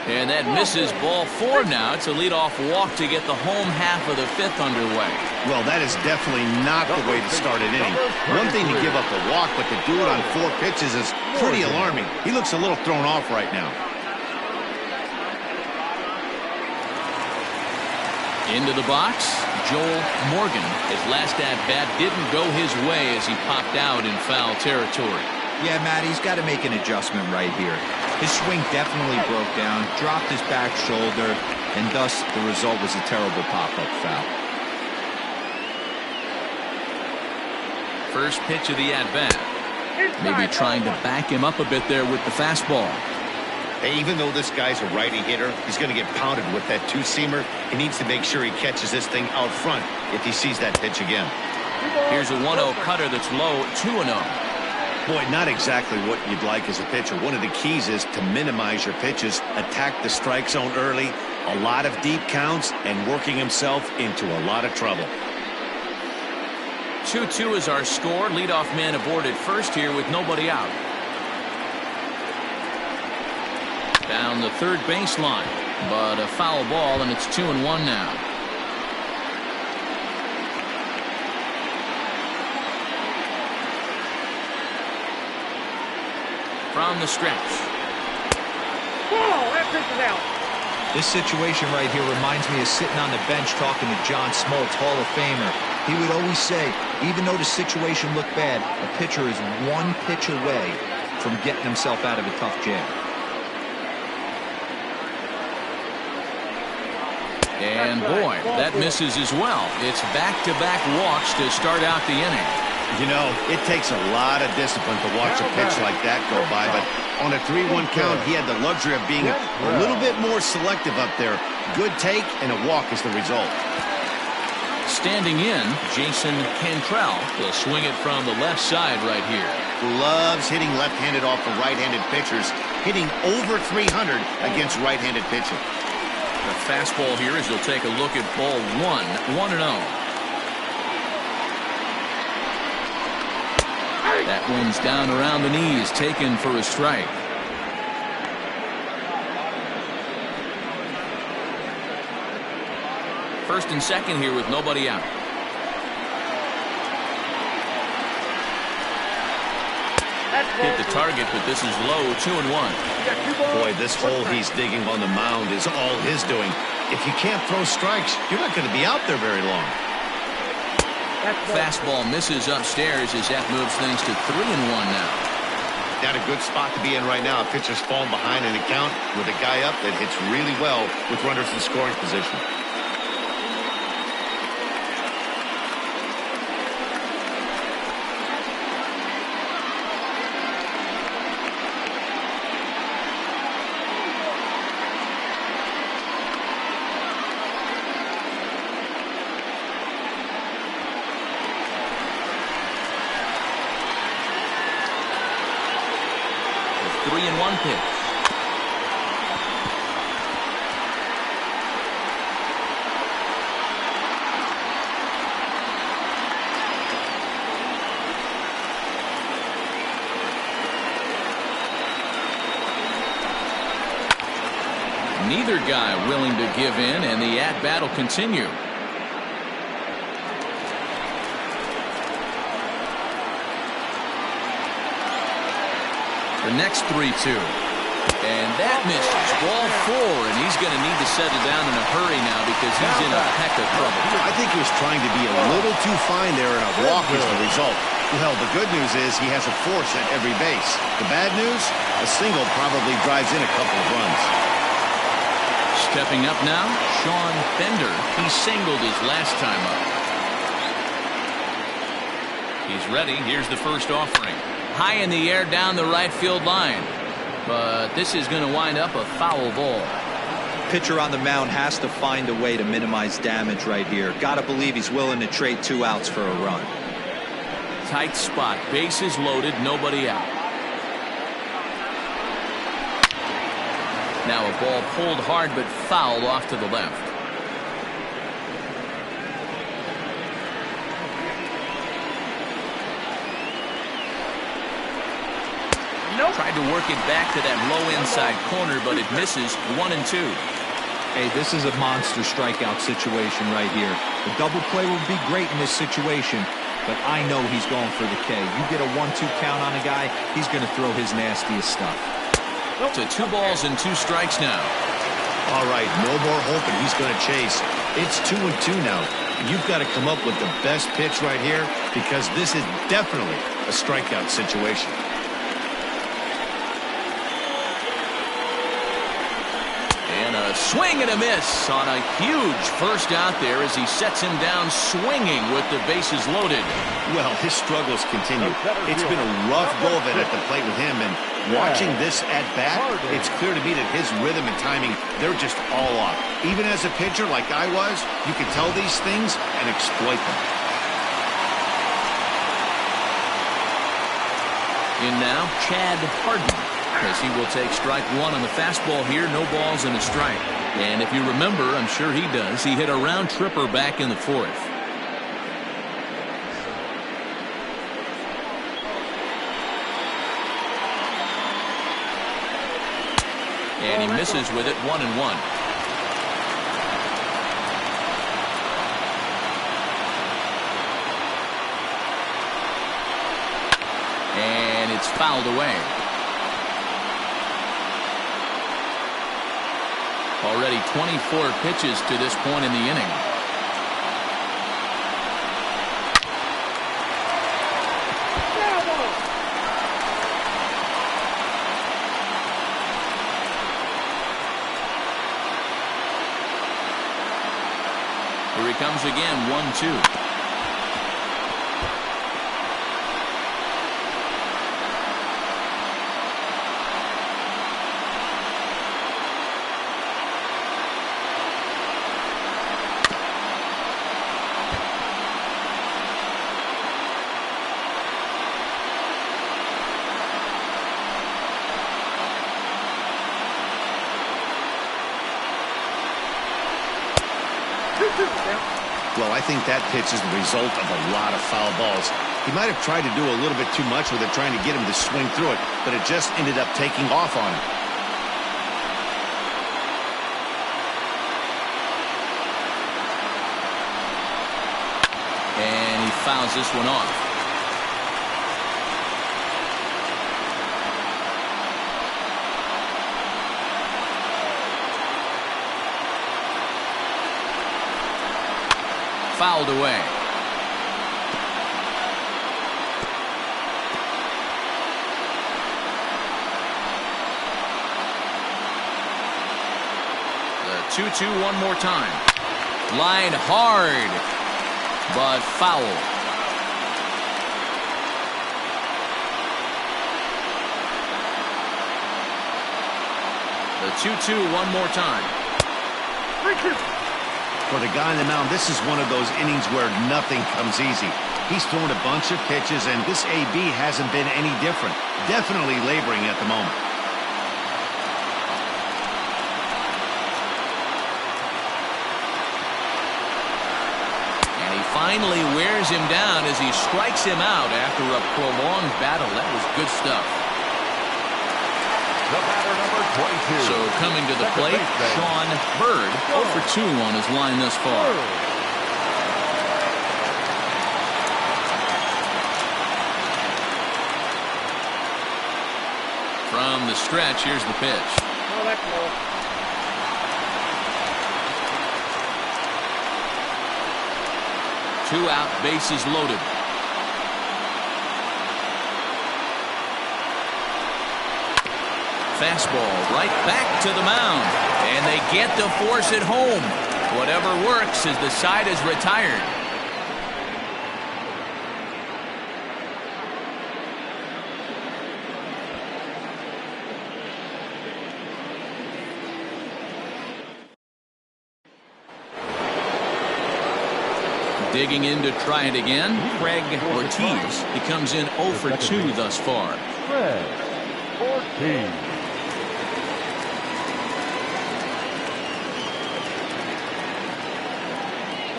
And that misses. Ball 4 now. It's a leadoff walk to get the home half of the 5th underway. Well, that is definitely not the way to start an inning. One thing to give up a walk, but to do it on 4 pitches is pretty alarming. He looks a little thrown off right now. Into the box, Joel Morgan. His last at-bat didn't go his way as he popped out in foul territory. Yeah, Matt, he's got to make an adjustment right here. His swing definitely broke down, dropped his back shoulder, and thus the result was a terrible pop-up foul. First pitch of the at-bat. Maybe trying to back him up a bit there with the fastball. Hey, even though this guy's a righty hitter, he's going to get pounded with that 2-seamer. He needs to make sure he catches this thing out front if he sees that pitch again. Here's a 1-0 cutter that's low, 2-0. Boy, not exactly what you'd like as a pitcher. One of the keys is to minimize your pitches, attack the strike zone early, a lot of deep counts, and working himself into a lot of trouble. 2-2 is our score. Leadoff man aboard at first here with nobody out. Down the third baseline, but a foul ball, and it's 2-1 now. From the stretch. Ball, that pitch is out. This situation right here reminds me of sitting on the bench talking to John Smoltz, Hall of Famer. He would always say, even though the situation looked bad, a pitcher is 1 pitch away from getting himself out of a tough jam. And boy, that misses as well. It's back-to-back walks to start out the inning. You know, it takes a lot of discipline to watch a pitch like that go by, but on a 3-1 count, he had the luxury of being a little bit more selective up there. Good take, and a walk is the result. Standing in, Jason Cantrell will swing it from the left side right here. Loves hitting left-handed off of right-handed pitchers, hitting over 300 against right-handed pitching. The fastball here as he'll take a look at ball 1-0. That one's down around the knees, taken for a strike. First and second here with nobody out. Hit the target, but this is low, 2-1. Boy, this hole he's digging on the mound is all his doing. If you can't throw strikes, you're not going to be out there very long. Fastball misses upstairs as that moves things to 3-1 now. Not a good spot to be in right now. A pitcher's falling behind an account with a guy up that hits really well with runners in scoring position. 3-1 pitch. Neither guy willing to give in, and the at-bat will continue. The next 3-2. And that misses. Ball 4, and he's going to need to settle down in a hurry now because he's in a heck of trouble. I think he was trying to be a little too fine there, and a walk is the result. Well, the good news is he has a force at every base. The bad news? A single probably drives in a couple of runs. Stepping up now, Sean Bender. He singled his last time up. He's ready. Here's the first offering. High in the air down the right field line. But this is going to wind up a foul ball. Pitcher on the mound has to find a way to minimize damage right here. Got to believe he's willing to trade 2 outs for a run. Tight spot. Bases loaded. Nobody out. Now a ball pulled hard but fouled off to the left. Tried to work it back to that low inside corner, but it misses. 1-2. Hey, this is a monster strikeout situation right here. The double play would be great in this situation, but I know he's going for the K. You get a 1-2 count on a guy, he's going to throw his nastiest stuff. To 2 balls and 2 strikes now. All right, no more hoping he's going to chase. It's 2-2 now. You've got to come up with the best pitch right here because this is definitely a strikeout situation. A swing and a miss on a huge first out there as he sets him down swinging with the bases loaded. Well, his struggles continue. It's been a rough go of it at the plate with him, and watching this at bat, it's clear to me that his rhythm and timing, they're just all off. Even as a pitcher like I was, you can tell these things and exploit them. In now, Chad Harden, as he will take strike 1 on the fastball here. No balls and a strike. And if you remember, I'm sure he does, he hit a round tripper back in the 4th. And he misses with it. 1-1. And it's fouled away. Already 24 pitches to this point in the inning. Here he comes again. 1-2. Well, I think that pitch is the result of a lot of foul balls. He might have tried to do a little bit too much with it, trying to get him to swing through it, but it just ended up taking off on him. And he fouls this one off. Fouled away. The 2-2 one more time. Line hard, but foul. The 2-2 one more time. For the guy on the mound, this is one of those innings where nothing comes easy. He's thrown a bunch of pitches, and this AB hasn't been any different. Definitely laboring at the moment. finally wears him down as he strikes him out after a prolonged battle. That was good stuff. The batter, number 22. So coming to the plate, Sean Bird, 0 for 2 on his line thus far. From the stretch, here's the pitch. Oh, that's low. Two out, bases loaded. Fastball right back to the mound. And they get to force it home. Whatever works as the side is retired. Digging in to try it again, Craig Ortiz. He comes in 0 for 2 thus far. Craig Ortiz.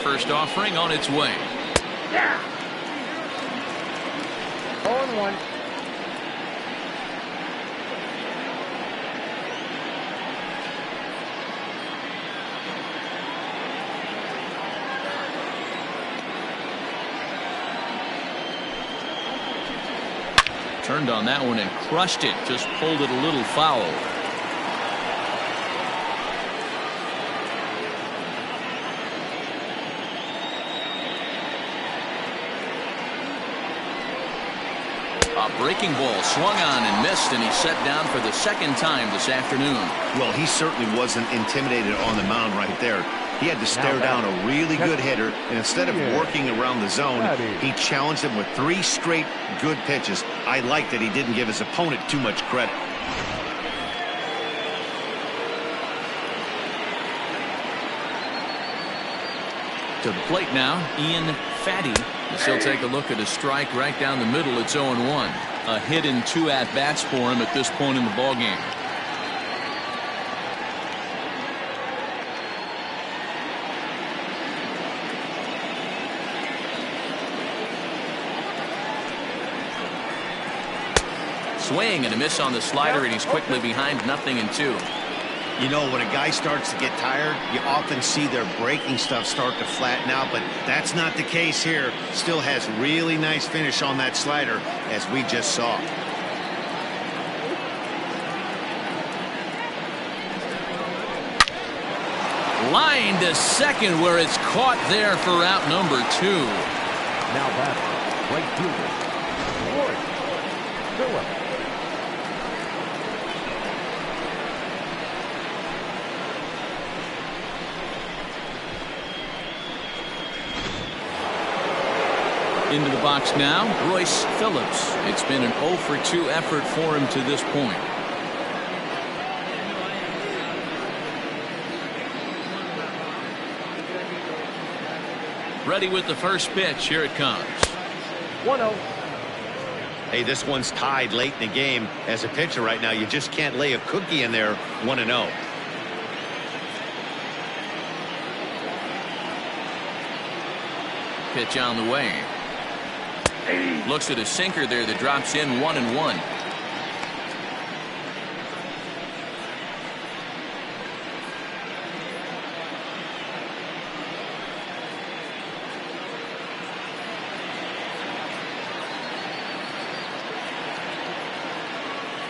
First offering on its way. Yeah. 0-1. Turned on that one and crushed it. Just pulled it a little foul. A breaking ball swung on and missed, and he's set down for the second time this afternoon. Well, he certainly wasn't intimidated on the mound right there. He had to stare down a really good hitter, and instead of working around the zone, he challenged him with 3 straight good pitches. I like that he didn't give his opponent too much credit. To the plate now, Ian Fatty. He'll take a look at a strike right down the middle. It's 0-1. A hit in 2 at-bats for him at this point in the ballgame. Swing and a miss on the slider, and he's quickly behind 0-2. You know, when a guy starts to get tired, you often see their breaking stuff start to flatten out, but that's not the case here. Still has really nice finish on that slider, as we just saw. Line to second, where it's caught there for out number 2. Now batting, right fielder, Royce Phillips. Into the box now, Royce Phillips. It's been an 0 for 2 effort for him to this point. Ready with the first pitch. Here it comes. 1-0. Hey, this one's tied late in the game. As a pitcher right now, you just can't lay a cookie in there. 1-0. Pitch on the way. Looks at a sinker there that drops in 1-1.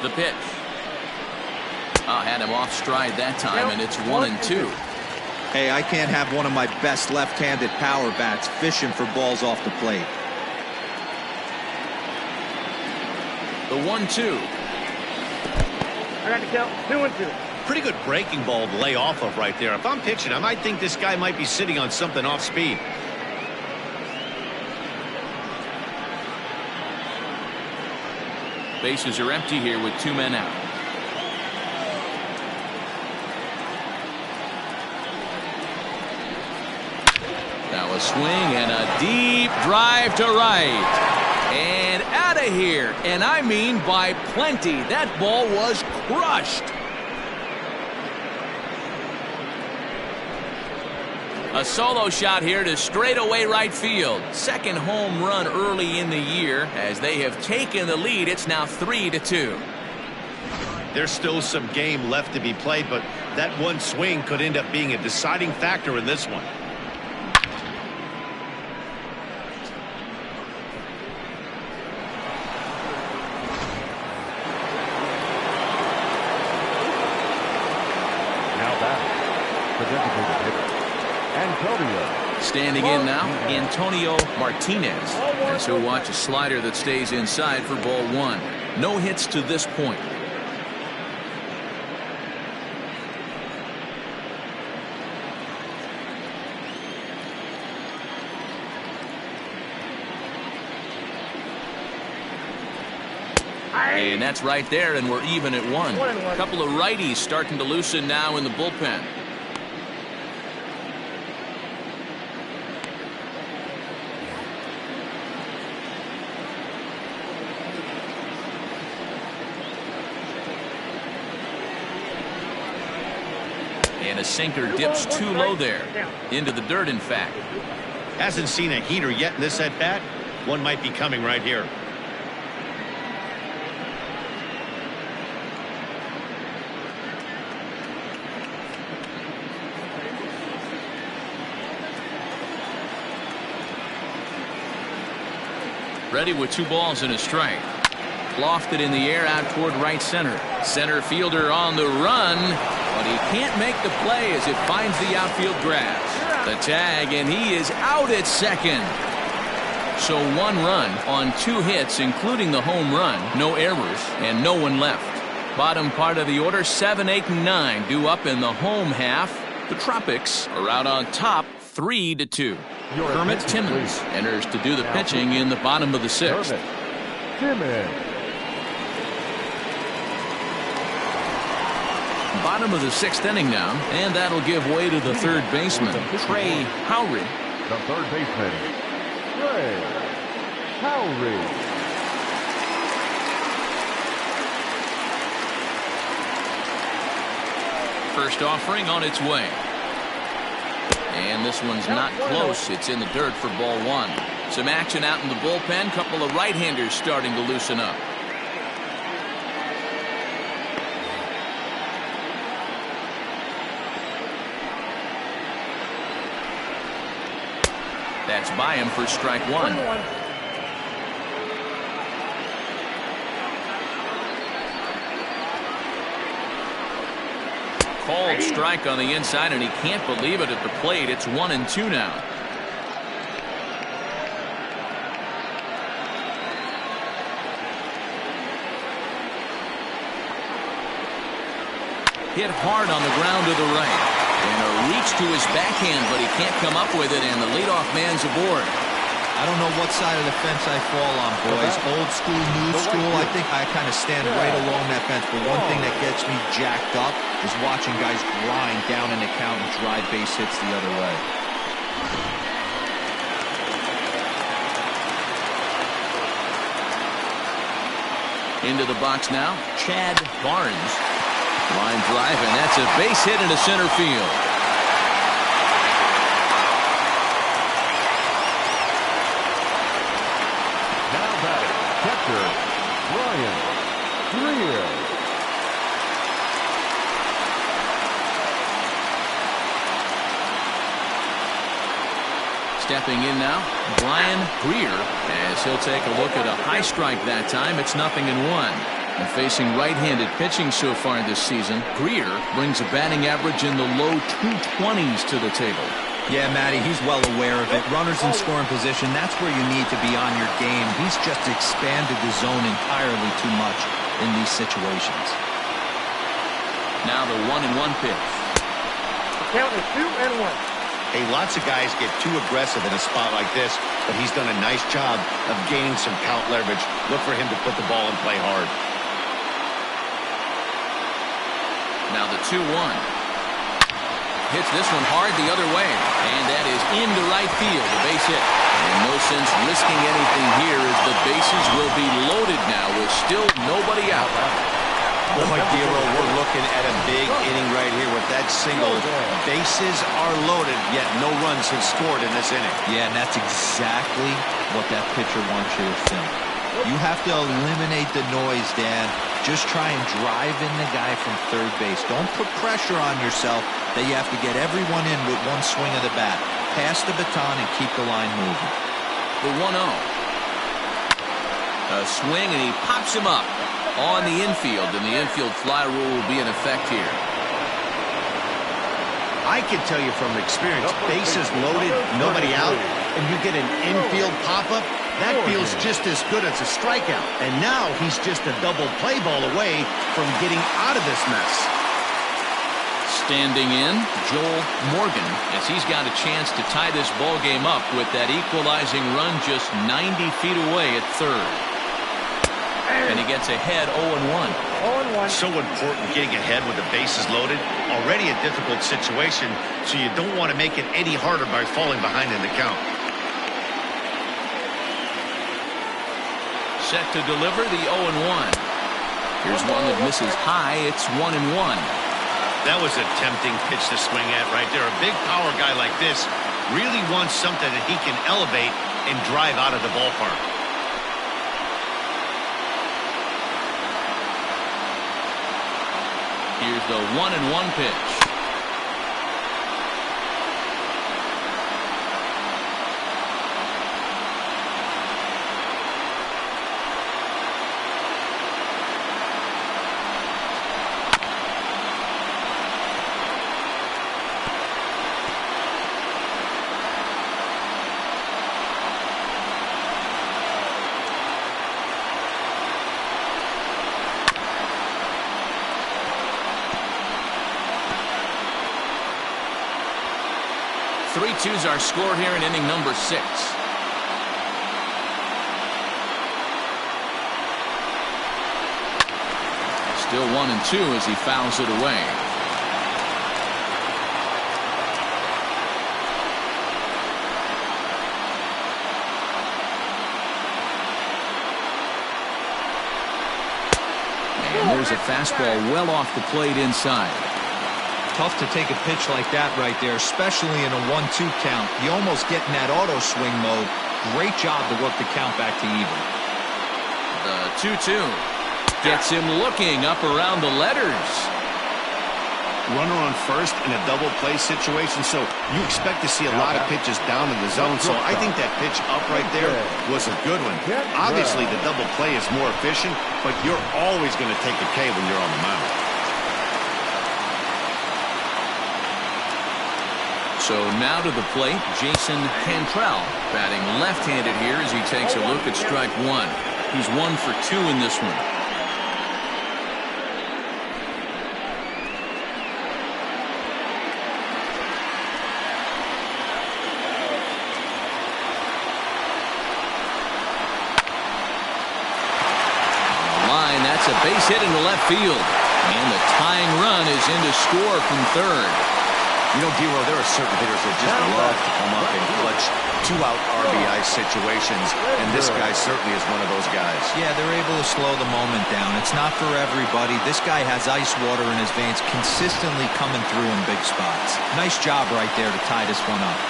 The pitch. Had him off stride that time, and it's 1-2. Hey, I can't have one of my best left-handed power bats fishing for balls off the plate. The 1-2. I got to count 2-2. Pretty good breaking ball to lay off of right there. If I'm pitching, I might think this guy might be sitting on something off speed. Bases are empty here with 2 men out. Now a swing and a deep drive to right. And out of here. And I mean by plenty. That ball was crushed. A solo shot here to straightaway right field. Second home run early in the year. As they have taken the lead, it's now 3-2. There's still some game left to be played, but that one swing could end up being a deciding factor in this one. Now back, the designated hitter, Antonio. Standing in now, Antonio Martinez. As he'll watch a slider that stays inside for ball one. No hits to this point. And that's right there, and we're even at one. A couple of righties starting to loosen now in the bullpen. And a sinker dips too low there. Into the dirt, in fact. Hasn't seen a heater yet in this at-bat. One might be coming right here. Ready with 2 balls and a strike. Lofted in the air out toward right center. Center fielder on the run, but he can't make the play as it finds the outfield grass. The tag, and he is out at second. So 1 run on 2 hits, including the home run. No errors and no one left. Bottom part of the order, 7, 8, and 9 due up in the home half. The Tropics are out on top, 3-2. Kermit Timmons enters to do the pitching in the bottom of the 6th. Bottom of the 6th inning now, and that'll give way to the 3rd baseman, Trey Howry. The 3rd baseman, Trey Howry. First offering on its way. And this one's not close. It's in the dirt for ball 1. Some action out in the bullpen. Couple of right-handers starting to loosen up. That's by him for strike 1. Called strike on the inside, and he can't believe it at the plate. It's 1-2 now. Hit hard on the ground to the right. And a reach to his backhand, but he can't come up with it, and the leadoff man's aboard. I don't know what side of the fence I fall on, boys. Old school, new school. I think I kind of stand right along that fence. But one thing that gets me jacked up is watching guys grind down in the count and drive base hits the other way. Into the box now, Chad Barnes. Line drive, and that's a base hit into center field. Catcher, Brian Greer. Stepping in now, Brian Greer, as he'll take a look at a high strike that time. It's 0-1. And facing right-handed pitching so far this season, Greer brings a batting average in the low 220s to the table. Yeah, Matty, he's well aware of it. Runners in scoring position, that's where you need to be on your game. He's just expanded the zone entirely too much in these situations. Now the 1-1 pitch. The count is 2-1. Hey, lots of guys get too aggressive in a spot like this, but he's done a nice job of gaining some count leverage. Look for him to put the ball and play hard. Now the 2-1. Hits this one hard the other way, and that is into right field, a base hit. And no sense risking anything here as the bases will be loaded now with still nobody out. Boy, Giro, we're looking looking at a big inning right here with that single. Bases are loaded, yet no runs have scored in this inning. Yeah, and that's exactly what that pitcher wants you to think. You have to eliminate the noise, Dan. Just try and drive in the guy from third base. Don't put pressure on yourself that you have to get everyone in with one swing of the bat. Pass the baton and keep the line moving. The 1-0. A swing, and he pops him up on the infield, and the infield fly rule will be in effect here. I can tell you from experience, bases loaded, nobody out, and you get an infield pop-up, that feels just as good as a strikeout. And now he's just a double play ball away from getting out of this mess. Standing in, Joel Morgan, as he's got a chance to tie this ball game up with that equalizing run just 90 feet away at third. And he gets ahead 0-1. So important getting ahead with the bases loaded. Already a difficult situation, so you don't want to make it any harder by falling behind in the count. Set to deliver the 0-1. Here's one that misses high. It's 1-1. That was a tempting pitch to swing at right there. A big power guy like this really wants something that he can elevate and drive out of the ballpark. Here's the 1-1 pitch. Two's our score here in inning number 6. Still 1-2 as he fouls it away. And there's a fastball well off the plate inside. Tough to take a pitch like that right there, especially in a 1-2 count. You almost get in that auto swing mode. Great job to work the count back to even. The 2-2 gets him looking up around the letters. Runner on first in a double play situation, so you expect to see a lot of pitches down in the zone. So I think that pitch up right there was a good one. Obviously, the double play is more efficient, but you're always going to take a K when you're on the mound. So now to the plate, Jason Cantrell, batting left-handed here as he takes a look at strike one. He's 1 for 2 in this one. Line, that's a base hit into left field. And the tying run is in to score from third. You know, Dero, there are certain hitters that just love to come up and clutch 2-out RBI situations, and this guy certainly is one of those guys. Yeah, they're able to slow the moment down. It's not for everybody. This guy has ice water in his veins, consistently coming through in big spots. Nice job right there to tie this one up.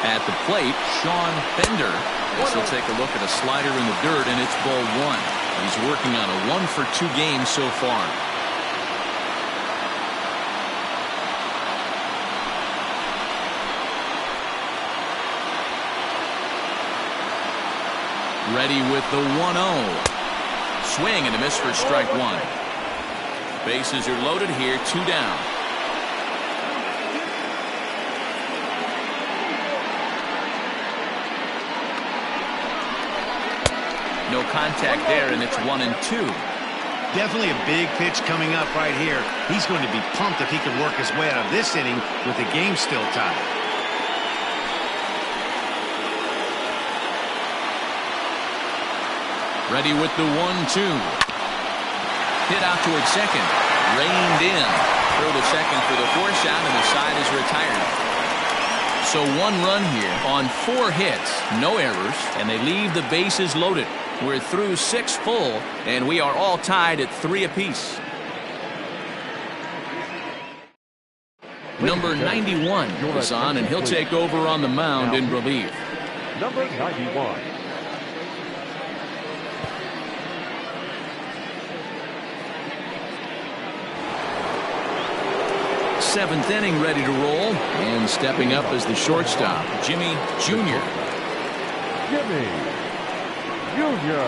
At the plate, Sean Bender. This will take a look at a slider in the dirt, and it's ball 1. He's working on a 1 for 2 game so far. Ready with the 1-0. Swing and a miss for strike 1. Bases are loaded here, 2 down. No contact there, and it's 1-2. Definitely a big pitch coming up right here. He's going to be pumped if he can work his way out of this inning with the game still tied. Ready with the 1-2. Hit out towards second. Reined in. Throw to second for the force out, and the side is retired. So 1 run here on 4 hits. No errors, and they leave the bases loaded. We're through 6 full, and we are all tied at 3 apiece. Number 91 is on, and he'll take over on the mound in relief. Number 91. Seventh inning ready to roll, and stepping up as the shortstop, Jimmy Jr. Jimmy Jr.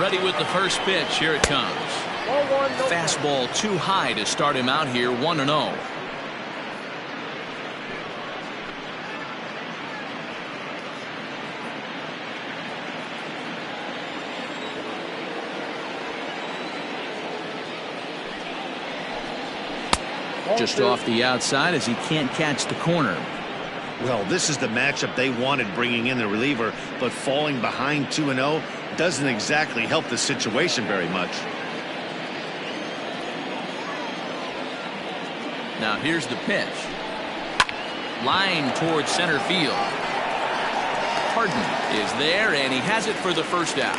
Ready with the first pitch. Here it comes. Fastball too high to start him out here, 1-0. Just off the outside as he can't catch the corner. Well, this is the matchup they wanted, bringing in the reliever, but falling behind 2-0 doesn't exactly help the situation very much. Now here's the pitch. Line towards center field. Harden is there, and he has it for the first out.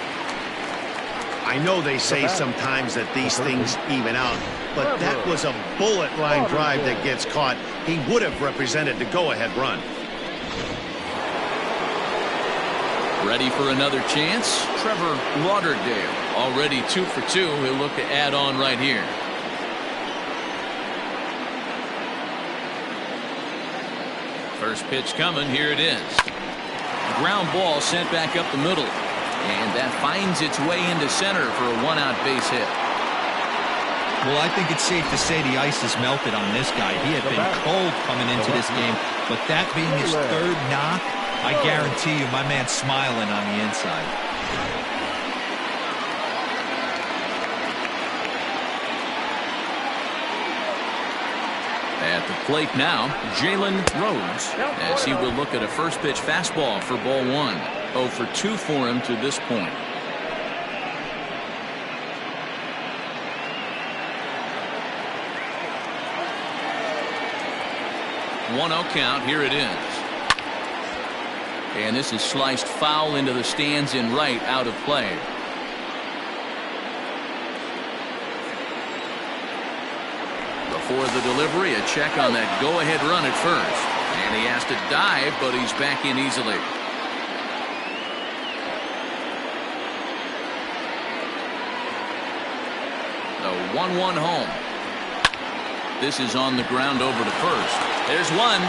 I know they say sometimes that these things even out, but that was a bullet line drive that gets caught. He would have represented the go-ahead run. Ready for another chance? Trevor Lauderdale, already 2 for 2. He'll look to add on right here. First pitch coming. Here it is. Ground ball sent back up the middle. And that finds its way into center for a 1-out base hit. Well, I think it's safe to say the ice has melted on this guy. He had been cold coming into this game, but that being his third knock, I guarantee you my man's smiling on the inside. At the plate now, Jalen Rhodes, as he will look at a first pitch fastball for ball 1. 0 for 2 for him to this point. 1-0 count. Here it is. And this is sliced foul into the stands in right, out of play. Before the delivery, a check on that go-ahead run at first. And he has to dive, but he's back in easily. The 1-1 home. This is on the ground over to first. There's one.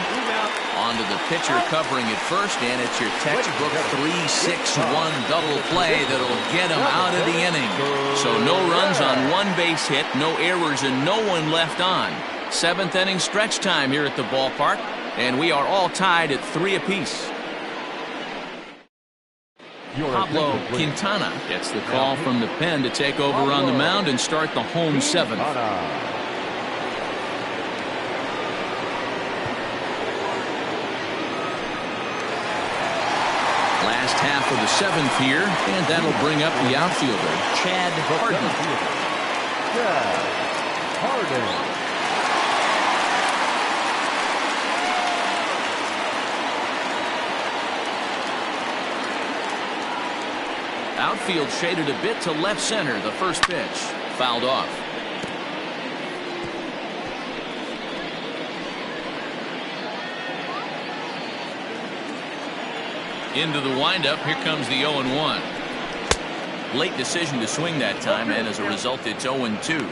Onto the pitcher covering at first, and it's your textbook 3-6-1 double play that'll get him out of the inning. So no runs on 1 base hit, no errors, and no one left on. 7th inning stretch time here at the ballpark, and we are all tied at 3 apiece. Pablo Quintana gets the call from the pen to take over on the mound and start the home 7th. Last half of the 7th here, and that'll bring up the outfielder, Chad Harden. Outfield shaded a bit to left center. The first pitch fouled off. Into the windup. Here comes the 0-1. Late decision to swing that time, and as a result, it's 0-2.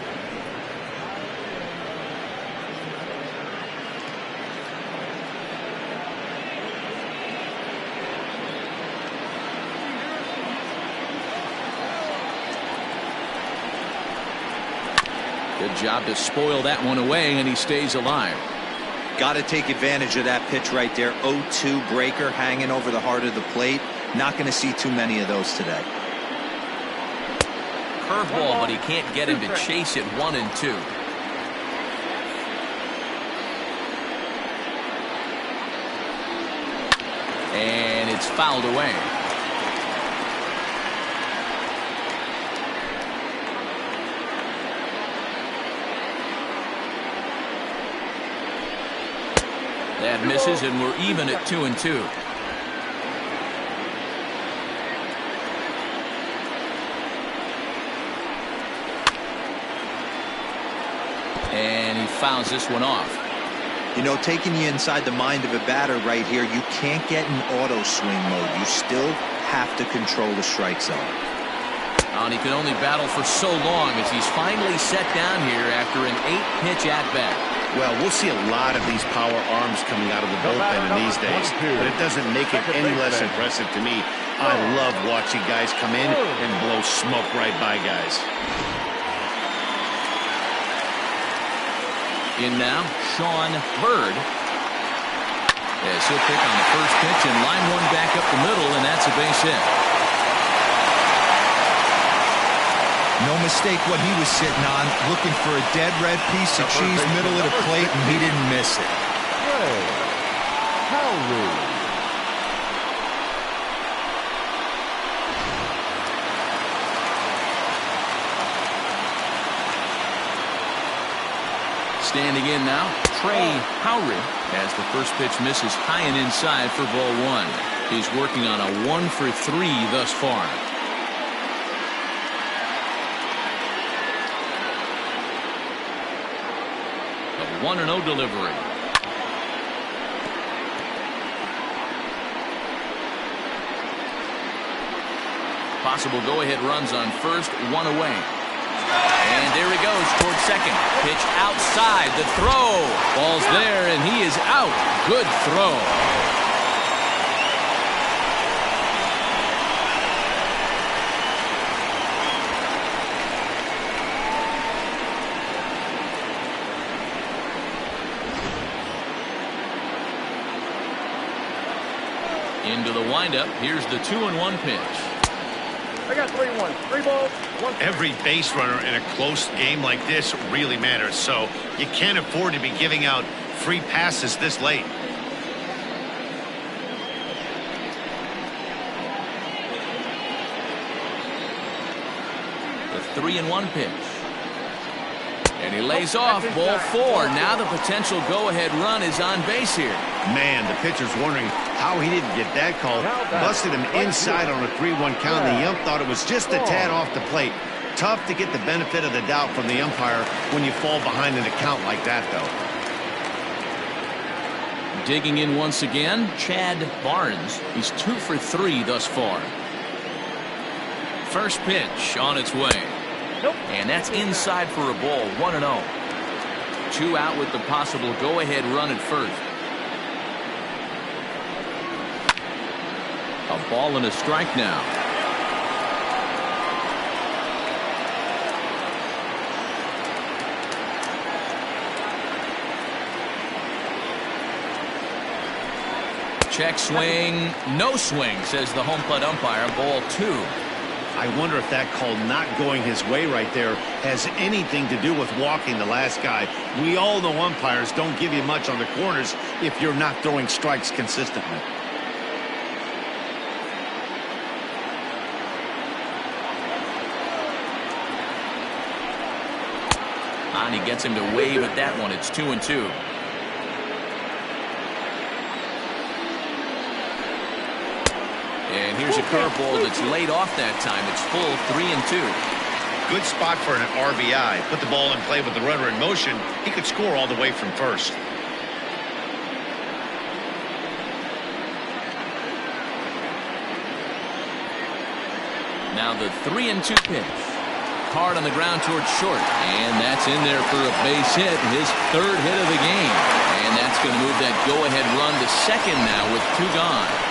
Good job to spoil that one away, and he stays alive. Got to take advantage of that pitch right there. 0-2 breaker hanging over the heart of the plate. Not going to see too many of those today. Curveball, but he can't get him to chase it. 1-2. And it's fouled away. That misses, and we're even at 2-2. fouls this one off. You know, taking you inside the mind of a batter right here, you can't get in auto swing mode. You still have to control the strike zone. And he can only battle for so long as he's finally set down here after an 8-pitch at-bat. Well, we'll see a lot of these power arms coming out of the bullpen in these days, but it doesn't make it any less impressive to me. I love watching guys come in and blow smoke right by guys. In now, Sean Bird. As he'll pick on the first pitch and line one back up the middle, and that's a base hit. No mistake what he was sitting on, looking for a dead red piece of cheese middle of the plate, and he didn't miss it. Standing in now, Trey Howry, as the first pitch misses high and inside for ball one. He's working on a 1-for-3 thus far. A 1-0 delivery. Possible go-ahead runs on first, one away. And there he goes towards second. Pitch outside. The throw. Ball's there, and he is out. Good throw. Into the windup. Here's the 2-1 pitch. I got 3-1. 3 balls, 1. Every base runner in a close game like this really matters, so you can't afford to be giving out free passes this late. The 3-1 pitch. And he lays off. Ball 4. Now the potential go-ahead run is on base here. Man, the pitcher's wondering how he didn't get that call. Busted him inside on a 3-1 count. The ump thought it was just a tad off the plate. Tough to get the benefit of the doubt from the umpire when you fall behind in a count like that, though. Digging in once again, Chad Barnes. He's 2 for 3 thus far. First pitch on its way. And that's inside for a ball, 1-0. 2 out with the possible go-ahead run at first. A ball and a strike now. Check swing, no swing, says the home plate umpire. Ball 2. I wonder if that call not going his way right there has anything to do with walking the last guy. We all know umpires don't give you much on the corners if you're not throwing strikes consistently. And he gets him to wave at that one. It's 2-2. And here's a curveball that's laid off that time. It's full, 3-2. Good spot for an RBI. Put the ball in play with the runner in motion. He could score all the way from first. Now the 3-2 pitch. Hard on the ground towards short. And that's in there for a base hit. His 3rd hit of the game. And that's going to move that go-ahead run to second now with 2 gone.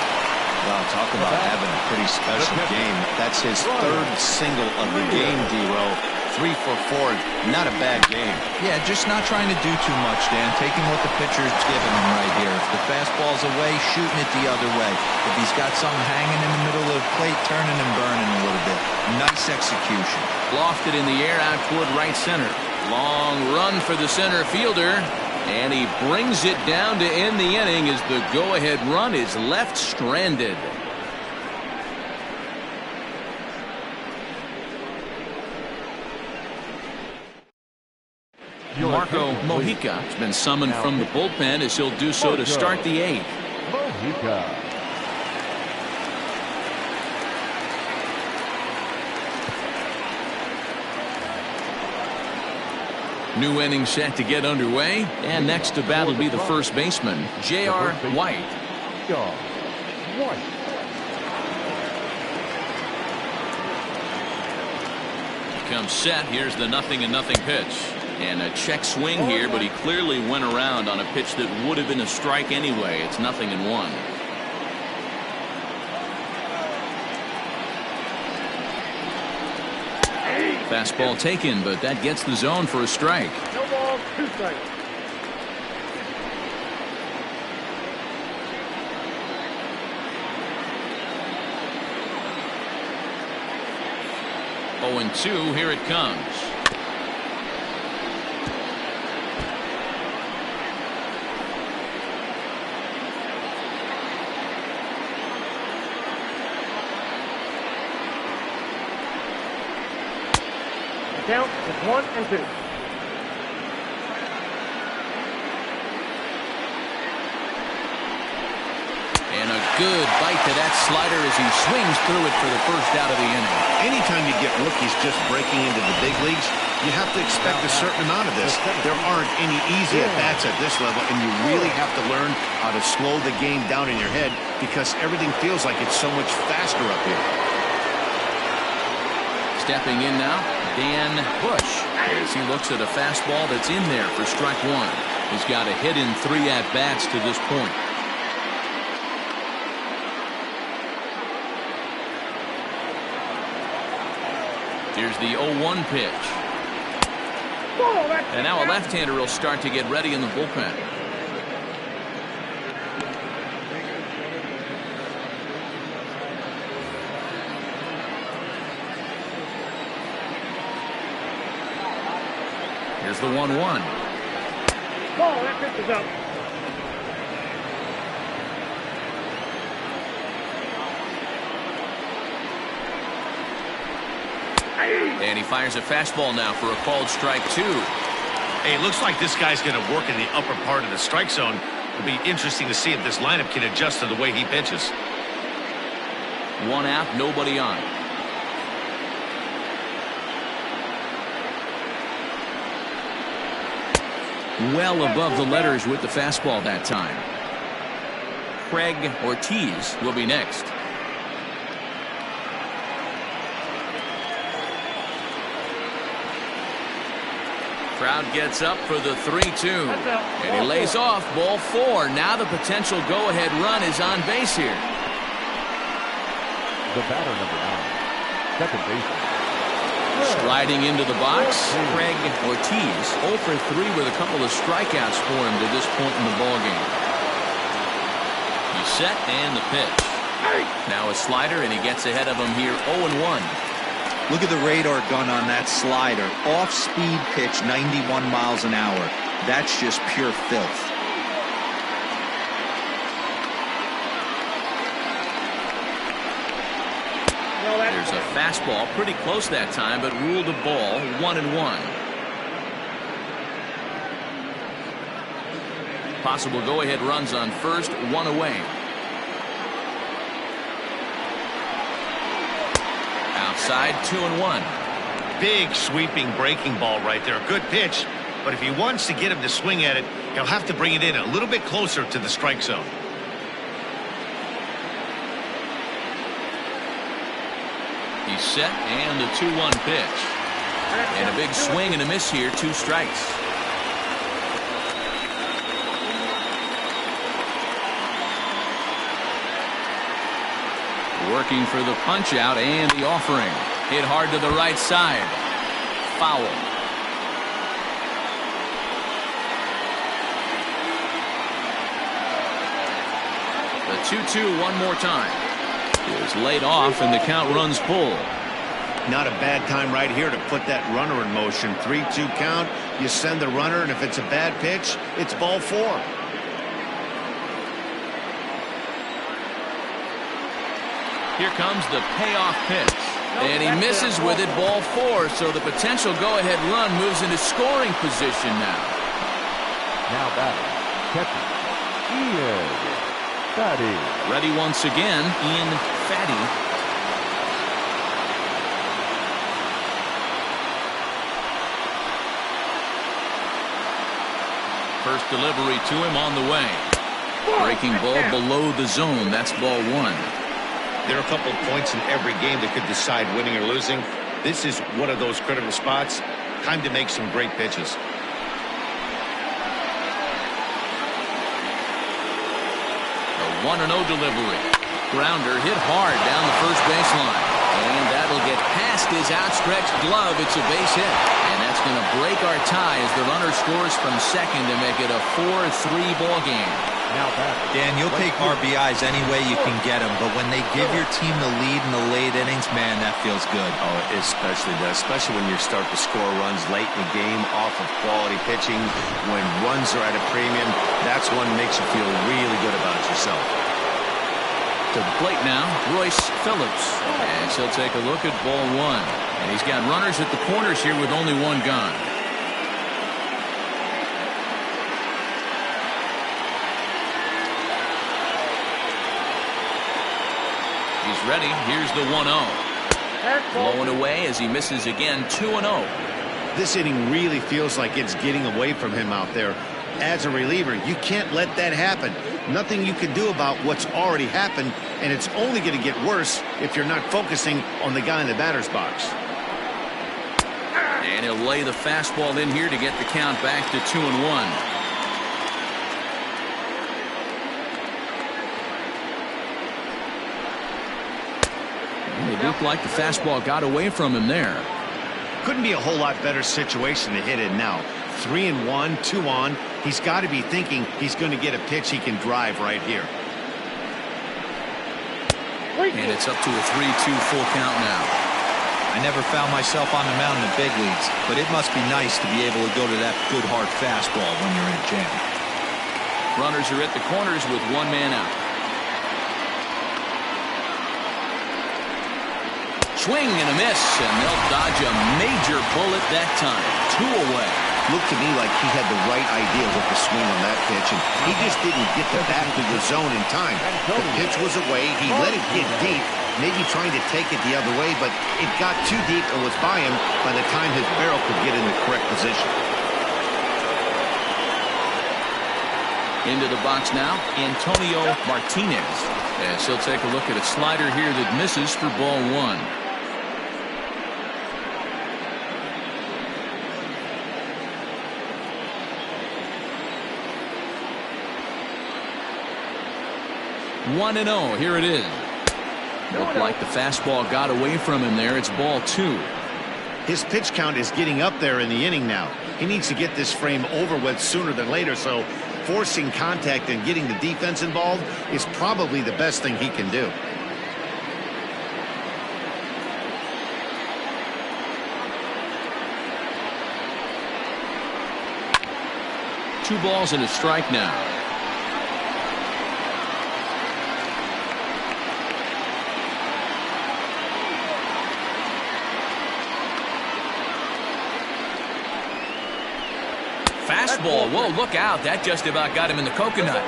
Well, talk about having a pretty special game. That's his 3rd single of the game, D-Row. 3 for 4. Not a bad game. Yeah, just not trying to do too much, Dan. Taking what the pitcher's giving him right here. If the fastball's away, shooting it the other way. If he's got something hanging in the middle of the plate, turning and burning a little bit. Nice execution. Lofted in the air out toward right center. Long run for the center fielder. And he brings it down to end the inning as the go-ahead run is left stranded. Marco Mojica has been summoned from the bullpen as he'll do so to start the 8th. Mojica. New inning set to get underway, and next to bat will be the first baseman, J.R. White. Comes set. Here's the 0-0 pitch. And a check swing here, but he clearly went around on a pitch that would have been a strike anyway. It's 0-1. Fastball taken, but that gets the zone for a strike. No balls, 2 strikes. Oh, and 2. Here it comes. Count is 1-2. And a good bite to that slider as he swings through it for the first out of the inning. Anytime you get rookies just breaking into the big leagues, you have to expect a certain amount of this. There aren't any easy at-bats at this level, and you really have to learn how to slow the game down in your head because everything feels like it's so much faster up here. Stepping in now, Dan Bush, as he looks at a fastball that's in there for strike 1. He's got a hit in 3 at-bats to this point. Here's the 0-1 pitch. And now a left-hander will start to get ready in the bullpen. Here's the 1-1. Ball, that pitch is up. And he fires a fastball now for a called strike 2. Hey, it looks like this guy's going to work in the upper part of the strike zone. It'll be interesting to see if this lineup can adjust to the way he pitches. 1 out, nobody on. Well above the letters with the fastball that time. Craig Ortiz will be next. Crowd gets up for the 3-2. And he lays off ball 4. Now the potential go-ahead run is on base here. The batter, number 9, second baseman. Sliding into the box, Craig Ortiz. 0 for 3 with a couple of strikeouts for him to this point in the ballgame. He's set and the pitch. Now a slider, and he gets ahead of him here 0-1. Look at the radar gun on that slider. Off-speed pitch, 91 miles an hour. That's just pure filth. There's a fastball pretty close that time, but ruled a ball 1-1. Possible go-ahead runs on first, 1 away. Outside, 2-1. Big sweeping breaking ball right there. A good pitch, but if he wants to get him to swing at it, he'll have to bring it in a little bit closer to the strike zone. He's set and the 2-1 pitch. And a big swing and a miss here, 2 strikes. Working for the punch out and the offering. Hit hard to the right side. Foul. The 2-2 one more time. Is laid off and the count runs full. Not a bad time right here to put that runner in motion. 3-2 count. You send the runner, and if it's a bad pitch, it's ball 4. Here comes the payoff pitch. And he misses with it, ball 4. So the potential go-ahead run moves into scoring position now. Now batting, catcher, Ian Fatty. Ready once again, Ian Fatty. First delivery to him on the way. Breaking ball below the zone. That's ball one. There are a couple of points in every game that could decide winning or losing. This is one of those critical spots. Time to make some great pitches. A 1-0 delivery. Grounder hit hard down the first baseline. And that'll get past his outstretched glove. It's a base hit. And that's going to break our tie as the runner scores from second to make it a 4-3 ball game. Dan, you'll take RBIs any way you can get them, but when they give your team the lead in the late innings, man, that feels good. Oh, it especially does, especially when you start to score runs late in the game off of quality pitching. When runs are at a premium, that's one that makes you feel really good about yourself. To the plate now, Royce Phillips. And he'll take a look at ball one. And he's got runners at the corners here with only one gone. He's ready. Here's the 1-0. Blowing away as he misses again. 2-0. This inning really feels like it's getting away from him out there. As a reliever, you can't let that happen. Nothing you can do about what's already happened, and it's only going to get worse if you're not focusing on the guy in the batter's box. And he'll lay the fastball in here to get the count back to 2-1. It looked like the fastball got away from him there. Couldn't be a whole lot better situation to hit it now. 3-1, 2 on. He's got to be thinking he's going to get a pitch he can drive right here. And it's up to a 3-2 full count now. I never found myself on the mound in the big leagues, but it must be nice to be able to go to that good hard fastball when you're in a jam. Runners are at the corners with one man out. Swing and a miss, and they'll dodge a major bullet that time. 2 away. Looked to me like he had the right idea with the swing on that pitch, and he just didn't get the bat to the zone in time. The pitch was away. He let it get deep, maybe trying to take it the other way, but it got too deep and was by him by the time his barrel could get in the correct position. Into the box now, Antonio Martinez. As he'll take a look at a slider here that misses for ball one. One and 0. Here it is. Looked like the fastball got away from him there. It's ball two. His pitch count is getting up there in the inning now. He needs to get this frame over with sooner than later, so forcing contact and getting the defense involved is probably the best thing he can do. Two balls and a strike now. Fastball. Whoa, look out. That just about got him in the coconut.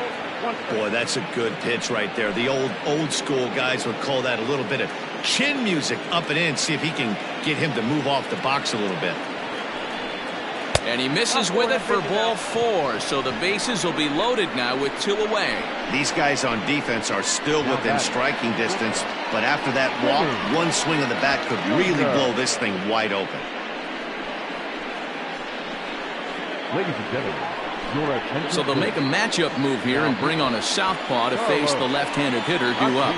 Boy, that's a good pitch right there. The old school guys would call that a little bit of chin music up and in. See if he can get him to move off the box a little bit. And he misses with it for ball four. So the bases will be loaded now with 2 away. These guys on defense are still within striking distance, but after that walk, one swing of the bat could really blow this thing wide open. Ladies and gentlemen, your attention. So they'll make a matchup move here and bring on a southpaw to face the left-handed hitter due up.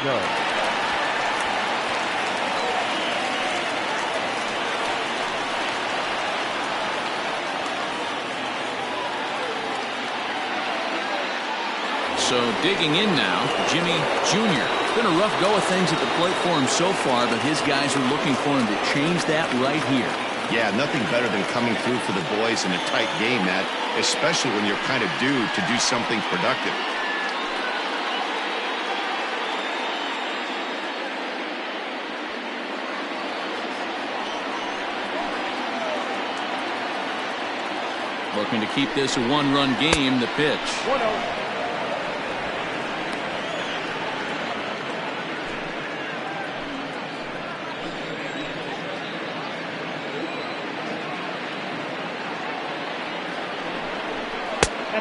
So digging in now, Jimmy Jr. It's been a rough go of things at the plate for him so far, but his guys are looking for him to change that right here. Yeah, nothing better than coming through for the boys in a tight game, Matt, especially when you're kind of due to do something productive. Looking to keep this a one-run game, the pitch. 1-0.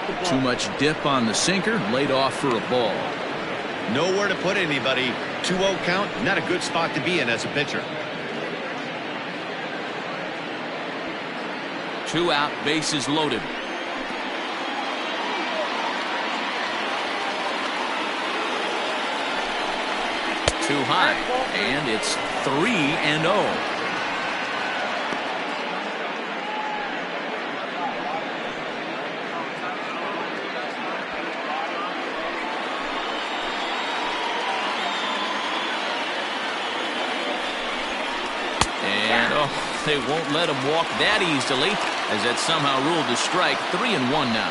the ball. Too much dip on the sinker, laid off for a ball. Nowhere to put anybody. 2-0 count, not a good spot to be in as a pitcher. 2 out, bases loaded. Too high, and it's 3-0. They won't let him walk that easily, as that somehow ruled a strike. 3-1 now.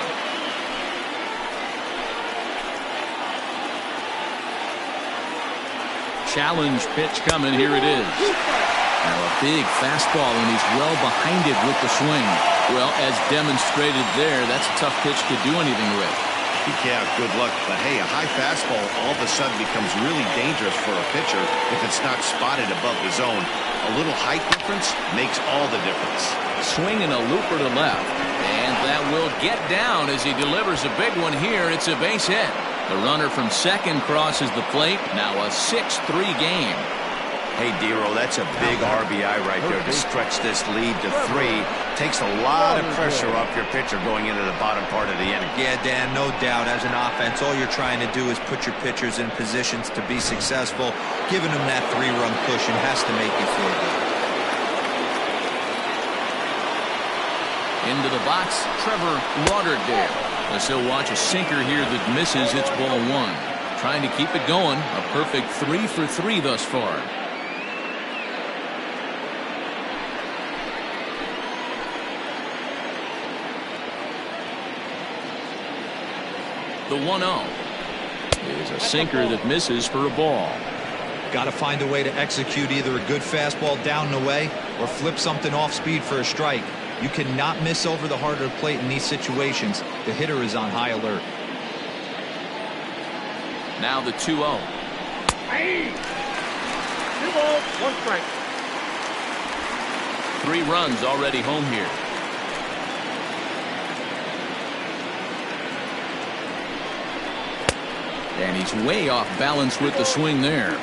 Challenge pitch coming. Here it is. Now a big fastball, and he's well behind it with the swing. Well, as demonstrated there, that's a tough pitch to do anything with. Yeah, good luck. But hey, a high fastball all of a sudden becomes really dangerous for a pitcher if it's not spotted above the zone. A little height difference makes all the difference. Swinging a looper to left, and that will get down as he delivers a big one here. It's a base hit. The runner from second crosses the plate. Now a 6-3 game. Hey, Dero, that's a big RBI right there to stretch this lead to 3. Takes a lot of pressure off your pitcher going into the bottom part of the inning. Yeah, Dan, no doubt. As an offense, all you're trying to do is put your pitchers in positions to be successful. Giving them that 3-run cushion has to make you feel good. Into the box, Trevor Lauderdale. As he'll watch a sinker here that misses. It's ball 1. Trying to keep it going. A perfect 3 for 3 thus far. The 1-0 is a sinker that misses for a ball. Got to find a way to execute either a good fastball down and away or flip something off speed for a strike. You cannot miss over the heart of the plate in these situations. The hitter is on high alert. Now the 2-0. Hey! 2 balls, 1 strike. 3 runs already home here. And he's way off balance with the swing there.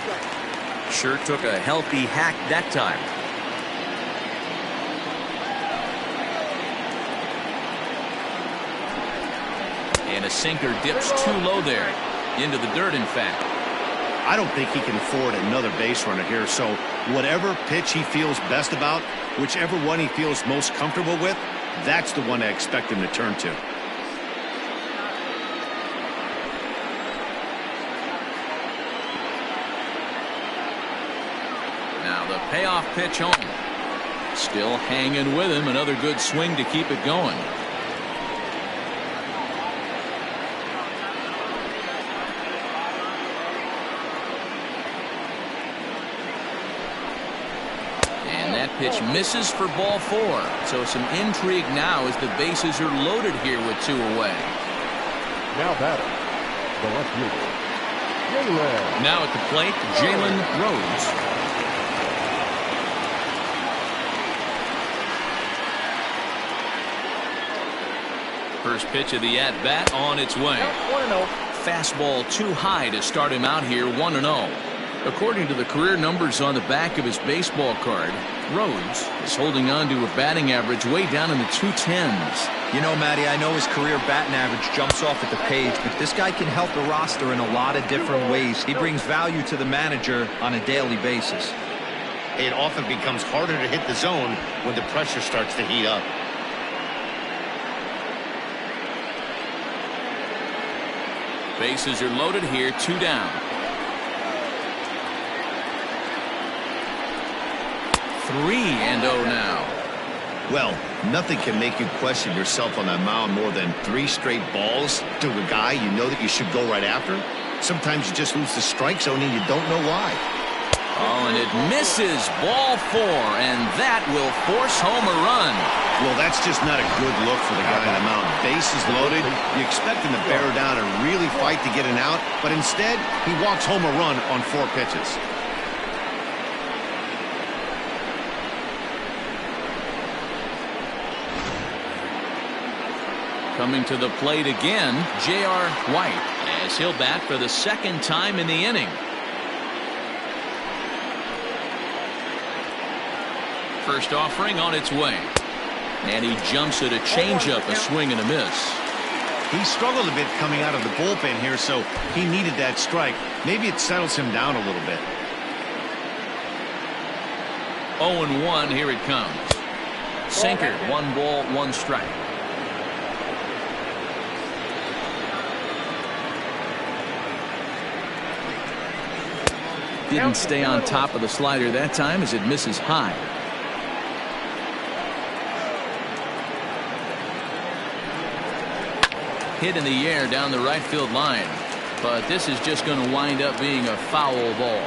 Sure took a healthy hack that time. And a sinker dips too low there. Into the dirt, in fact. I don't think he can afford another base runner here, so whatever pitch he feels best about, whichever one he feels most comfortable with, that's the one I expect him to turn to. Now the payoff pitch home. Still hanging with him. Another good swing to keep it going. And that pitch misses for ball 4. So some intrigue now as the bases are loaded here with 2 away. Now batting, the left fielder, Jalen. Now at the plate, Jalen Rhodes. First pitch of the at-bat on its way. 1-0. Fastball too high to start him out here. 1-0. According to the career numbers on the back of his baseball card, Rhodes is holding on to a batting average way down in the 210s. You know, Matty, I know his career batting average jumps off at the page, but this guy can help the roster in a lot of different ways. He brings value to the manager on a daily basis. It often becomes harder to hit the zone when the pressure starts to heat up. Bases are loaded here, 2 down. 3-0 now. Well, nothing can make you question yourself on that mound more than 3 straight balls to a guy you know that you should go right after. Sometimes you just lose the strike zone and you don't know why. Oh, and it misses. Ball 4, and that will force home a run. Well, that's just not a good look for the guy on the mound. Bases loaded. You expect him to bear down and really fight to get an out, but instead, he walks home a run on 4 pitches. Coming to the plate again, J.R. White, as he'll bat for the second time in the inning. First offering on its way. And he jumps at a changeup, a swing and a miss. He struggled a bit coming out of the bullpen here, so he needed that strike. Maybe it settles him down a little bit. 0-1, here it comes. Sinker, 1 ball, 1 strike. Didn't stay on top of the slider that time as it misses high. Hit in the air down the right field line, but this is just going to wind up being a foul ball.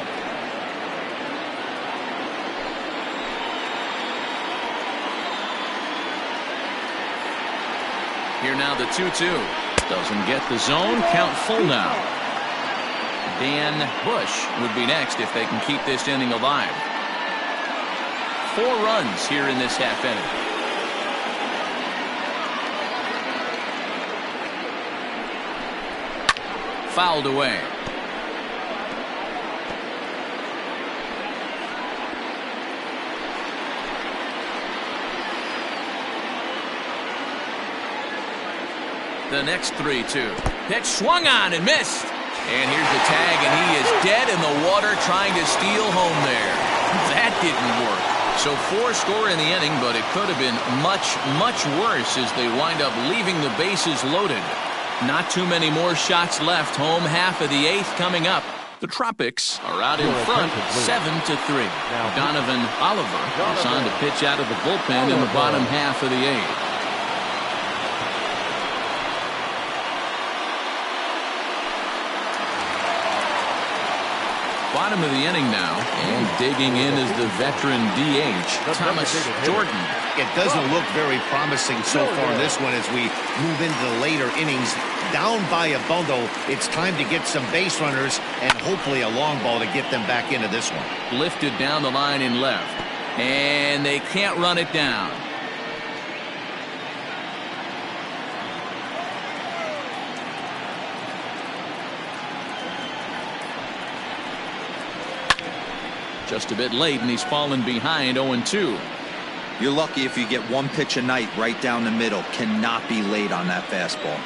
Here now the 2-2. Doesn't get the zone. Count full now. Dan Bush would be next if they can keep this inning alive. 4 runs here in this half inning. Fouled away. The next 3-2. Pitch swung on and missed. And here's the tag, and he is dead in the water trying to steal home there. That didn't work. So 4 score in the inning, but it could have been much, much worse as they wind up leaving the bases loaded. Not too many more shots left. Home half of the 8th coming up. The Tropics are out in front 7-3. Donovan Oliver is on to pitch out of the bullpen in the bottom half of the 8th. Bottom of the inning now, and digging in is the veteran DH, Thomas Jordan. It doesn't look very promising so far in this one as we move into the later innings. Down by a bundle, it's time to get some base runners and hopefully a long ball to get them back into this one. Lifted down the line in left, and they can't run it down. Just a bit late, and he's fallen behind 0-2. You're lucky if you get 1 pitch a night right down the middle. Cannot be late on that fastball.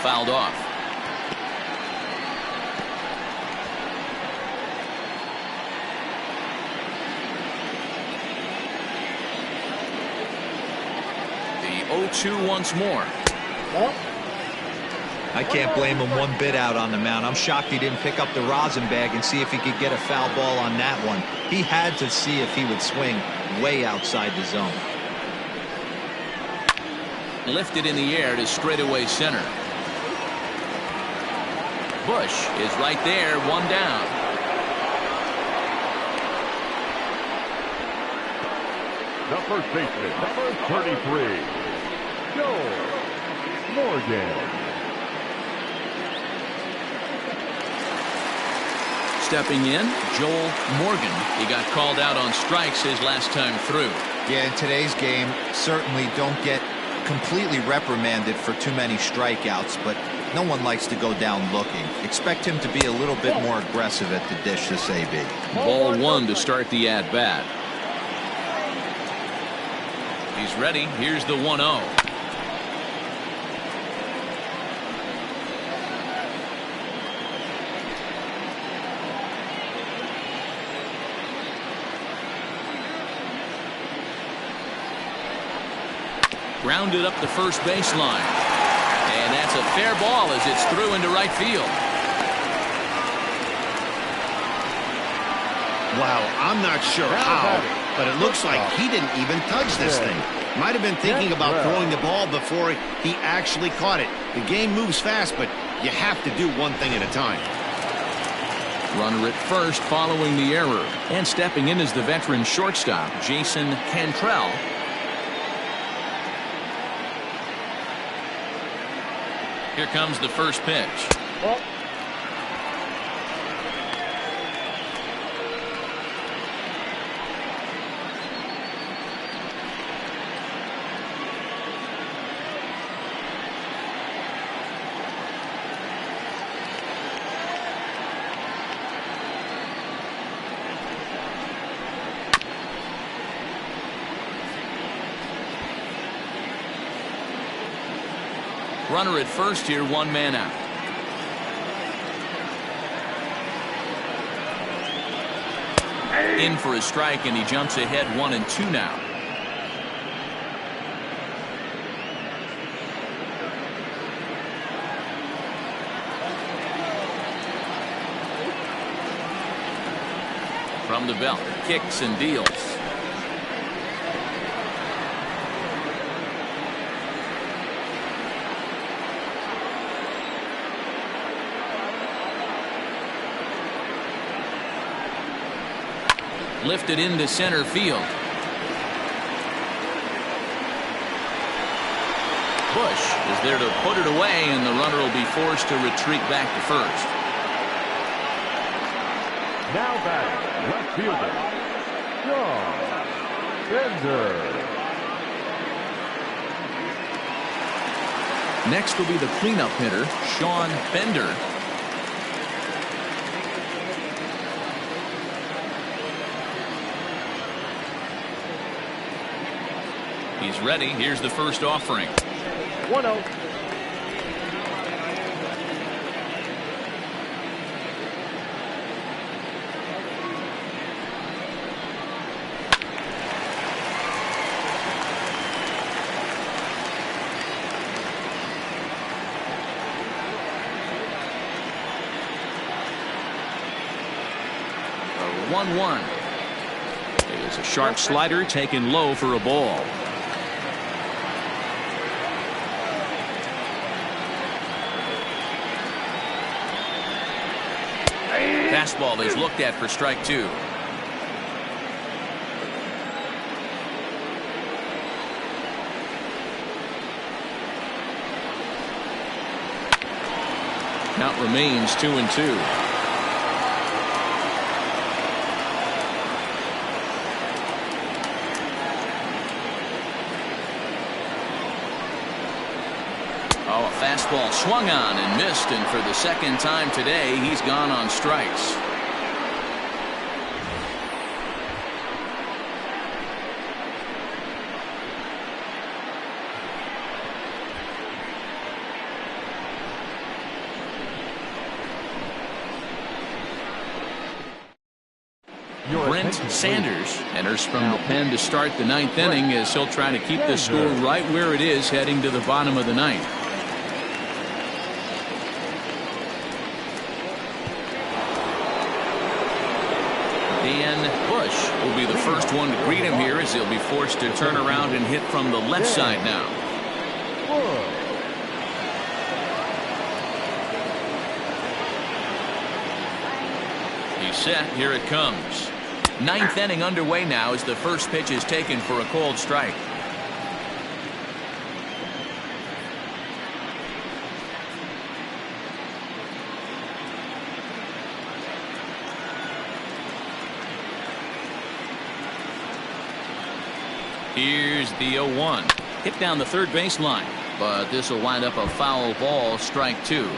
Fouled off. The 0-2 once more. I can't blame him one bit out on the mound. I'm shocked he didn't pick up the rosin bag and see if he could get a foul ball on that one. He had to see if he would swing way outside the zone. Lifted in the air to straightaway center. Bush is right there, 1 down. The first baseman, number 33, Joe Morgan. Stepping in, Joel Morgan. He got called out on strikes his last time through. Yeah, in today's game, certainly don't get completely reprimanded for too many strikeouts, but no one likes to go down looking. Expect him to be a little bit more aggressive at the dish this AB. Ball 1 to start the at-bat. He's ready. Here's the 1-0. Grounded up the first baseline. And that's a fair ball as it's through into right field. Wow, I'm not sure how, but it looks like he didn't even touch this thing. Might have been thinking about throwing the ball before he actually caught it. The game moves fast, but you have to do one thing at a time. Runner at first following the error. And stepping in is the veteran shortstop, Jason Cantrell. Here comes the first pitch. Runner at first here, 1 man out. In for a strike, and he jumps ahead 1-2 now. From the belt, kicks and deals. Lifted into center field. Bush is there to put it away, and the runner will be forced to retreat back to first. Now batting, left fielder, Sean Bender. Next will be the cleanup hitter, Sean Bender. He's ready. Here's the first offering. 1-0. A 1-1. It's a sharp slider taken low for a ball. Fastball is looked at for strike 2. Count remains 2-2. Oh, a fastball swung on and missed, and for the second time today, he's gone on strikes. Brent Sanders enters from the pen to start the 9th inning, as he'll try to keep the score right where it is heading to the bottom of the 9th. Dan Bush will be the first one to greet him here, as he'll be forced to turn around and hit from the left side now. He's set. Here it comes. 9th inning underway now as the first pitch is taken for a called strike. Here's the 0-1. Hit down the third baseline, but this will wind up a foul ball, strike 2.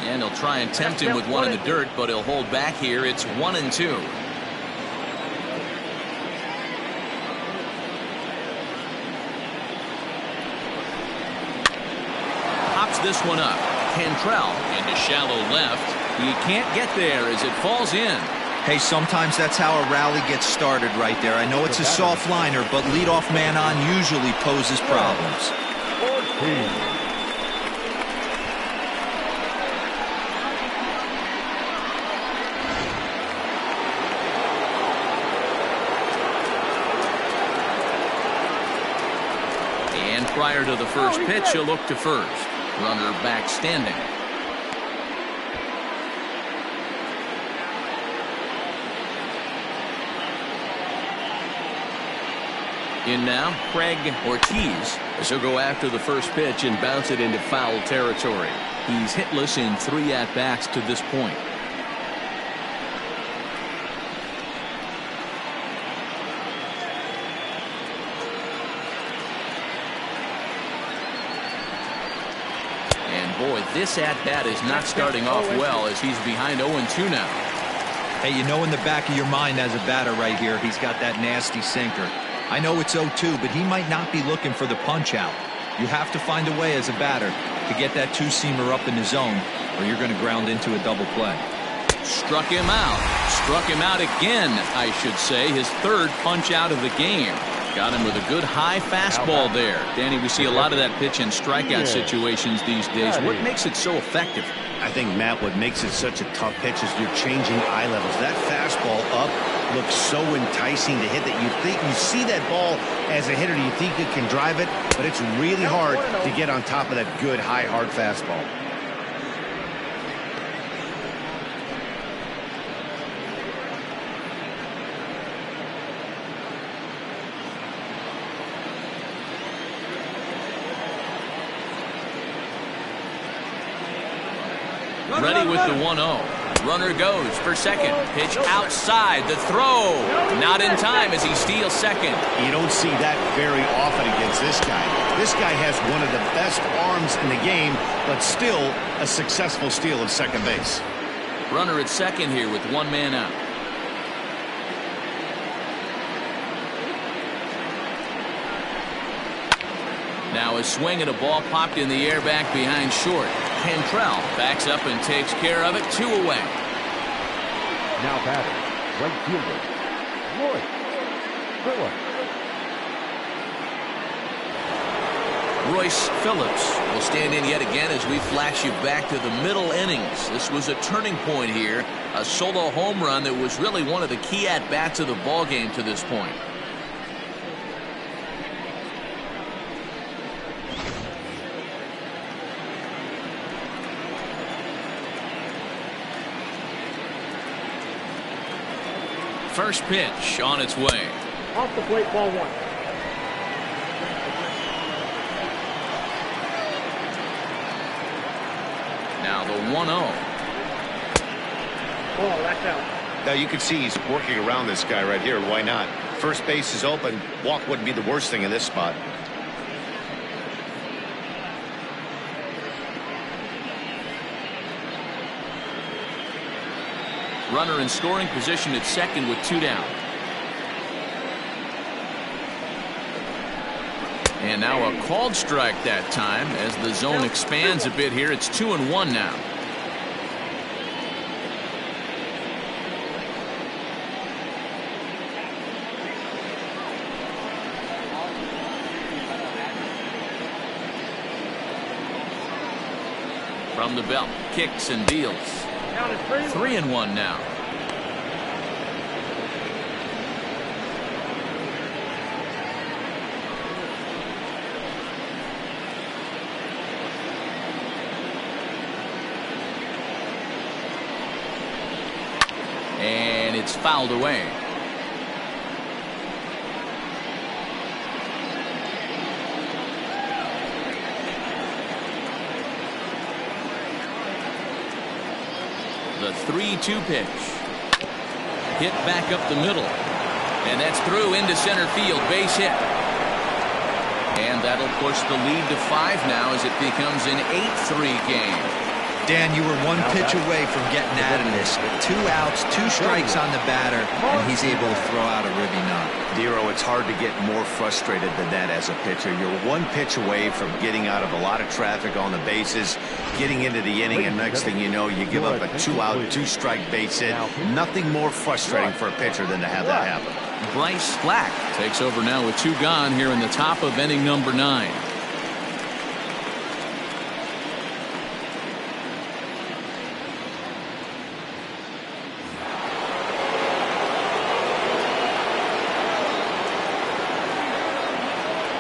And he'll try and tempt him with one in the dirt, but he'll hold back here. It's 1-2. Pops this one up. Cantrell into shallow left. He can't get there as it falls in. Hey, sometimes that's how a rally gets started right there. I know it's a soft liner, but leadoff man on usually poses problems. 14. Prior to the first pitch, he'll look to first. Runner back standing. In now, Craig Ortiz, as he'll go after the first pitch and bounce it into foul territory. He's hitless in 3 at-bats to this point. boy, this at-bat is not starting off well as he's behind 0-2 now. Hey, you know in the back of your mind as a batter right here, he's got that nasty sinker. I know it's 0-2, but he might not be looking for the punch out. You have to find a way as a batter to get that two-seamer up in the zone, or you're going to ground into a double play. Struck him out. Struck him out again, I should say. His third punch out of the game. Got him with a good high fastball there. Danny, we see a lot of that pitch in strikeout situations these days. What makes it so effective? I think, Matt, what makes it such a tough pitch is you're changing eye levels. That fastball up looks so enticing to hit that you see that ball as a hitter, you think you can drive it, but it's really hard to get on top of that good high hard fastball. Ready with the 1-0. Runner goes for second. Pitch outside. The throw. Not in time as he steals second. You don't see that very often against this guy. This guy has one of the best arms in the game, but still a successful steal of second base. Runner at second here with one man out. Now a swing and a ball popped in the air back behind short. Cantrell backs up and takes care of it. 2 away. Now batting, right fielder, Roy Phillips. Royce Phillips will stand in yet again as we flash you back to the middle innings. This was a turning point here. A solo home run that was really one of the key at-bats of the ball game to this point. First pitch on its way. Off the plate, ball 1. Now the 1-0. Ball, that's out. Now you can see he's working around this guy right here. Why not? First base is open. Walk wouldn't be the worst thing in this spot. Runner in scoring position at second with 2 down. And now a called strike that time as the zone expands a bit here. It's 2-1 now. From the belt, kicks and deals. 3-1 now. And it's fouled away. The 3-2 pitch. Hit back up the middle. And that's through into center field. Base hit. And that'll push the lead to 5 now as it becomes an 8-3 game. Dan, you were one pitch away from getting out of this. 2 outs, 2 strikes on the batter, and he's able to throw out a ribby knot. Dero, it's hard to get more frustrated than that as a pitcher. You're one pitch away from getting out of a lot of traffic on the bases, getting into the inning, and next thing you know, you give up a 2-out, 2-strike base hit. Nothing more frustrating for a pitcher than to have that happen. Bryce Black takes over now with 2 gone here in the top of inning number 9.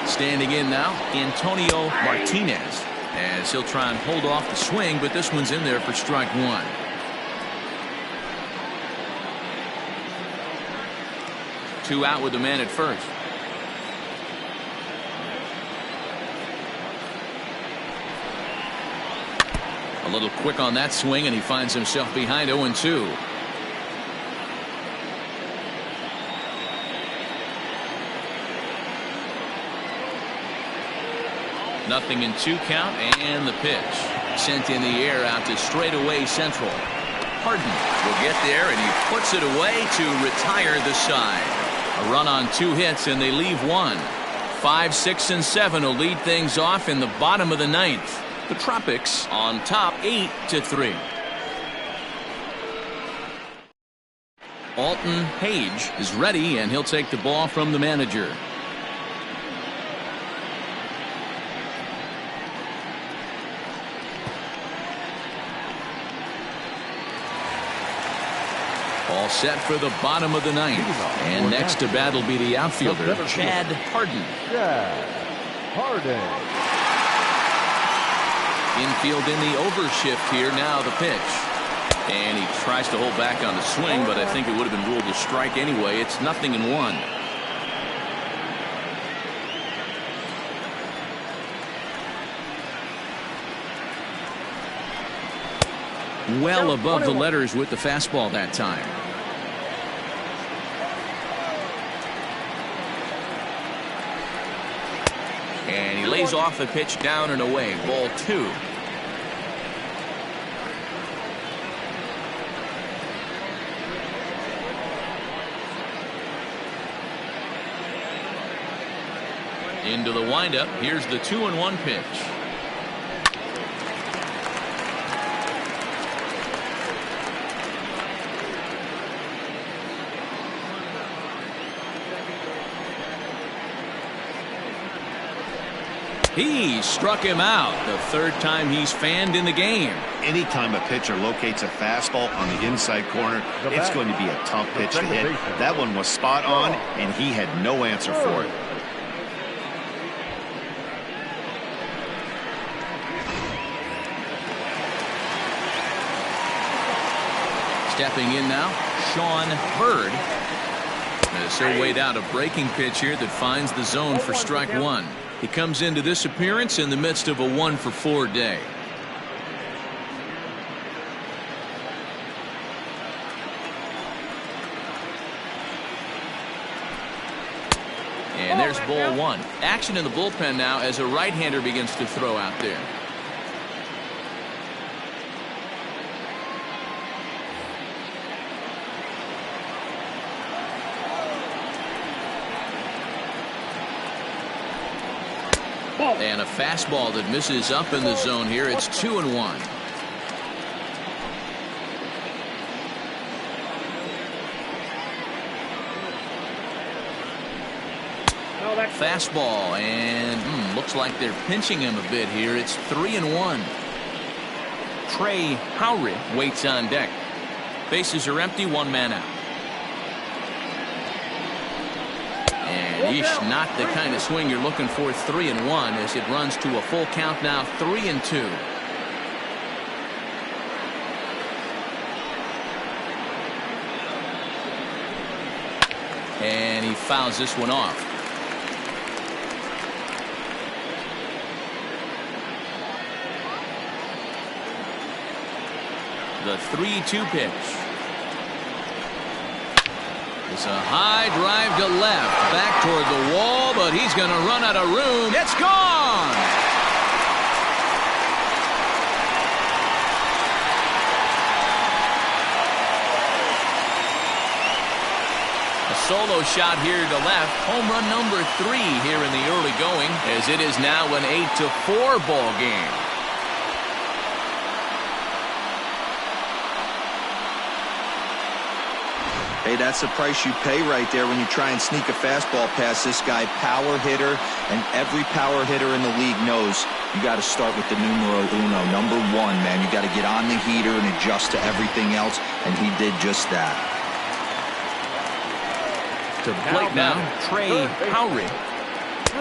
Standing in now, Antonio Martinez, as he'll try and hold off the swing, but this one's in there for strike 1. Two out with the man at first. A little quick on that swing, and he finds himself behind 0-2. 0-2 count, and the pitch sent in the air out to straightaway central. Harden will get there, and he puts it away to retire the side. A run on 2 hits, and they leave 1. 5, 6, and 7 will lead things off in the bottom of the 9th. The Tropics on top 8-3. Alton Page is ready, and he'll take the ball from the manager. All set for the bottom of the 9th. And next to bat will be the outfielder, Chad Harden. Infield in the overshift here. Now the pitch. And he tries to hold back on the swing, but I think it would have been ruled a strike anyway. It's 0-1. Well above the letters with the fastball that time. And he lays off the pitch down and away. Ball 2. Into the windup. Here's the 2-1 pitch. He struck him out. The 3rd time he's fanned in the game. Anytime a pitcher locates a fastball on the inside corner, it's going to be a tough pitch to hit. That one was spot on, and he had no answer for it. Stepping in now, Sean Bird. As he'll wait out a breaking pitch here that finds the zone for strike 1. He comes into this appearance in the midst of a 1-for-4 day. And there's ball 1. Action in the bullpen now as a right-hander begins to throw out there. And a fastball that misses up in the zone here. It's 2-1. Fastball, and looks like they're pinching him a bit here. It's 3-1. Trey Howry waits on deck. Bases are empty, 1 man out. Yeesh, not the kind of swing you're looking for. 3-1 as it runs to a full count now. 3-2. And he fouls this one off. The 3-2 pitch. It's a high drive to left, back toward the wall, but he's going to run out of room. It's gone! A solo shot here to left. Home run number 3 here in the early going, as it is now an 8-4 ball game. Hey, that's the price you pay right there when you try and sneak a fastball past this guy. Power hitter, and every power hitter in the league knows you got to start with the numero uno, number 1, man. You got to get on the heater and adjust to everything else, and he did just that. To the plate now, Trey Howry.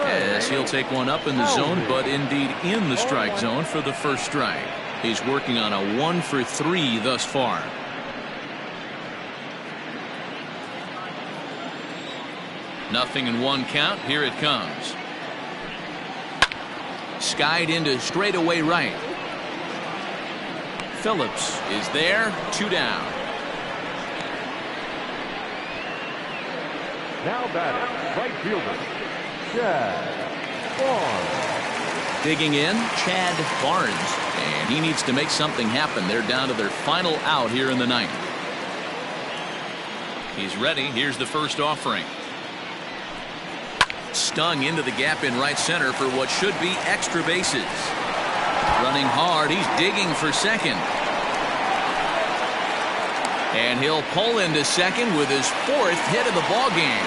As he'll take one up in the zone, but indeed in the strike zone for the first strike. He's working on a 1-for-3 thus far. Nothing in 1 count. Here it comes. Skied into straightaway right. Phillips is there. 2 down. Now batting, right fielder, Chad Vaughn. Digging in, Chad Barnes. And he needs to make something happen. They're down to their final out here in the ninth. He's ready. Here's the first offering. Stung into the gap in right center for what should be extra bases. Running hard. He's digging for second. And he'll pull into second with his 4th hit of the ball game.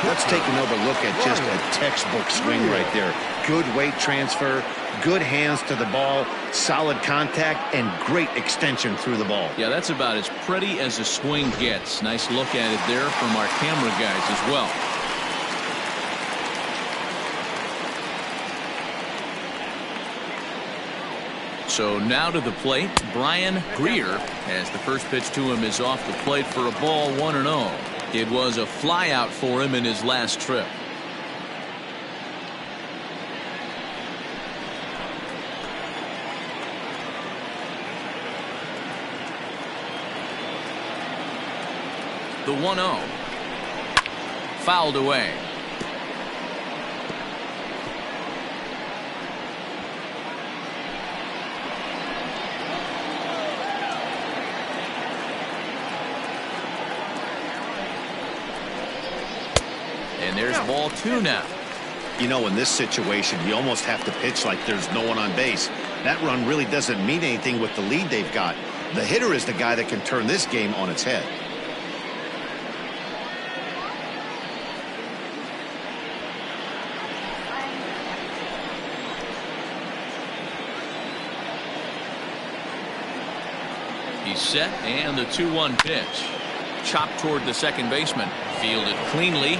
Let's take another look at just a textbook swing right there. Good weight transfer, good hands to the ball, solid contact, and great extension through the ball. Yeah, that's about as pretty as a swing gets. Nice look at it there from our camera guys as well. So now to the plate, Brian Greer, as the first pitch to him is off the plate for a ball, 1-0. It was a flyout for him in his last trip. The 1-0. Fouled away. And there's ball 2 now. You know, in this situation, you almost have to pitch like there's no one on base. That run really doesn't mean anything with the lead they've got. The hitter is the guy that can turn this game on its head. He's set, and the 2-1 pitch. Chopped toward the second baseman. Fielded cleanly.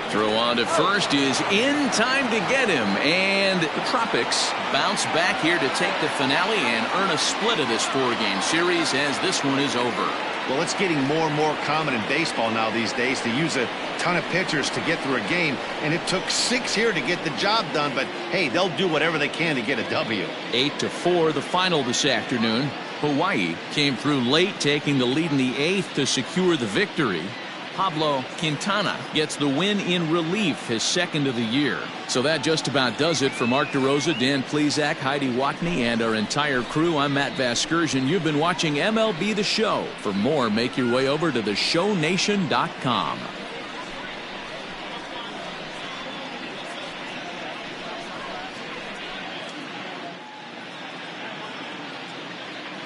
Throw on to first is in time to get him. And the Tropics bounce back here to take the finale and earn a split of this 4-game series as this one is over. Well, it's getting more and more common in baseball now these days to use a ton of pitchers to get through a game. And it took 6 here to get the job done. But, hey, they'll do whatever they can to get a W. 8-4 the final this afternoon. Hawaii came through late, taking the lead in the 8th to secure the victory. Pablo Quintana gets the win in relief, his 2nd of the year. So that just about does it for Mark DeRosa, Dan Plesac, Heidi Watney, and our entire crew. I'm Matt Vasgersian. You've been watching MLB The Show. For more, make your way over to theshownation.com.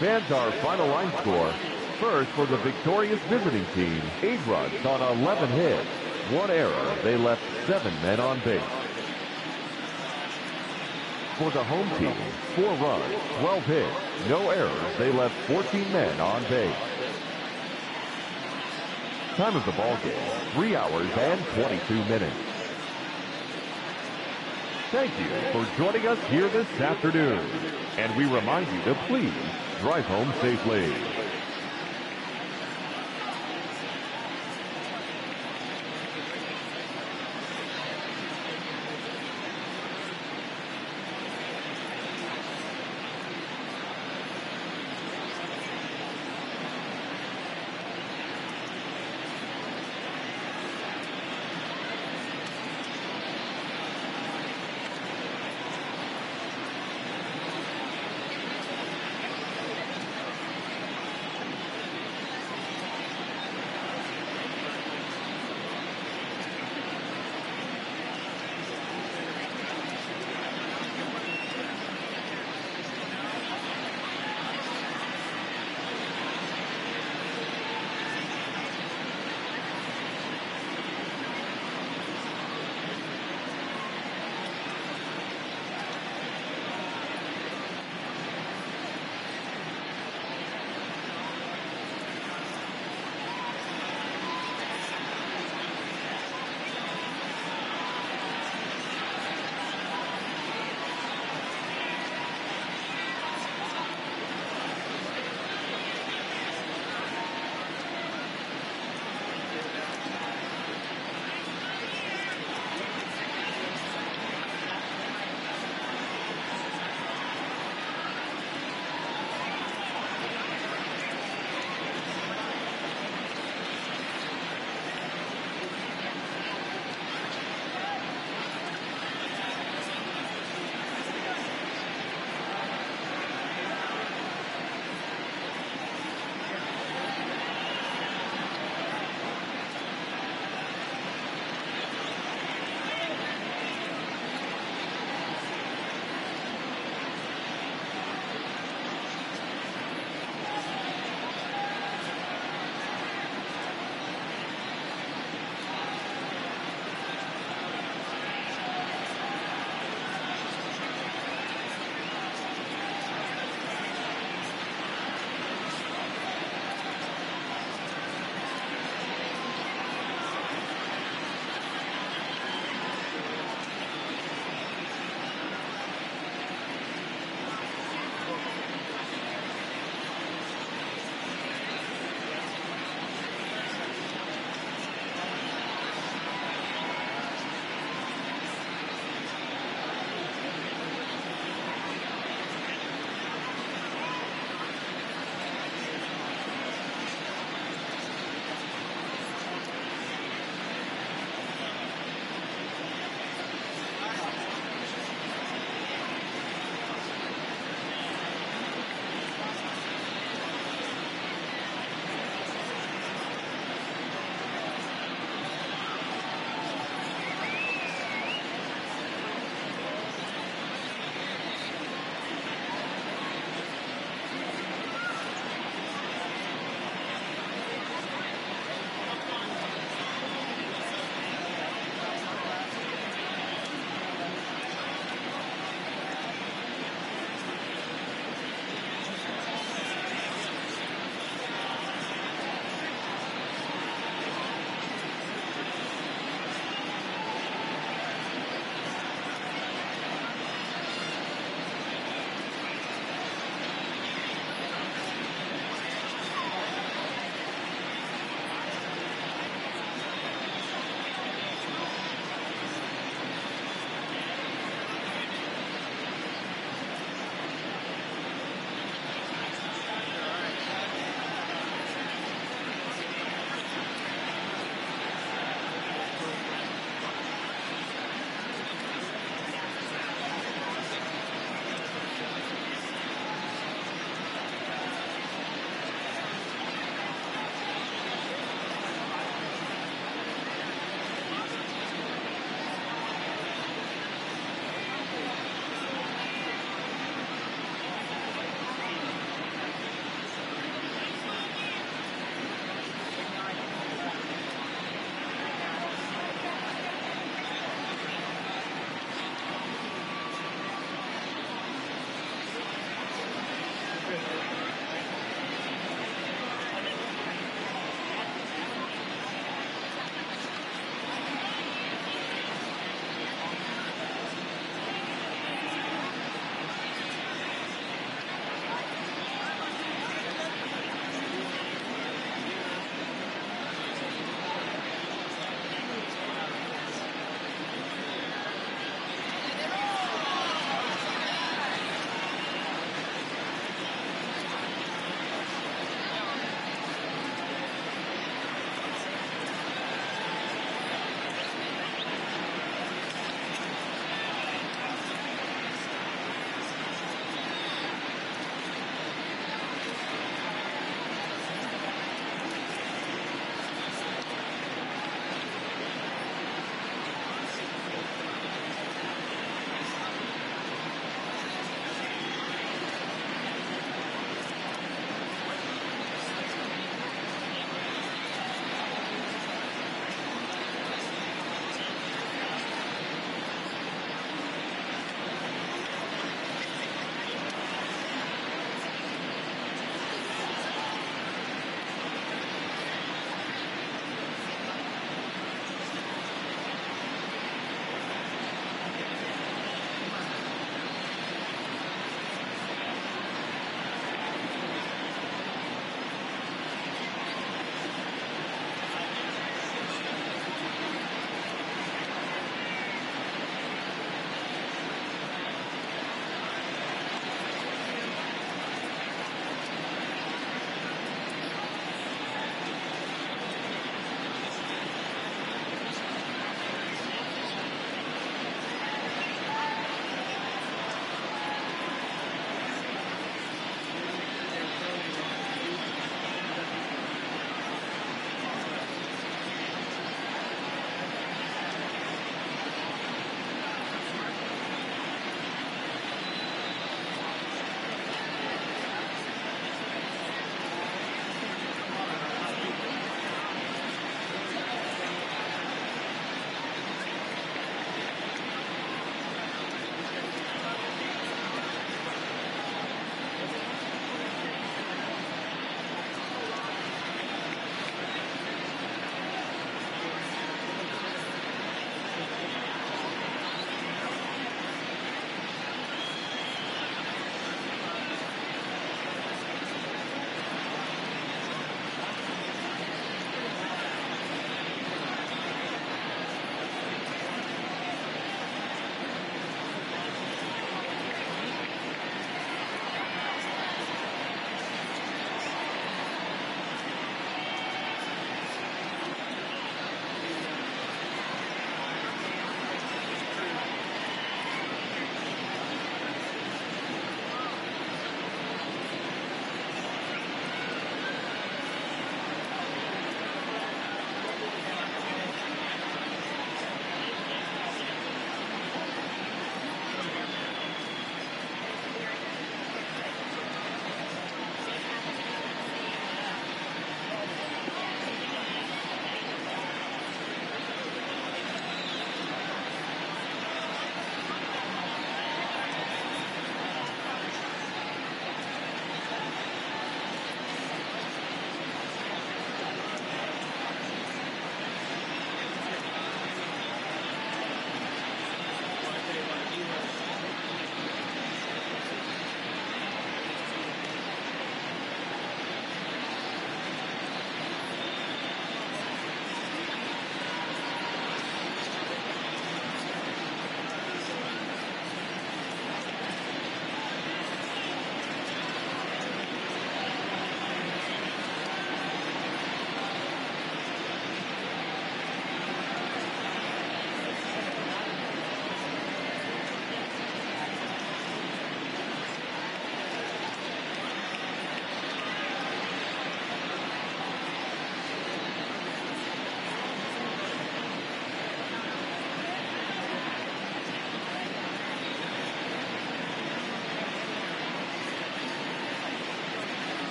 Fans, our final line score. First, for the victorious visiting team, 8 runs on 11 hits. 1 error. They left 7 men on base. For the home team, 4 runs, 12 hits. No errors. They left 14 men on base. Time of the ball game, 3 hours and 22 minutes. Thank you for joining us here this afternoon. And we remind you to please drive home safely.